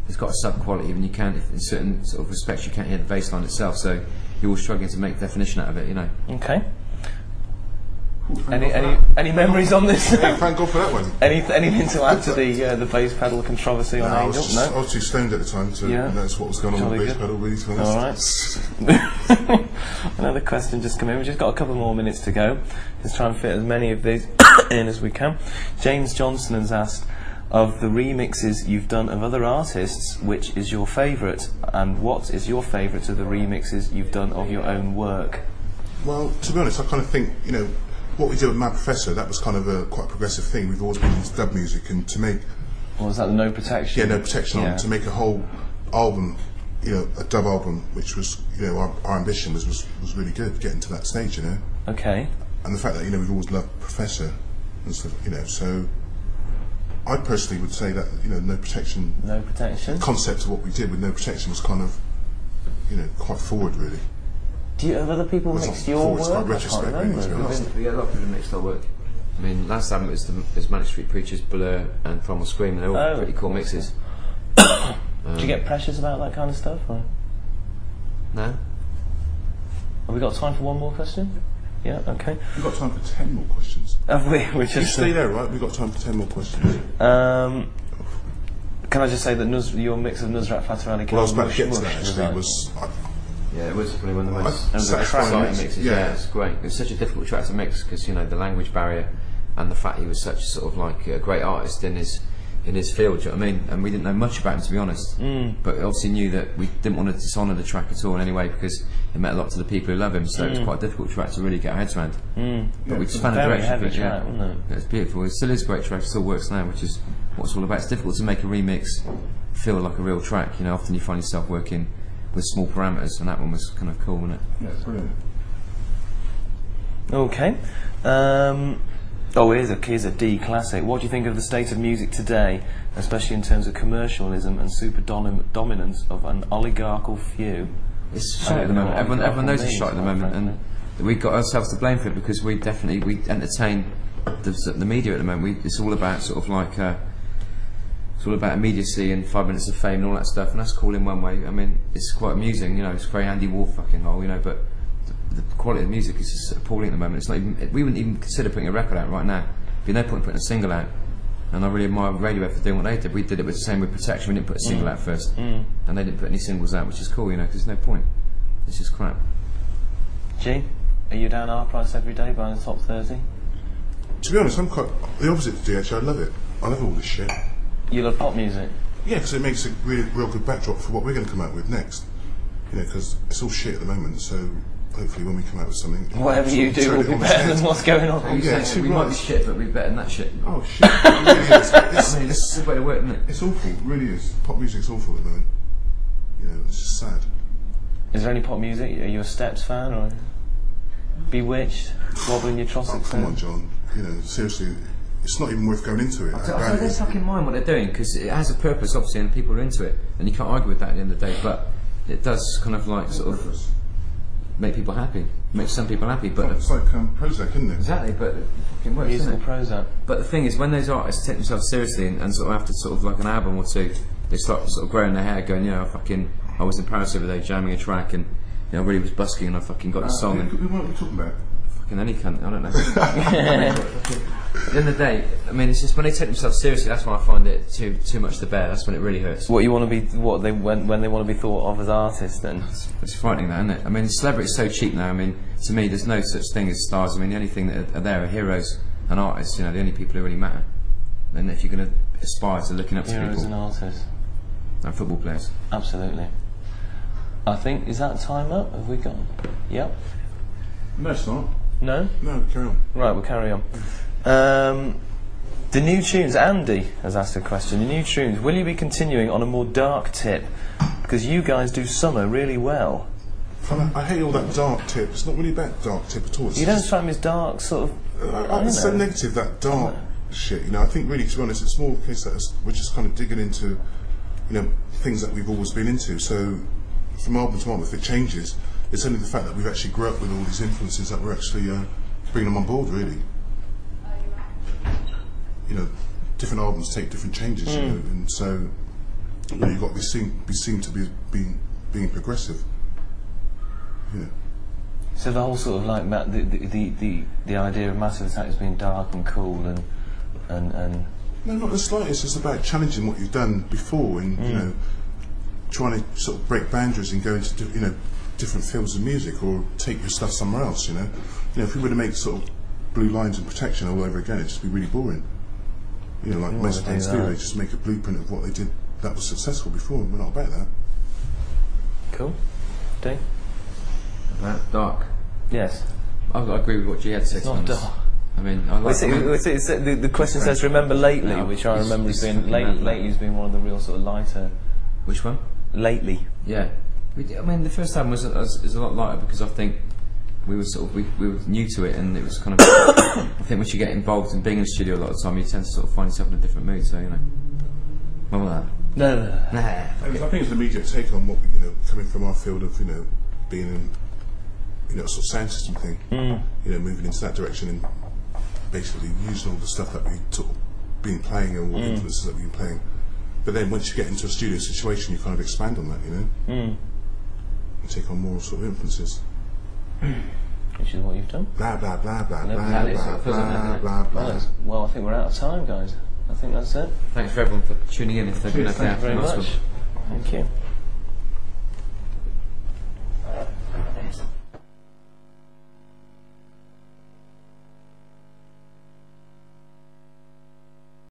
T: it's got a sub quality, and you can't, in certain sort of respects, you can't hear the bass line itself. So you're all struggling to make definition out of it, you know.
S: Okay. Any memories on this?
B: Thank God for that one.
S: Anything to add to the bass pedal controversy on Angel?
B: I was too stoned at the time to notice what was going on with the bass pedal, really, to be honest.
S: Alright. Another question just come in. We've just got a couple more minutes to go. Let's try and fit as many of these in as we can. James Johnson has asked, of the remixes you've done of other artists, which is your favourite? And what is your favourite of the remixes you've done of your own work?
B: Well, to be honest, I kind of think, you know, what we did with Mad Professor, that was kind of a quite progressive thing. We've always been into dub music, and to make...
S: What was that, the No Protection?
B: Yeah, No Protection
S: Yeah.
B: on, to make a whole album, you know, a dub album, which was, you know, our ambition was really good, getting to that stage, you know.
S: Okay.
B: And the fact that, you know, we've always loved Professor, and stuff, you know, so... I personally would say that, you know, No Protection...
S: No Protection?
B: The concept of what we did with No Protection was kind of, you know, quite forward, really.
S: Do you have other people
B: It's
S: mixed
B: not
S: your
B: forward, it's
S: work?
B: like
S: I can't
B: retrospect, really,
S: remember.
B: to be honest.
T: Yeah, a lot of people mixed our work. I mean, last album was Manic Street Preachers, Blur, and Primal Scream, and they're all pretty cool mixes.
S: Do you get precious about that kind of stuff? Or?
T: No.
S: Have we got time for one more question? Yeah, okay.
B: We've got time for 10 more questions.
S: Have we? We're
B: You
S: just
B: stay there, right? We've got time for 10 more questions.
S: Can I just say that your mix of Nusrat Fateh Ali Khan
B: Well, I was about to
S: Rush
B: get to that,
S: was
B: actually,
S: like-
B: was...
T: Yeah, it was probably one of the most
B: It was a
T: exciting
B: mix.
T: mixes.
B: Yeah.
T: Yeah, it's great. It's such a difficult track to mix because, you know, the language barrier and the fact he was such sort of like a great artist in his field. Do you know what I mean? And we didn't know much about him, to be honest. But we obviously knew that we didn't want to dishonour the track at all in any way because it meant a lot to the people who love him. So it was quite a difficult track to really get our heads around. But we just found a
S: Very
T: direction
S: heavy
T: for it.
S: track, wasn't it?
T: Yeah, it's beautiful. It still is a great track. It still works now, which is what it's all about. It's difficult to make a remix feel like a real track. You know, often you find yourself working with small parameters, and that one was kind of cool, wasn't it?
B: Yeah, it's brilliant.
S: Okay. Here's a D classic. What do you think of the state of music today, especially in terms of commercialism and super dominance of an oligarchical few?
T: It's shite at the moment. Everyone knows it's shite at the moment, and we got ourselves to blame for it because we entertain the media at the moment. It's all about sort of like it's all about immediacy and 5 minutes of fame and all that stuff, and that's cool in one way. I mean, it's quite amusing, you know. It's very Andy Wolf fucking hole, you know. But the quality of music is just appalling at the moment. It's not even. We wouldn't even consider putting a record out right now. There'd be no point in putting a single out. And I really admire Radiohead for doing what they did. We did it with the same with Protection. We didn't put a single out first, and they didn't put any singles out, which is cool, you know, because there's no point. It's just crap.
S: G, are you down our price every day buying the top 30?
B: To be honest, I'm quite the opposite to DH. I love it. I love all this shit.
S: You love pop music?
B: Yeah, because it makes a real good backdrop for what we're going to come out with next. You know, because it's all shit at the moment, so hopefully when we come out with something...
S: Whatever you do will be better than what's going on.
B: Yeah,
T: we might be shit, but we're better than that shit.
B: Oh shit, it really is.
T: It's a good way to work, isn't it?
B: It's awful, it really is. Pop music's awful at the moment. You know, it's just sad.
S: Is there any pop music? Are you a Steps fan or Bewitched? Wobbling Your Trossachs?
B: Come on, John. You know, seriously, it's not even worth going into it.
T: I don't they fucking mind what they're doing because it has a purpose, obviously, and people are into it, and you can't argue with that at the end of the day. But it does kind of like sort of make people happy, make some people happy. But
B: it's like Prozac, isn't it?
T: Exactly, but it fucking works,
S: Musical
T: isn't it?
S: Prozac.
T: But the thing is, when those artists take themselves seriously and sort of after sort of like an album or two, they start sort of growing their hair, going, you know, I was in Paris the other day jamming a track, and you know, I really was busking, and I fucking got the song.
B: What are we talking about?
T: Fucking any cunt, I don't know. At the end of the day, I mean, it's just when they take themselves seriously, that's when I find it too much to bear. That's when it really hurts.
S: What you want to be? What they when they want to be thought of as artists? Then
T: it's frightening, that, isn't it? I mean, celebrity's so cheap now. I mean, to me, there's no such thing as stars. I mean, the only thing that are there are heroes and artists. You know, the only people who really matter. And if you're going to aspire to looking up to
S: heroes
T: people,
S: and artists,
T: and football players,
S: absolutely. I think, is that time up? Have we gone? Yep.
B: No, it's not.
S: No?
B: No, carry on.
S: Right, we'll carry on. The new tunes, Andy has asked a question. The new tunes, will you be continuing on a more dark tip? Because you guys do summer really well.
B: I hate all that dark tip. It's not really about dark tip at all. It's
S: you don't find me as dark, sort of...
B: it's so negative, that dark shit, you know. I think really, to be honest, it's more a case that we're just kind of digging into, you know, things that we've always been into. So from album to album, if it changes, it's only the fact that we've actually grew up with all these influences that we're actually bringing them on board, really. You know, different albums take different changes, you know, and so you know, you've got to be seen to be being progressive. Yeah.
S: So the whole sort of like the idea of Massive Attack as being dark and cool and
B: no, not the slightest. It's about challenging what you've done before and you know, trying to sort of break boundaries and go into you know, different fields of music or take your stuff somewhere else. You know, if we were to make sort of Blue Lines and Protection all over again, it'd just be really boring. You know, like most bands do, they just make a blueprint of what they did that was successful before, and we're not about that.
S: Cool. Dave?
T: Dark.
S: Yes.
T: I agree with what G had said.
S: It's not dark.
T: I mean, I like
S: the question says remember lately, which I remember as being lately as being one of the real sort of lighter.
T: Which one?
S: Lately.
T: Yeah. I mean, the first time was a lot lighter because I think we were sort of we were new to it, and it was kind of. I think once you get involved in being in the studio a lot of the time, you tend to sort of find yourself in a different mood. So you know. What was that?
S: No.
B: I think it's an immediate take on what you know, coming from our field of you know, being in you know, a sort of sound system thing. You know, moving into that direction and basically using all the stuff that we've been playing and all the influences that we've been playing. But then once you get into a studio situation, you kind of expand on that, you know, and take on more sort of influences.
S: Which is what you've done.
B: Blah blah blah blah blah
S: blah
B: blah blah blah.
S: Well, I think we're out of time, guys. I think that's it.
T: Thanks for everyone for tuning in. If they've been
S: Thank you very much. Thank you.